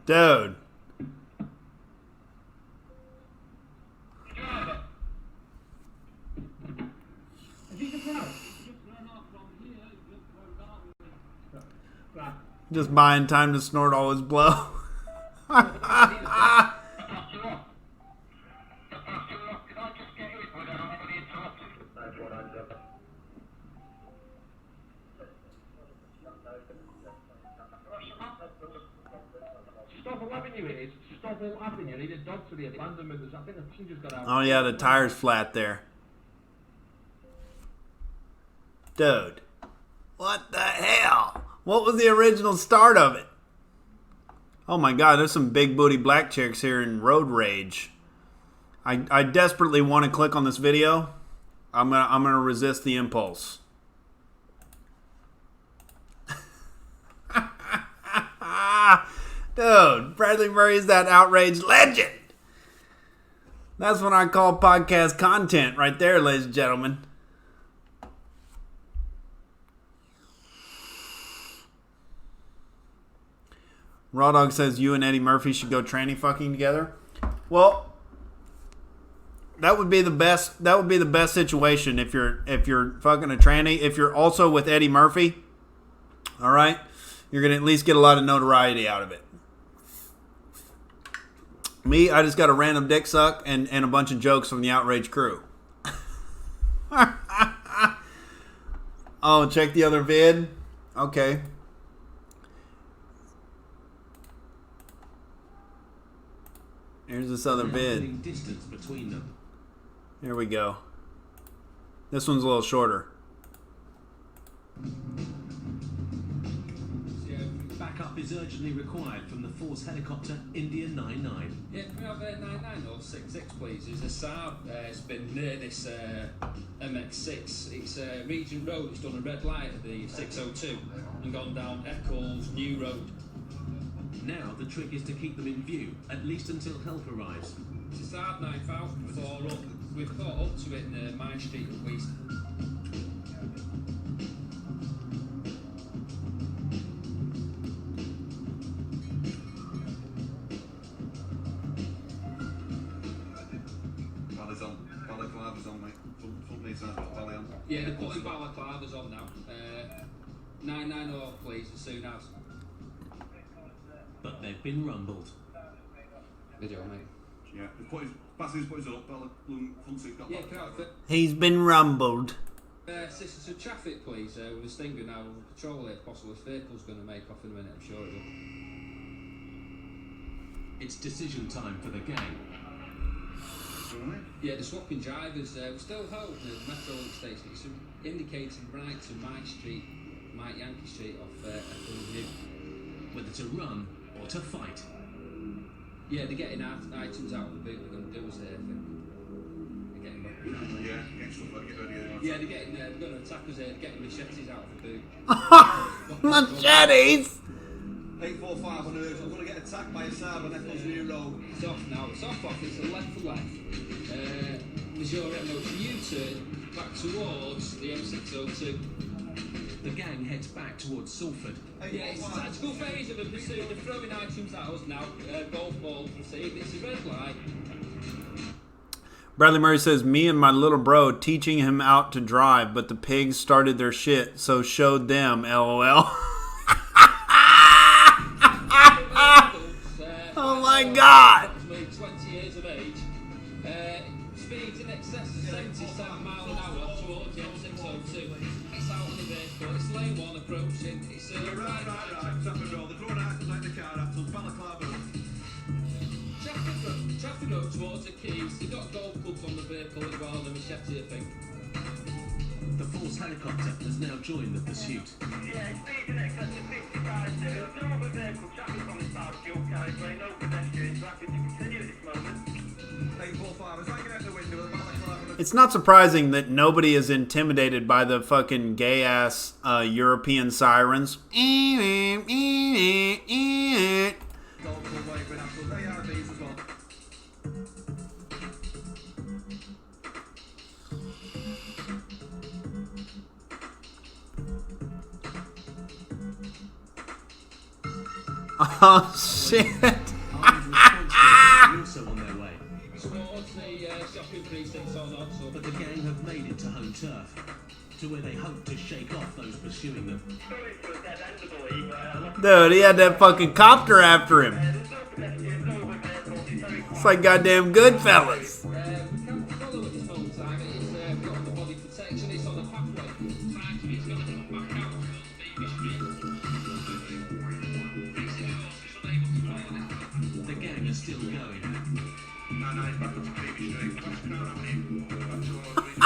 Dude. Just buying time to snort all his blow. Stop all having you is. Stop all having you. Need a dog for the abandonment. I think the passenger's got out. Oh yeah, the tire's flat there. Dude. What the hell? What was the original start of it? Oh my god, there's some big booty black chicks here in Road Rage. I desperately want to click on this video. I'm gonna resist the impulse. Dude, Bradley Murray is that Outrage legend. That's what I call podcast content right there, ladies and gentlemen. Raw Dog says you and Eddie Murphy should go tranny fucking together. Well, that would be the best. That would be the best situation if you're fucking a tranny. If you're also with Eddie Murphy, all right, you're gonna at least get a lot of notoriety out of it. Me, I just got a random dick suck and a bunch of jokes from the Outrage crew. Oh, check the other vid. Okay. Here's this other vid. Distance between them. Here we go. This one's a little shorter. Backup is urgently required from the Force helicopter India 99. Yeah, can we have 99 or 66 please? There's a Saab, it's been near this MX6. It's Regent Road, it's done a red light at the 602 and gone down Eccles New Road. Now the trick is to keep them in view, at least until help arrives. It's a Saab 9000 we've thought up to it in Mine Street at least. Balaclava's on, mate. Front needs that valley on. Yeah, they're putting balaclavas on now. 99 or please, as soon as. But they've been rumbled. Video, mate. Yeah, Bassie's put his up, balloon front seat got Yeah, locked. can't fit. He's been rumbled. Sister, so traffic, please. With this thing now, we'll patrol it. Possible this vehicle's going to make off in a minute, I'm sure it will. It's decision time for the gang. Yeah, they're swapping drivers. We're still holding the Metro Link station. It's indicating right to Mike Street, Mike Yankee Street off Eccles New. Whether to run or to fight. Yeah, they're getting items out of the boot. They're going to do us there, I think. They're getting back. Yeah, getting stuff like get ready. Yeah, they're getting. They're going to attack us here. They're getting machetes out of the boot. Machetes! 845 on Urge. I'm going to get attacked by a Saab on Eccles New Road. It's off now. It's off. It's a left for left. Missouri MOT U-turn back towards the M602. The gang heads back towards Salford. Yeah, it's a tactical phase of a pursuit. They're throwing items at us now. Golf ball proceed. It's a red light. Bradley Murray says, me and my little bro teaching him out to drive, but the pigs started their shit, so showed them, LOL. Oh my god! 20 years of age. Speeds in excess of 77 miles an hour towards the M602. It's out of the vehicle. It's lane one approaching. It's Right. Tap and roll. They're throwing items like the car after balaclava. Traffic road towards the keys. They've got golf clubs on the vehicle as well, the machete, I think. The Force helicopter has now joined the pursuit. Yeah, speed in excess of 55 2. No other vehicle traffic on the south dual carriageway, no pedestrians, happy to continue at this moment. 845. As I get out the window with a balaclava. It's not surprising that nobody is intimidated by the fucking gay-ass European sirens. Golf club waving after ARDs as well. Oh shit! Also on their way. So what's the shopping precincts on also? But the gang have made it to home turf, to where they hope to shake off those pursuing them. Sorry for a dead end, boy. Dude, he had that fucking copter after him. There's no pedestrians over vehicles. It's very It's like goddamn Goodfellas. We can't follow at this moment in time. It's got the body protection. It's on the pathway. It's going to come back out. The gang are still going. No, he's back up to Baby Street. That's Crown Avenue. Back to all three.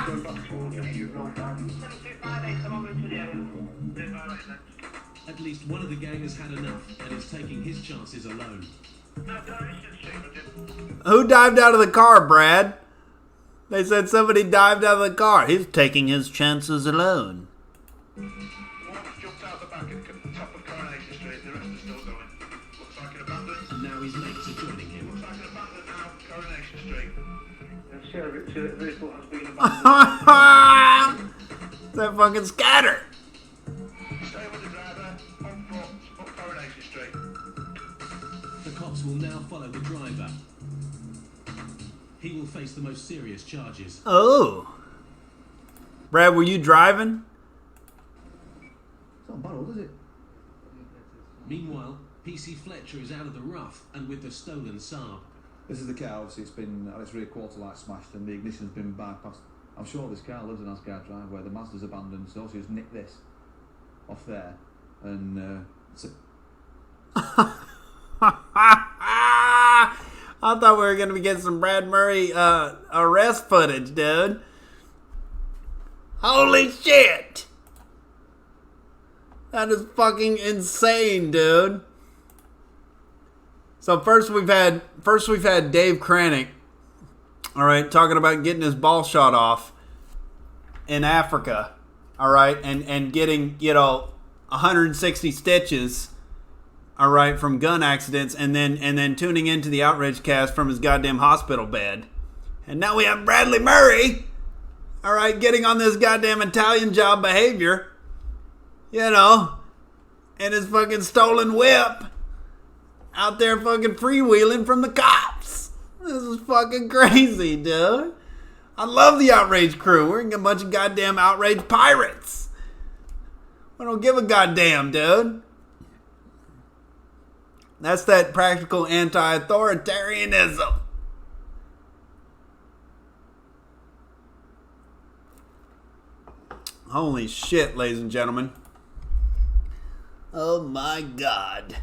Going back towards the road down. 7258, come over to the end. At least one of the gang has had enough and is taking his chances alone. No, Coronation Street, Richard. Who dived out of the car, Brad? They said somebody dived out of the car. He's taking his chances alone. One's jumped out the back at the top of Coronation Street. The rest are still going. Looks like an abandoned. And now his mates are joining him. Looks like an abandoned now. Coronation Street. The sheriff's vehicle has been abandoned. That fucking scatter. Stay with the driver. On foot. Up Coronation Street. The cops will now follow the driver. He will face the most serious charges. Oh. Brad, were you driving? It's not bad, is it? Meanwhile, PC Fletcher is out of the rough and with the stolen Saab. This is the car, obviously it's been, its rear quarter light smashed and the ignition's been bypassed. I'm sure this car lives in Asgard Drive where the Mazda's abandoned, so she's nicked this off there and it's a I thought we were going to be getting some Brad Murray arrest footage, dude. Holy shit! That is fucking insane, dude. So first we've had Dave Kranick, all right, talking about getting his ball shot off in Africa, all right, and getting 160 stitches. All right, from gun accidents, and then tuning into the Outrage cast from his goddamn hospital bed. And now we have Bradley Murray, all right, getting on this goddamn Italian job behavior, and his fucking stolen whip out there fucking freewheeling from the cops. This is fucking crazy, dude. I love the Outrage crew. We're a bunch of goddamn Outrage pirates. We don't give a goddamn, dude. That's that practical anti-authoritarianism. Holy shit, ladies and gentlemen. Oh my God.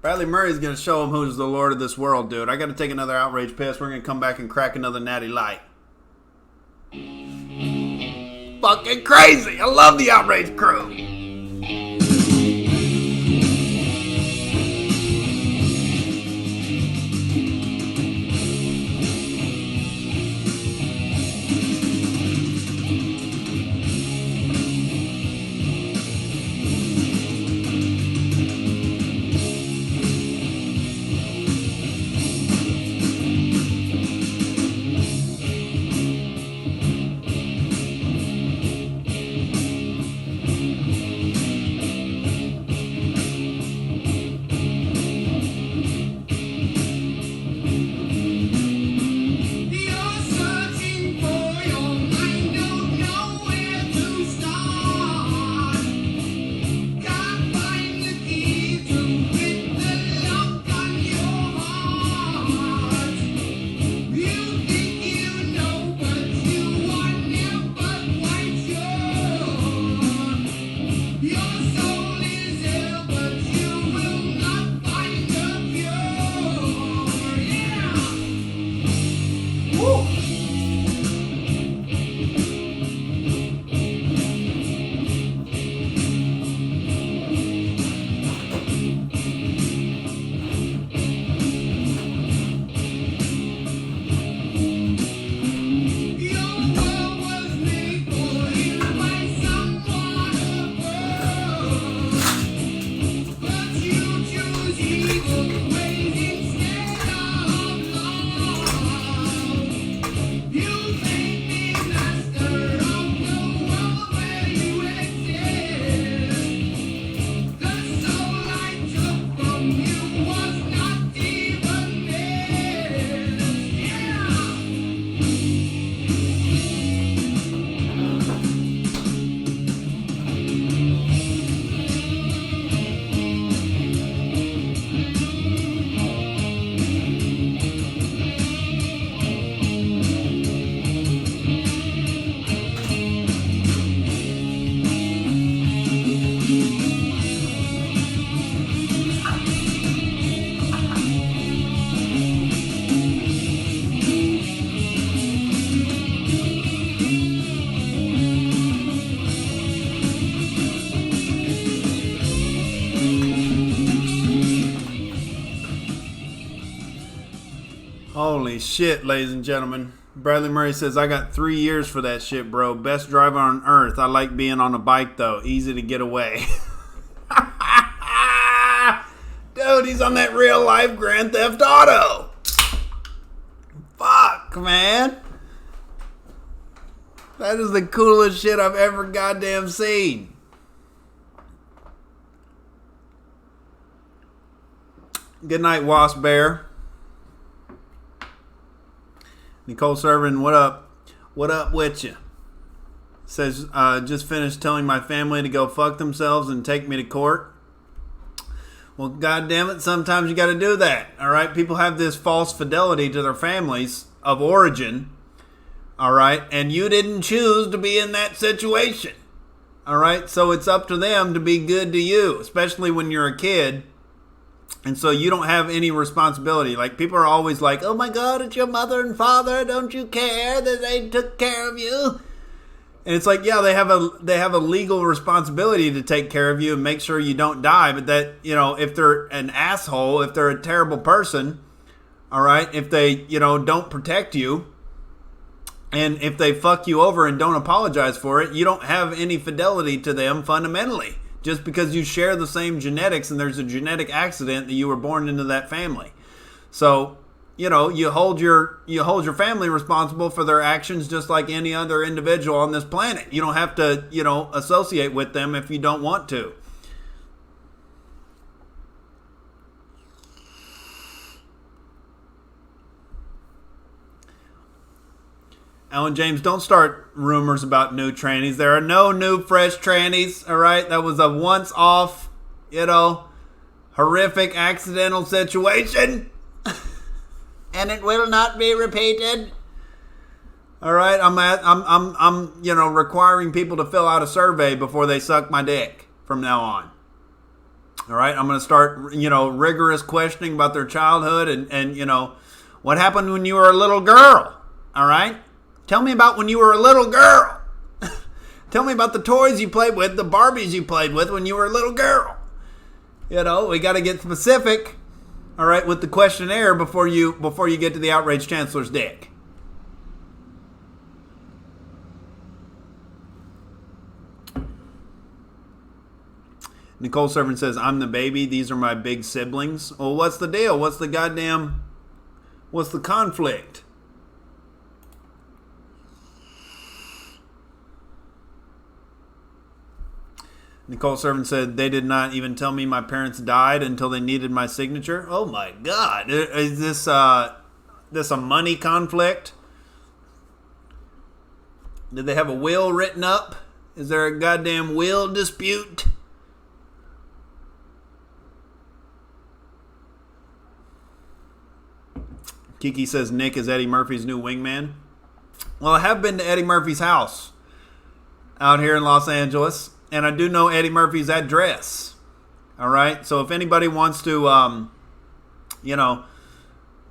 Bradley Murray's going to show him who's the lord of this world, dude. I got to take another Outrage piss. We're going to come back and crack another natty light. Fucking crazy. I love the Outrage crew. Holy shit, ladies and gentlemen. Bradley Murray says, I got 3 years for that shit, bro. Best driver on earth. I like being on a bike, though. Easy to get away. Dude, he's on that real life Grand Theft Auto. Fuck, man. That is the coolest shit I've ever goddamn seen. Good night, Wasp Bear. Nicole Servin, what up? What up with you? Says, just finished telling my family to go fuck themselves and take me to court. Well, goddamn it, sometimes you got to do that. All right, people have this false fidelity to their families of origin. All right, and you didn't choose to be in that situation. All right, so it's up to them to be good to you, especially when you're a kid. And so you don't have any responsibility. Like, people are always like, oh my God, it's your mother and father. Don't you care that they took care of you? And it's like, yeah, they have a legal responsibility to take care of you and make sure you don't die. But that, you know, if they're an asshole, if they're a terrible person, all right, if they, you know, don't protect you, and if they fuck you over and don't apologize for it, you don't have any fidelity to them fundamentally. Just because you share the same genetics and there's a genetic accident that you were born into that family. So, you know, you hold your family responsible for their actions just like any other individual on this planet. You don't have to, you know, associate with them if you don't want to. Alan James, don't start rumors about new trannies. There are no new fresh trannies, all right? That was a once-off, you know, horrific accidental situation. And it will not be repeated. All right, I'm you know, requiring people to fill out a survey before they suck my dick from now on. All right, I'm going to start, you know, rigorous questioning about their childhood and, you know, what happened when you were a little girl, all right? Tell me about when you were a little girl. Tell me about the toys you played with, the Barbies you played with when you were a little girl. You know, we got to get specific, all right, with the questionnaire before you get to the Outrage Chancellor's dick. Nicole Servant says, I'm the baby. These are my big siblings. Well, what's the deal? What's the conflict? Nicole Servant said, they did not even tell me my parents died until they needed my signature. Oh my God. Is this a money conflict? Did they have a will written up? Is there a goddamn will dispute? Kiki says Nick is Eddie Murphy's new wingman. Well, I have been to Eddie Murphy's house out here in Los Angeles. And I do know Eddie Murphy's address. All right. So if anybody wants to, you know,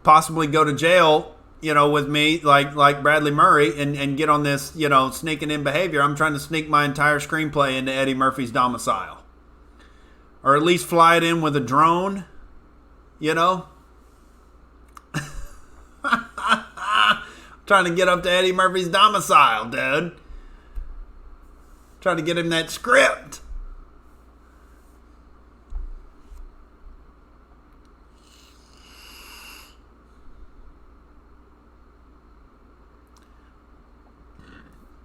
possibly go to jail, you know, with me, like Bradley Murray, and get on this, you know, sneaking in behavior, I'm trying to sneak my entire screenplay into Eddie Murphy's domicile. Or at least fly it in with a drone, you know. Trying to get up to Eddie Murphy's domicile, dude. Trying to get him that script.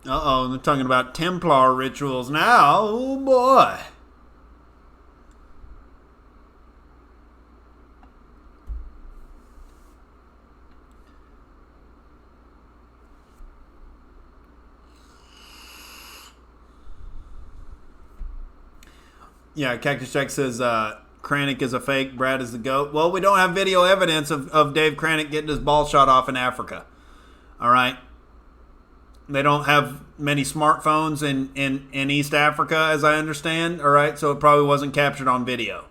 Uh-oh, they're talking about Templar rituals now. Oh, boy. Yeah, Cactus Jack says Kranich is a fake, Brad is the GOAT. Well, we don't have video evidence of Dave Kranich getting his ball shot off in Africa. All right? They don't have many smartphones in East Africa, as I understand. All right? So it probably wasn't captured on video.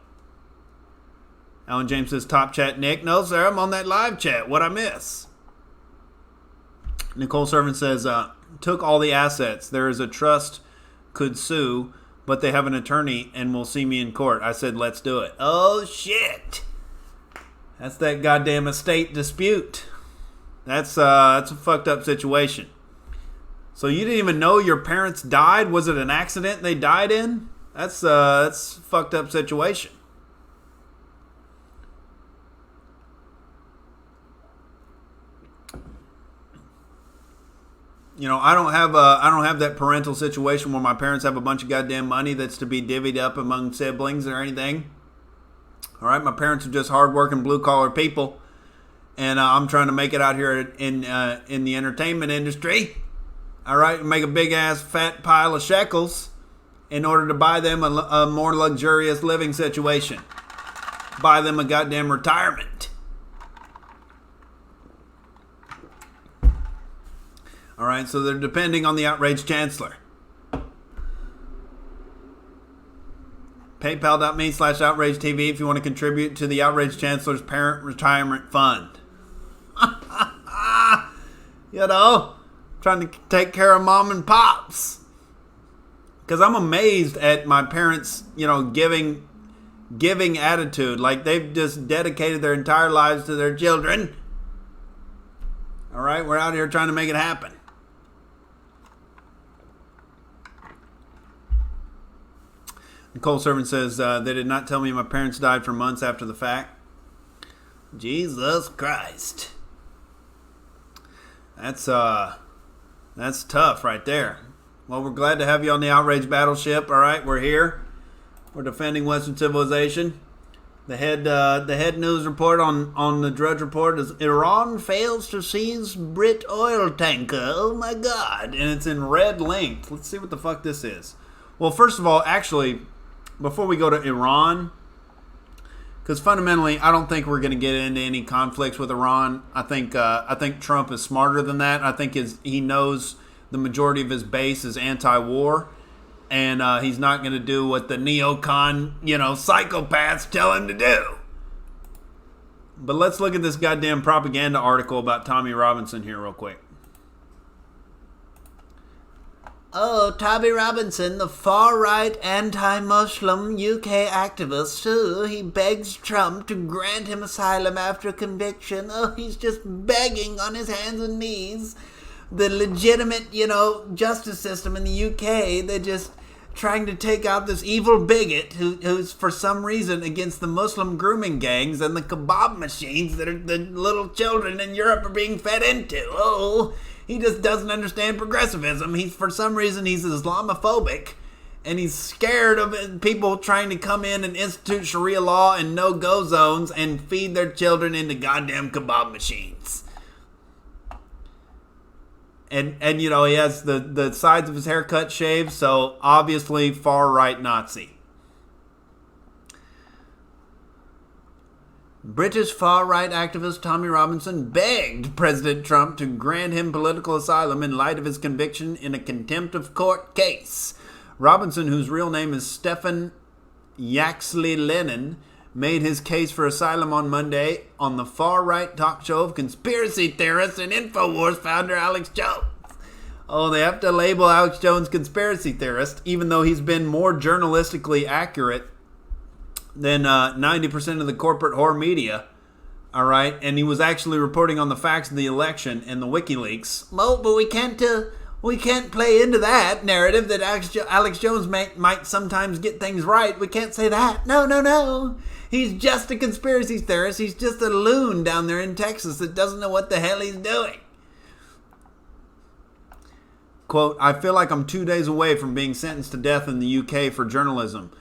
Alan James says, top chat, Nick. No, sir, I'm on that live chat. What'd I miss? Nicole Servant says, took all the assets. There is a trust, could sue, but they have an attorney and will see me in court. I said, let's do it. Oh, shit. That's that goddamn estate dispute. That's a fucked up situation. So you didn't even know your parents died? Was it an accident they died in? That's a fucked up situation. You know, I don't have that parental situation where my parents have a bunch of goddamn money that's to be divvied up among siblings or anything. All right, my parents are just hardworking blue collar people, and I'm trying to make it out here in the entertainment industry. All right, make a big ass fat pile of shekels in order to buy them a more luxurious living situation. Buy them a goddamn retirement. All right, so they're depending on the Outrage Chancellor. PayPal.me/Outrage TV if you want to contribute to the Outrage Chancellor's Parent Retirement Fund. You know, trying to take care of mom and pops. Because I'm amazed at my parents, you know, giving attitude. Like they've just dedicated their entire lives to their children. All right, we're out here trying to make it happen. Nicole Servant says, they did not tell me my parents died for months after the fact. Jesus Christ. That's tough right there. Well, we're glad to have you on the Outrage Battleship. All right, we're here. We're defending Western civilization. The head news report on the Drudge Report is Iran fails to seize Brit oil tanker. Oh my God. And it's in red linked. Let's see what the fuck this is. Well, first of all, actually, before we go to Iran, because fundamentally, I don't think we're going to get into any conflicts with Iran. I think Trump is smarter than that. I think he knows the majority of his base is anti-war, and he's not going to do what the neocon, psychopaths tell him to do. But let's look at this goddamn propaganda article about Tommy Robinson here real quick. Oh, Tommy Robinson, the far-right anti-Muslim UK activist, he begs Trump to grant him asylum after conviction. Oh, he's just begging on his hands and knees. The legitimate, justice system in the UK, they're just trying to take out this evil bigot who's for some reason against the Muslim grooming gangs and the kebab machines that the little children in Europe are being fed into. Oh, he just doesn't understand progressivism. For some reason, he's Islamophobic, and he's scared of people trying to come in and institute Sharia law and no-go zones and feed their children into goddamn kebab machines. And he has the sides of his haircut shaved, so obviously far-right Nazi. British far-right activist Tommy Robinson begged President Trump to grant him political asylum in light of his conviction in a contempt of court case. Robinson, whose real name is Stefan Yaxley Lennon, made his case for asylum on Monday on the far-right talk show of conspiracy theorist and InfoWars founder Alex Jones. Oh, they have to label Alex Jones conspiracy theorist, even though he's been more journalistically accurate than 90% of the corporate whore media. All right, and he was actually reporting on the facts of the election and the WikiLeaks. Well, but we can't play into that narrative that Alex Jones might sometimes get things right. We can't say that. No. He's just a conspiracy theorist. He's just a loon down there in Texas that doesn't know what the hell he's doing. Quote, I feel like I'm 2 days away from being sentenced to death in the UK for journalism.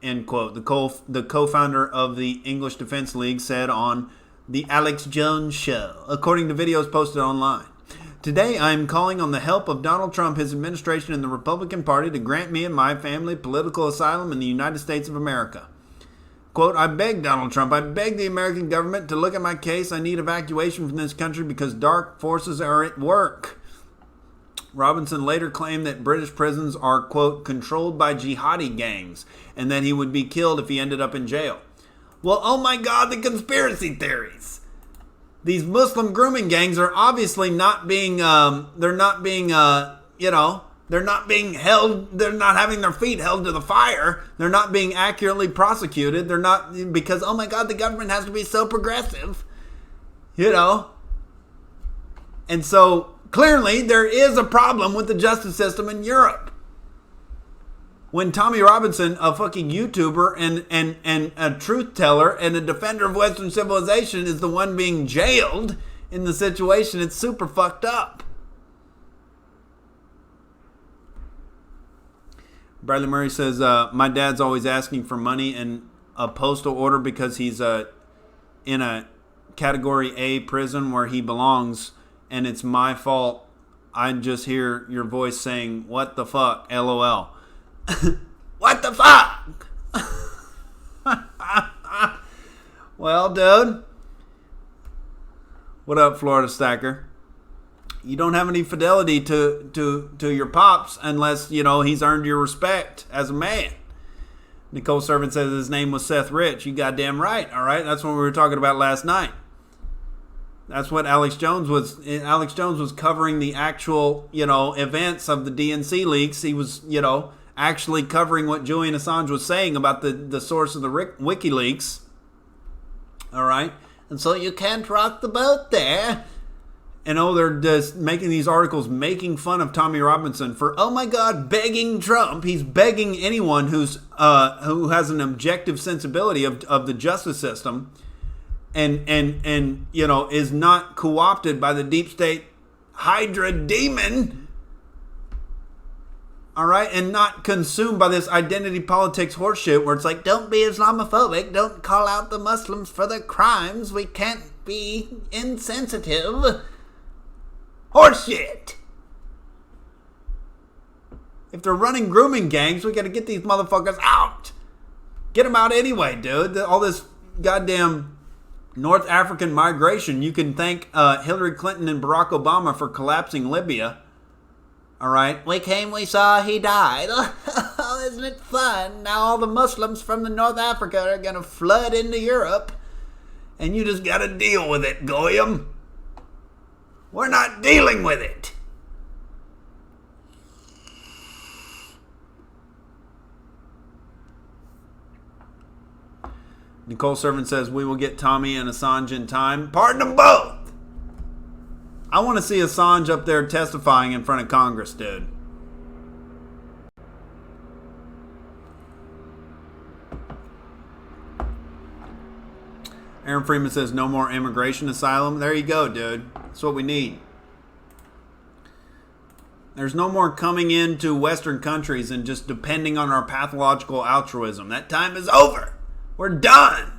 End quote. The co-founder of the English Defense League said on the Alex Jones Show, according to videos posted online. Today, I am calling on the help of Donald Trump, his administration, and the Republican Party to grant me and my family political asylum in the United States of America. Quote, I beg Donald Trump, I beg the American government to look at my case. I need evacuation from this country because dark forces are at work. Robinson later claimed that British prisons are, quote, controlled by jihadi gangs, and that he would be killed if he ended up in jail. Well, oh my God, the conspiracy theories. These Muslim grooming gangs are obviously not being held, they're not having their feet held to the fire. They're not being accurately prosecuted. They're not, because, oh my God, the government has to be so progressive. And so clearly there is a problem with the justice system in Europe. When Tommy Robinson, a fucking YouTuber and a truth teller and a defender of Western civilization, is the one being jailed in the situation, it's super fucked up. Bradley Murray says, my dad's always asking for money and a postal order because he's in a Category A prison where he belongs, and it's my fault. I just hear your voice saying, what the fuck, LOL. What the fuck? Well, dude. What up, Florida Stacker? You don't have any fidelity to your pops unless, you know, he's earned your respect as a man. Nicole Servant says his name was Seth Rich. You goddamn right, all right? That's what we were talking about last night. That's what Alex Jones was. Alex Jones was covering the actual, you know, events of the DNC leaks. He was, you know, actually covering what Julian Assange was saying about the source of the WikiLeaks. All right? And so you can't rock the boat there. And they're just making these articles making fun of Tommy Robinson for, oh my God, begging Trump. He's begging anyone who has an objective sensibility of the justice system and you know, is not co-opted by the deep state Hydra demon. All right, and not consumed by this identity politics horseshit where it's like, don't be Islamophobic, don't call out the Muslims for their crimes, we can't be insensitive. Horseshit. If they're running grooming gangs, we got to get these motherfuckers out. Get them out anyway, dude. All this goddamn North African migration. You can thank Hillary Clinton and Barack Obama for collapsing Libya. All right. We came, we saw, he died. Isn't it fun? Now all the Muslims from the North Africa are going to flood into Europe. And you just got to deal with it, Goyim. We're not dealing with it. Nicole Servant says, we will get Tommy and Assange in time. Pardon them both. I want to see Assange up there testifying in front of Congress, dude. Aaron Freeman says, no more immigration asylum. There you go, dude. That's what we need. There's no more coming into Western countries and just depending on our pathological altruism. That time is over. We're done.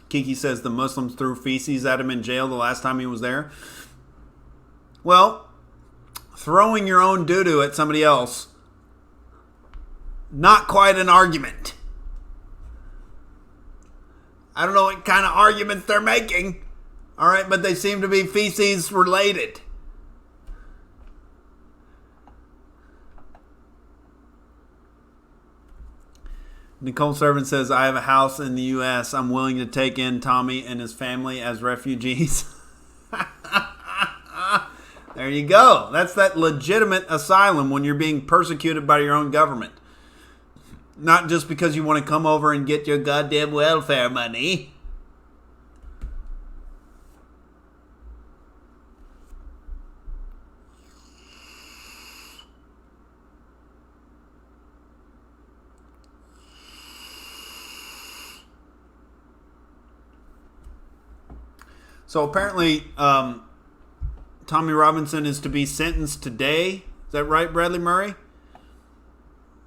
Kiki says the Muslims threw feces at him in jail the last time he was there. Well, throwing your own doo-doo at somebody else, not quite an argument. I don't know what kind of arguments they're making. All right, but they seem to be feces related. Nicole Servant says, I have a house in the U.S. I'm willing to take in Tommy and his family as refugees. There you go. That's that legitimate asylum when you're being persecuted by your own government. Not just because you want to come over and get your goddamn welfare money. So apparently, Tommy Robinson is to be sentenced today. Is that right, Bradley Murray?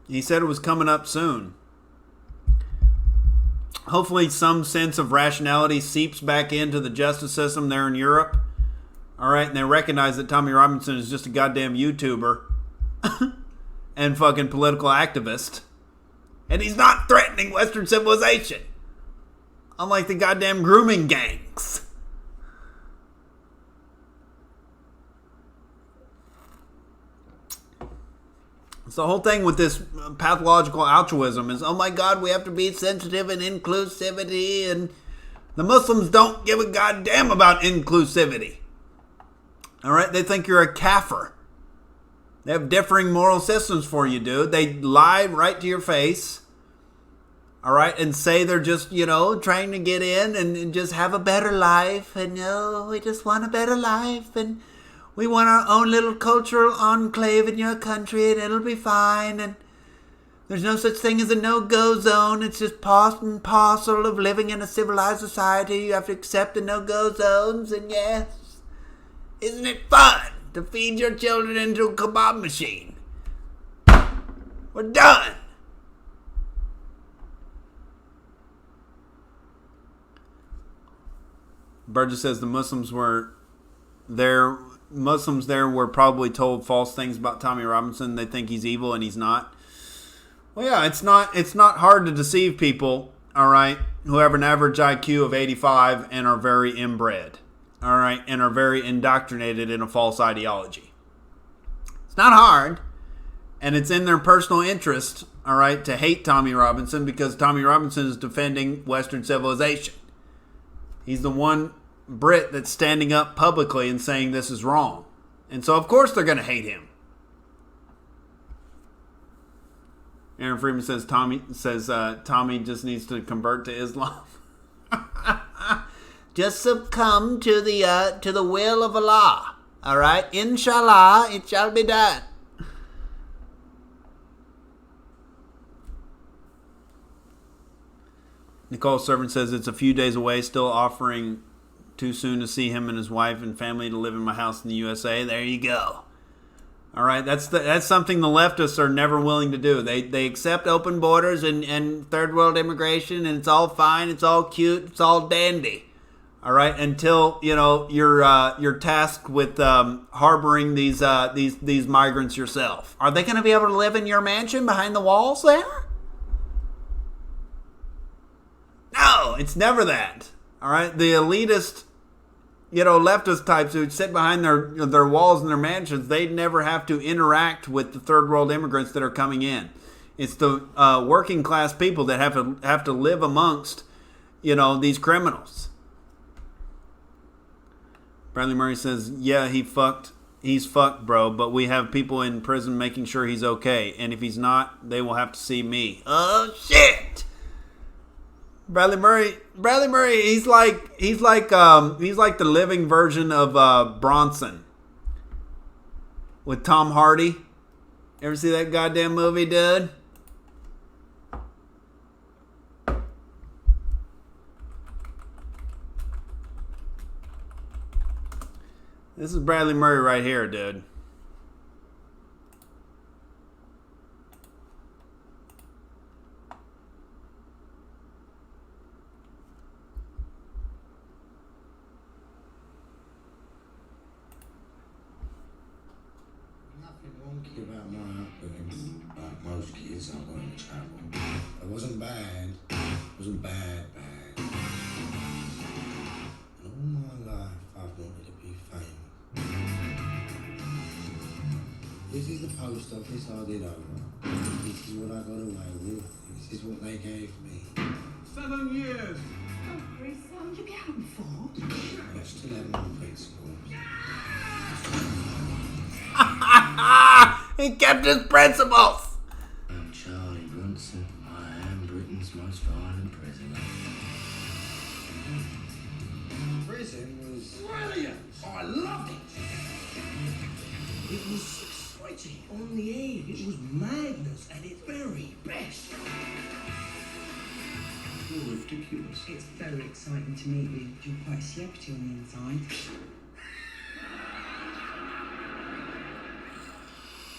He said it was coming up soon. Hopefully some sense of rationality seeps back into the justice system there in Europe. All right, and they recognize that Tommy Robinson is just a goddamn YouTuber and fucking political activist. And he's not threatening Western civilization. Unlike the goddamn grooming gangs. So the whole thing with this pathological altruism is, oh my God, we have to be sensitive and inclusivity, and the Muslims don't give a goddamn about inclusivity. All right, they think you're a kafir. They have differing moral systems for you, dude. They lie right to your face. All right, and say they're just, trying to get in and just have a better life. And, we just want a better life. And we want our own little cultural enclave in your country, and it'll be fine. And there's no such thing as a no-go zone. It's just part and parcel of living in a civilized society. You have to accept the no-go zones. And yes, isn't it fun to feed your children into a kebab machine? We're done. Burgess says the Muslims there were probably told false things about Tommy Robinson. They think he's evil and he's not. Well, yeah, it's not hard to deceive people, all right, who have an average IQ of 85 and are very inbred, all right, and are very indoctrinated in a false ideology. It's not hard, and it's in their personal interest, all right, to hate Tommy Robinson because Tommy Robinson is defending Western civilization. He's the one Brit that's standing up publicly and saying this is wrong. And so, of course, they're going to hate him. Aaron Freeman says Tommy just needs to convert to Islam. Just succumb to the will of Allah. All right? Inshallah, it shall be done. Nicole Servant says it's a few days away, still offering too soon to see him and his wife and family to live in my house in the USA. There you go. All right, that's something the leftists are never willing to do. They accept open borders and third world immigration, and it's all fine, it's all cute, it's all dandy. All right, until you're tasked with harboring these migrants yourself. Are they going to be able to live in your mansion behind the walls there? No, it's never that. All right, the elitist, leftist types who sit behind their walls and their mansions, they never have to interact with the third world immigrants that are coming in. It's the working class people that have to live amongst, these criminals. Bradley Murray says, yeah, he's fucked, bro, but we have people in prison making sure he's okay, and if he's not, they will have to see me. Oh shit! Bradley Murray, he's like the living version of Bronson with Tom Hardy. Ever see that goddamn movie, dude? This is Bradley Murray right here, dude. About my upbringing, like most kids, I went to travel. It wasn't bad. It wasn't bad. And all my life, I've wanted to be famous. This is the post office I did over. This is what I got away with. This is what they gave me. 7 years. Oh, Bruce, you get home for? I still have my principles. He kept his principles. I'm Charlie Brunson. I am Britain's most violent prisoner. Prison was brilliant. I loved it. It was exciting, on the edge. It was madness at its very best. You're ridiculous. It's very exciting to meet you. You're quite a celebrity on the inside.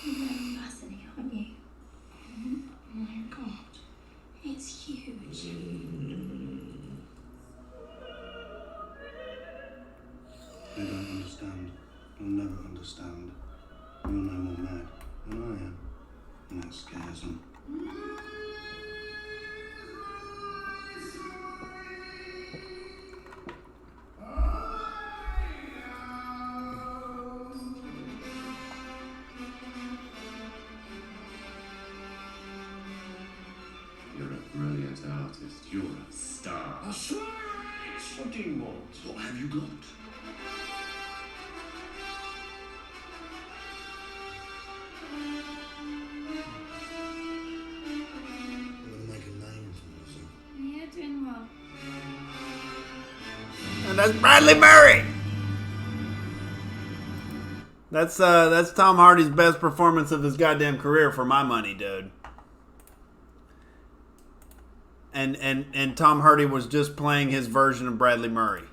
You're very fascinating, aren't you? Oh my God, it's huge. They don't understand. You'll never understand. You're no more mad than I am. And that scares them. You're a brilliant artist. You're a star. A slice! What do you want? What have you got? That's Bradley Murray. That's Tom Hardy's best performance of his goddamn career for my money, dude. And Tom Hardy was just playing his version of Bradley Murray.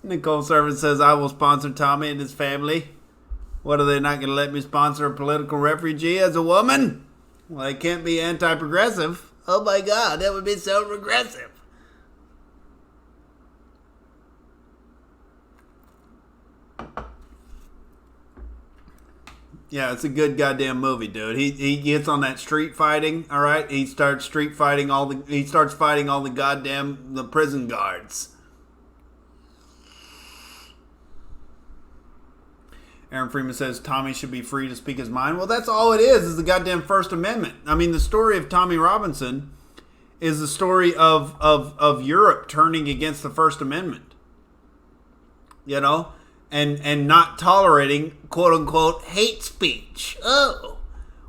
Nicole Servant says, I will sponsor Tommy and his family. What, are they not going to let me sponsor a political refugee as a woman? Well, I can't be anti-progressive. Oh my God, that would be so regressive. Yeah, it's a good goddamn movie, dude. He gets on that street fighting, all right? He starts fighting all the goddamn the prison guards. Aaron Freeman says Tommy should be free to speak his mind. Well, that's all it is the goddamn First Amendment. I mean, the story of Tommy Robinson is the story of Europe turning against the First Amendment. You know? And not tolerating, quote unquote, hate speech. Oh.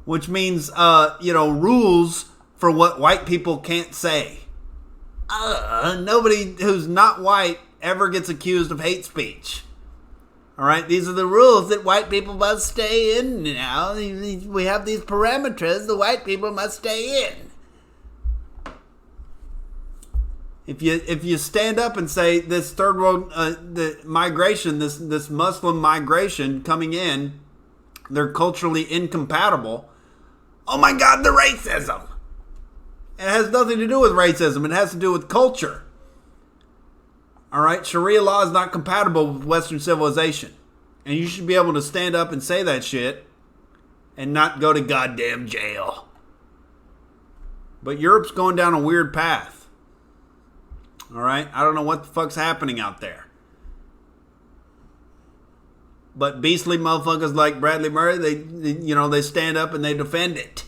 Which means, rules for what white people can't say. Nobody who's not white ever gets accused of hate speech. All right, these are the rules that white people must stay in now. We have these parameters the white people must stay in. If you stand up and say this third world the migration, this Muslim migration coming in, they're culturally incompatible. Oh my God, the racism! It has nothing to do with racism. It has to do with culture. All right, Sharia law is not compatible with Western civilization. And you should be able to stand up and say that shit and not go to goddamn jail. But Europe's going down a weird path. All right, I don't know what the fuck's happening out there. But beastly motherfuckers like Bradley Murray, they stand up and they defend it.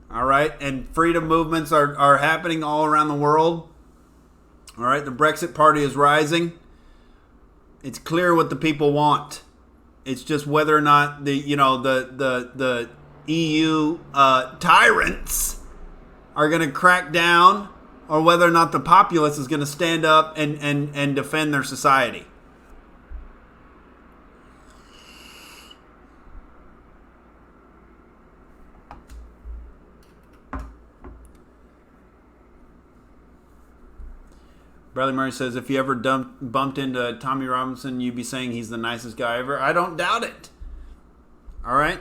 All right, and freedom movements are happening all around the world. All right, the Brexit party is rising. It's clear what the people want. It's just whether or not the EU tyrants are going to crack down, or whether or not the populace is going to stand up and defend their society. Bradley Murray says, if you ever bumped into Tommy Robinson, you'd be saying he's the nicest guy ever. I don't doubt it. All right?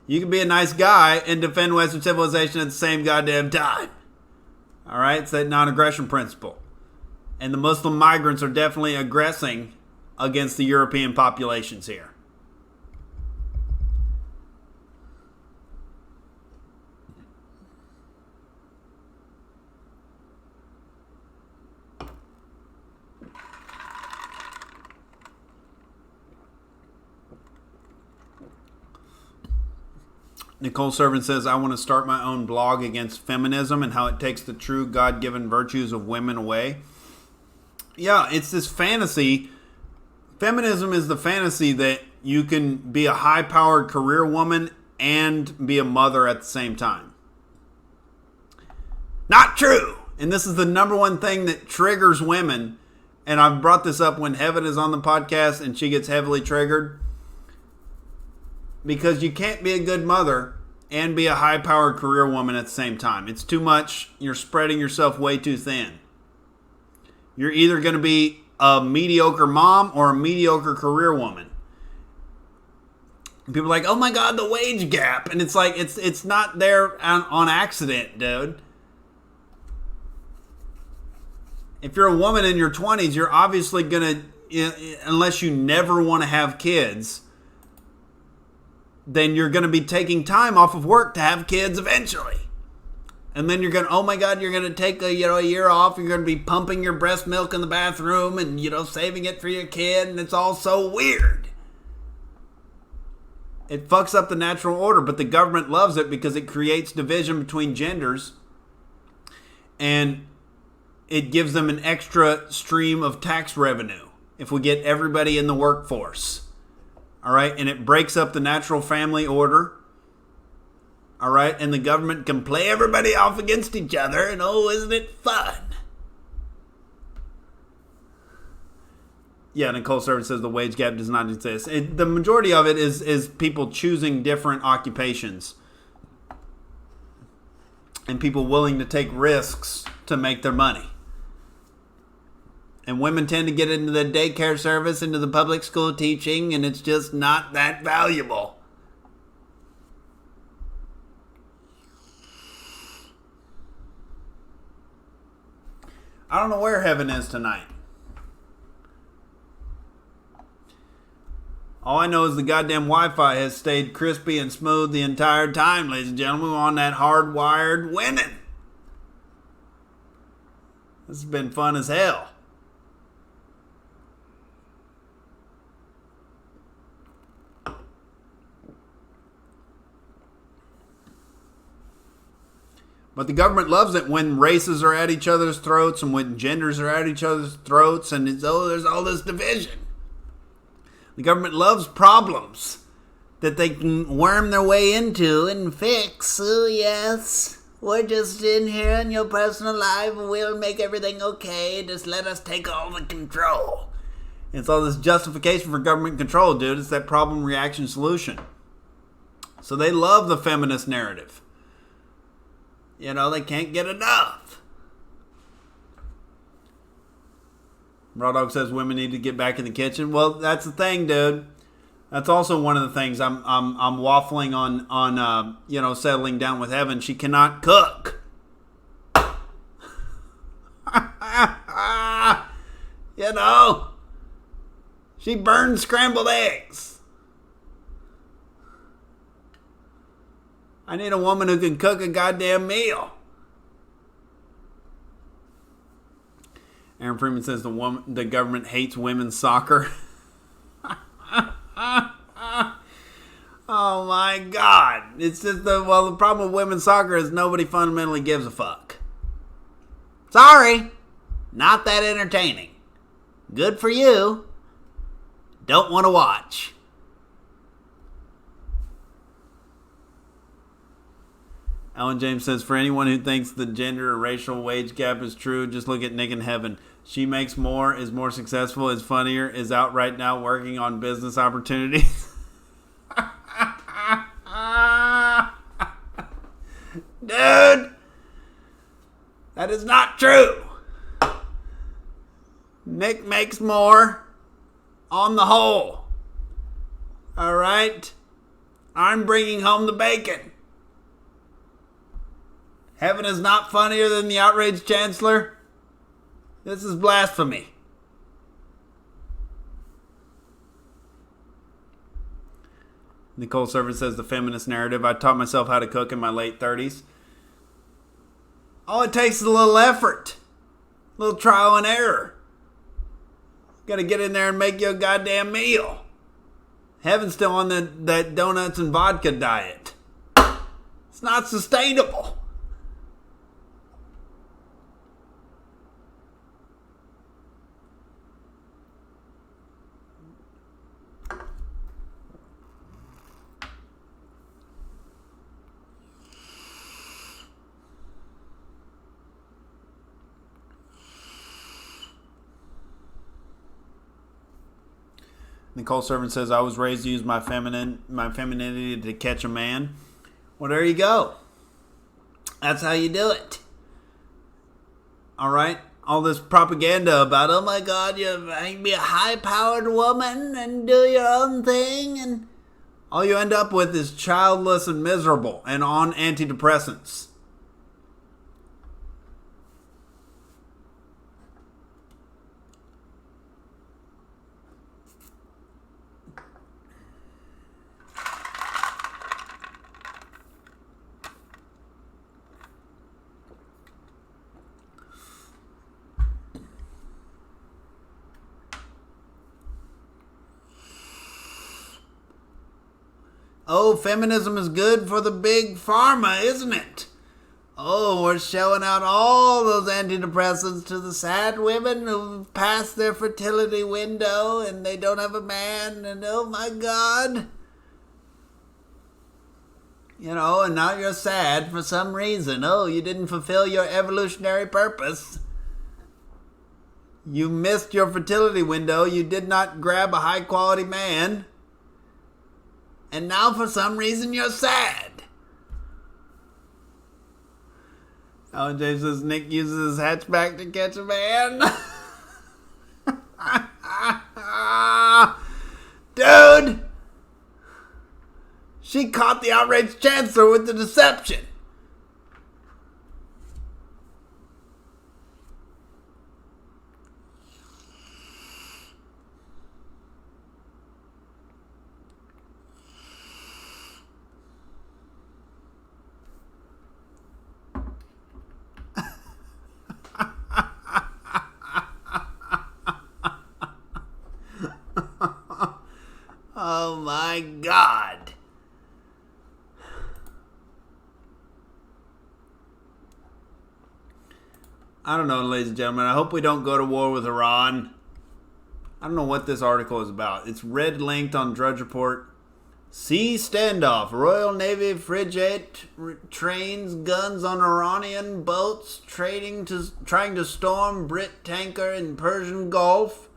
You can be a nice guy and defend Western civilization at the same goddamn time. All right? It's that non-aggression principle. And the Muslim migrants are definitely aggressing against the European populations here. Nicole Servant says, I want to start my own blog against feminism and how it takes the true God-given virtues of women away. Yeah, it's this fantasy. Feminism is the fantasy that you can be a high-powered career woman and be a mother at the same time. Not true. And this is the number one thing that triggers women. And I've brought this up when Heaven is on the podcast and she gets heavily triggered. Because you can't be a good mother and be a high-powered career woman at the same time. It's too much. You're spreading yourself way too thin. You're either going to be a mediocre mom or a mediocre career woman. And people are like, oh my God, the wage gap. And it's like, it's not there on accident, dude. If you're a woman in your 20s, you're obviously going to, unless you never want to have kids, then you're going to be taking time off of work to have kids eventually. And then you're going to, oh my God, you're going to take a year off. You're going to be pumping your breast milk in the bathroom and, saving it for your kid. And it's all so weird. It fucks up the natural order, but the government loves it because it creates division between genders. And it gives them an extra stream of tax revenue if we get everybody in the workforce. All right, and it breaks up the natural family order. All right? And the government can play everybody off against each other, and oh, isn't it fun? Yeah, Nicole Servant says the wage gap does not exist. The majority of it is people choosing different occupations. And people willing to take risks to make their money. And women tend to get into the daycare service, into the public school teaching, and it's just not that valuable. I don't know where heaven is tonight. All I know is the goddamn Wi-Fi has stayed crispy and smooth the entire time, ladies and gentlemen. We're on that hardwired winning. This has been fun as hell. But the government loves it when races are at each other's throats and when genders are at each other's throats and there's all this division. The government loves problems that they can worm their way into and fix. Oh, yes. We're just in here in your personal life and we'll make everything okay. Just let us take all the control. It's all this justification for government control, dude. It's that problem, reaction, solution. So they love the feminist narrative. You know, they can't get enough. Raw Dog says women need to get back in the kitchen. Well, that's the thing, dude. That's also one of the things I'm waffling on you know, settling down with heaven. She cannot cook. You know, she burns scrambled eggs. I need a woman who can cook a goddamn meal. Aaron Freeman says the government hates women's soccer. Oh my God. It's just the problem with women's soccer is nobody fundamentally gives a fuck. Sorry. Not that entertaining. Good for you. Don't want to watch. Alan James says, for anyone who thinks the gender or racial wage gap is true, just look at Nick in Heaven. She makes more, is more successful, is funnier, is out right now working on business opportunities. Dude, that is not true. Nick makes more on the whole. All right? I'm bringing home the bacon. Heaven is not funnier than the Outrage Chancellor. This is blasphemy. Nicole Servant says the feminist narrative. I taught myself how to cook in my late 30s. All it takes is a little effort. A little trial and error. Got to get in there and make you a goddamn meal. Heaven's still on that donuts and vodka diet. It's not sustainable. Nicole Servant says, I was raised to use my femininity to catch a man. Well, there you go. That's how you do it. All right? All this propaganda about, oh my God, you can be a high-powered woman and do your own thing. And all you end up with is childless and miserable and on antidepressants. Oh, feminism is good for the big pharma, isn't it? Oh, we're showing out all those antidepressants to the sad women who've passed their fertility window and they don't have a man, and oh my God. You know, and now you're sad for some reason. Oh, you didn't fulfill your evolutionary purpose. You missed your fertility window. You did not grab a high-quality man. And now for some reason you're sad. Alan James says Nick uses his hatchback to catch a man. Dude! She caught the outraged chancellor with the deception. Oh my God. I don't know, ladies and gentlemen. I hope we don't go to war with Iran. I don't know what this article is about. It's red linked on Drudge Report. Sea standoff. Royal Navy frigate trains guns on Iranian boats trying to storm Brit tanker in Persian Gulf,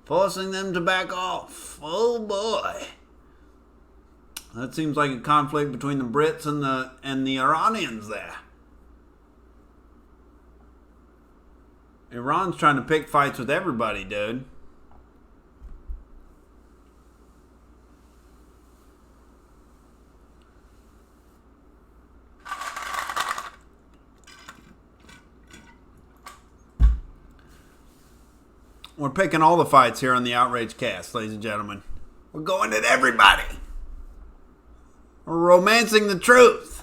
forcing them to back off. Oh boy. That seems like a conflict between the Brits and the Iranians there. Iran's trying to pick fights with everybody, dude. We're picking all the fights here on the Outrage Cast, ladies and gentlemen. We're going at everybody. We're romancing the truth.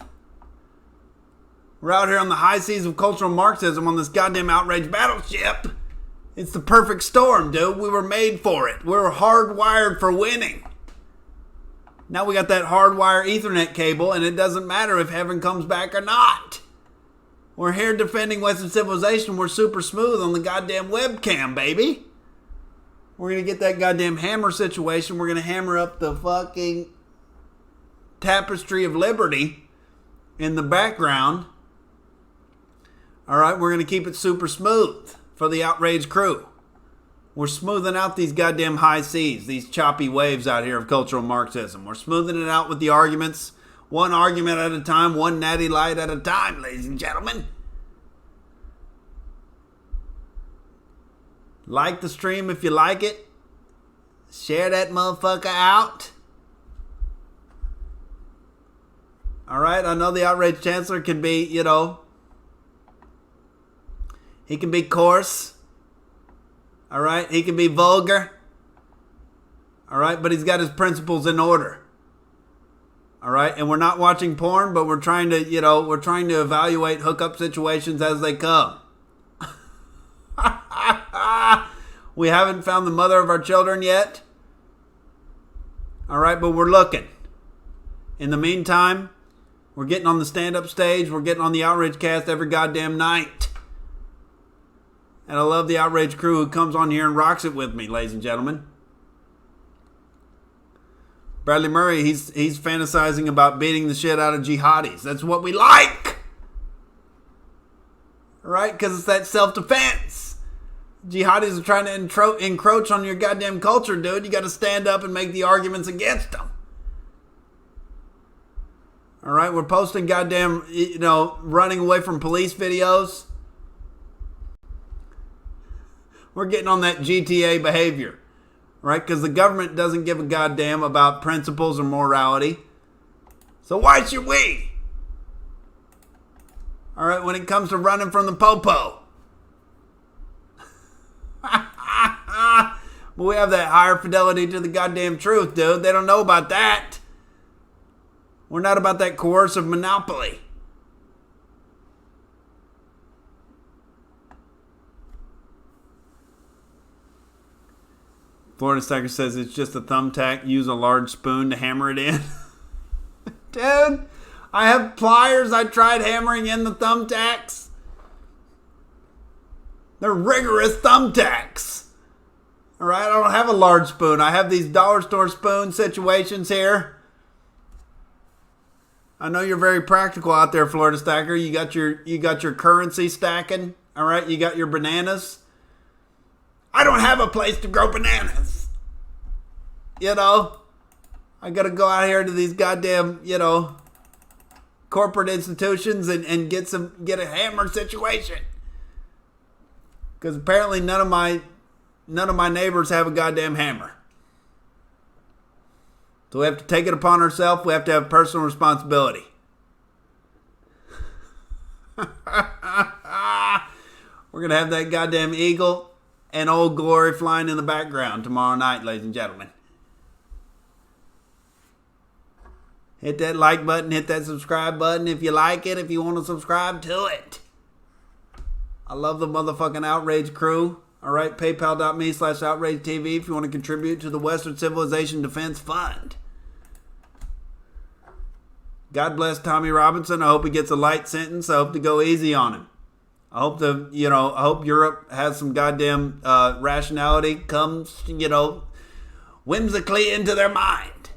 We're out here on the high seas of cultural Marxism on this goddamn outrage battleship. It's the perfect storm, dude. We were made for it. We were hardwired for winning. Now we got that hardwire Ethernet cable, and it doesn't matter if heaven comes back or not. We're here defending Western civilization. We're super smooth on the goddamn webcam, baby. We're going to get that goddamn hammer situation. We're going to hammer up the fucking tapestry of liberty in the background. All right, we're going to keep it super smooth for the outrage crew. We're smoothing out these goddamn high seas, these choppy waves out here of cultural Marxism. We're smoothing it out with the arguments, one argument at a time, one natty light at a time, ladies and gentlemen. Like the stream if you like it. Share that motherfucker out. All right, I know the outrage chancellor can be, you know, he can be coarse. All right, he can be vulgar. All right, but he's got his principles in order. All right, and we're not watching porn, but we're trying to, you know, we're trying to evaluate hookup situations as they come. We haven't found the mother of our children yet. All right, but we're looking. In the meantime, we're getting on the stand-up stage. We're getting on the Outrage Cast every goddamn night. And I love the Outrage crew who comes on here and rocks it with me, ladies and gentlemen. Bradley Murray, he's fantasizing about beating the shit out of jihadis. That's what we like. Right? Because it's that self-defense. Jihadis are trying to encroach on your goddamn culture, dude. You got to stand up and make the arguments against them. All right? We're posting goddamn, you know, running away from police videos. We're getting on that GTA behavior. Right? Because the government doesn't give a goddamn about principles or morality. So why should we? All right, when it comes to running from the popo. But we have that higher fidelity to the goddamn truth, dude. They don't know about that. We're not about that coercive monopoly. Florida Stacker says it's just a thumbtack. Use a large spoon to hammer it in. Dude, I have pliers. I tried hammering in the thumbtacks. They're rigorous thumbtacks. All right, I don't have a large spoon. I have these dollar store spoon situations here. I know you're very practical out there, Florida Stacker. You got your currency stacking. All right, you got your bananas. I don't have a place to grow bananas. You know, I got to go out here to these goddamn, corporate institutions and get a hammer situation. Because apparently none of my neighbors have a goddamn hammer. So we have to take it upon ourselves. We have to have personal responsibility. We're going to have that goddamn eagle and Old Glory flying in the background tomorrow night, ladies and gentlemen. Hit that like button. Hit that subscribe button if you like it. If you want to subscribe to it. I love the motherfucking Outrage crew. All right, paypal.me/Outrage TV if you want to contribute to the Western Civilization Defense Fund. God bless Tommy Robinson. I hope he gets a light sentence. I hope to go easy on him. I hope I hope Europe has some goddamn rationality comes, whimsically into their mind.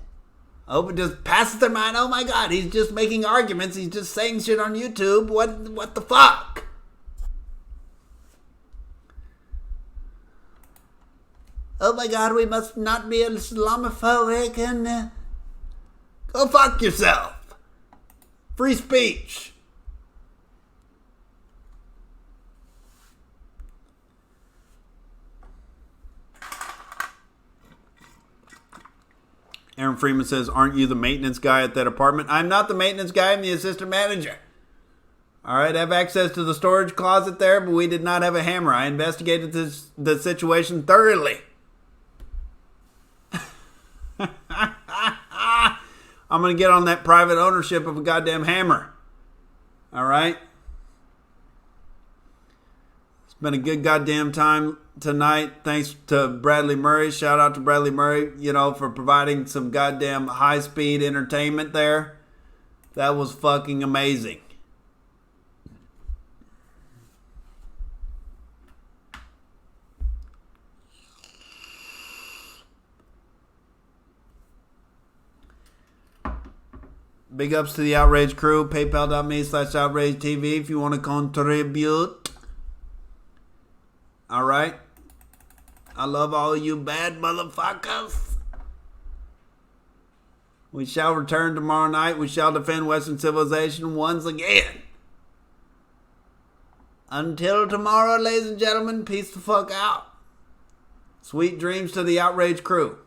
I hope it just passes their mind. Oh my God, he's just making arguments. He's just saying shit on YouTube. What the fuck? Oh my God, we must not be Islamophobic and go fuck yourself. Free speech. Aaron Freeman says, aren't you the maintenance guy at that apartment? I'm not the maintenance guy. I'm the assistant manager. All right, I have access to the storage closet there, but we did not have a hammer. I investigated the situation thoroughly. I'm going to get on that private ownership of a goddamn hammer. All right? It's been a good goddamn time tonight. Thanks to Bradley Murray. Shout out to Bradley Murray, for providing some goddamn high-speed entertainment there. That was fucking amazing. Big ups to the Outrage crew. PayPal.me/Outrage TV if you want to contribute. All right. I love all you bad motherfuckers. We shall return tomorrow night. We shall defend Western civilization once again. Until tomorrow, ladies and gentlemen, peace the fuck out. Sweet dreams to the Outrage crew.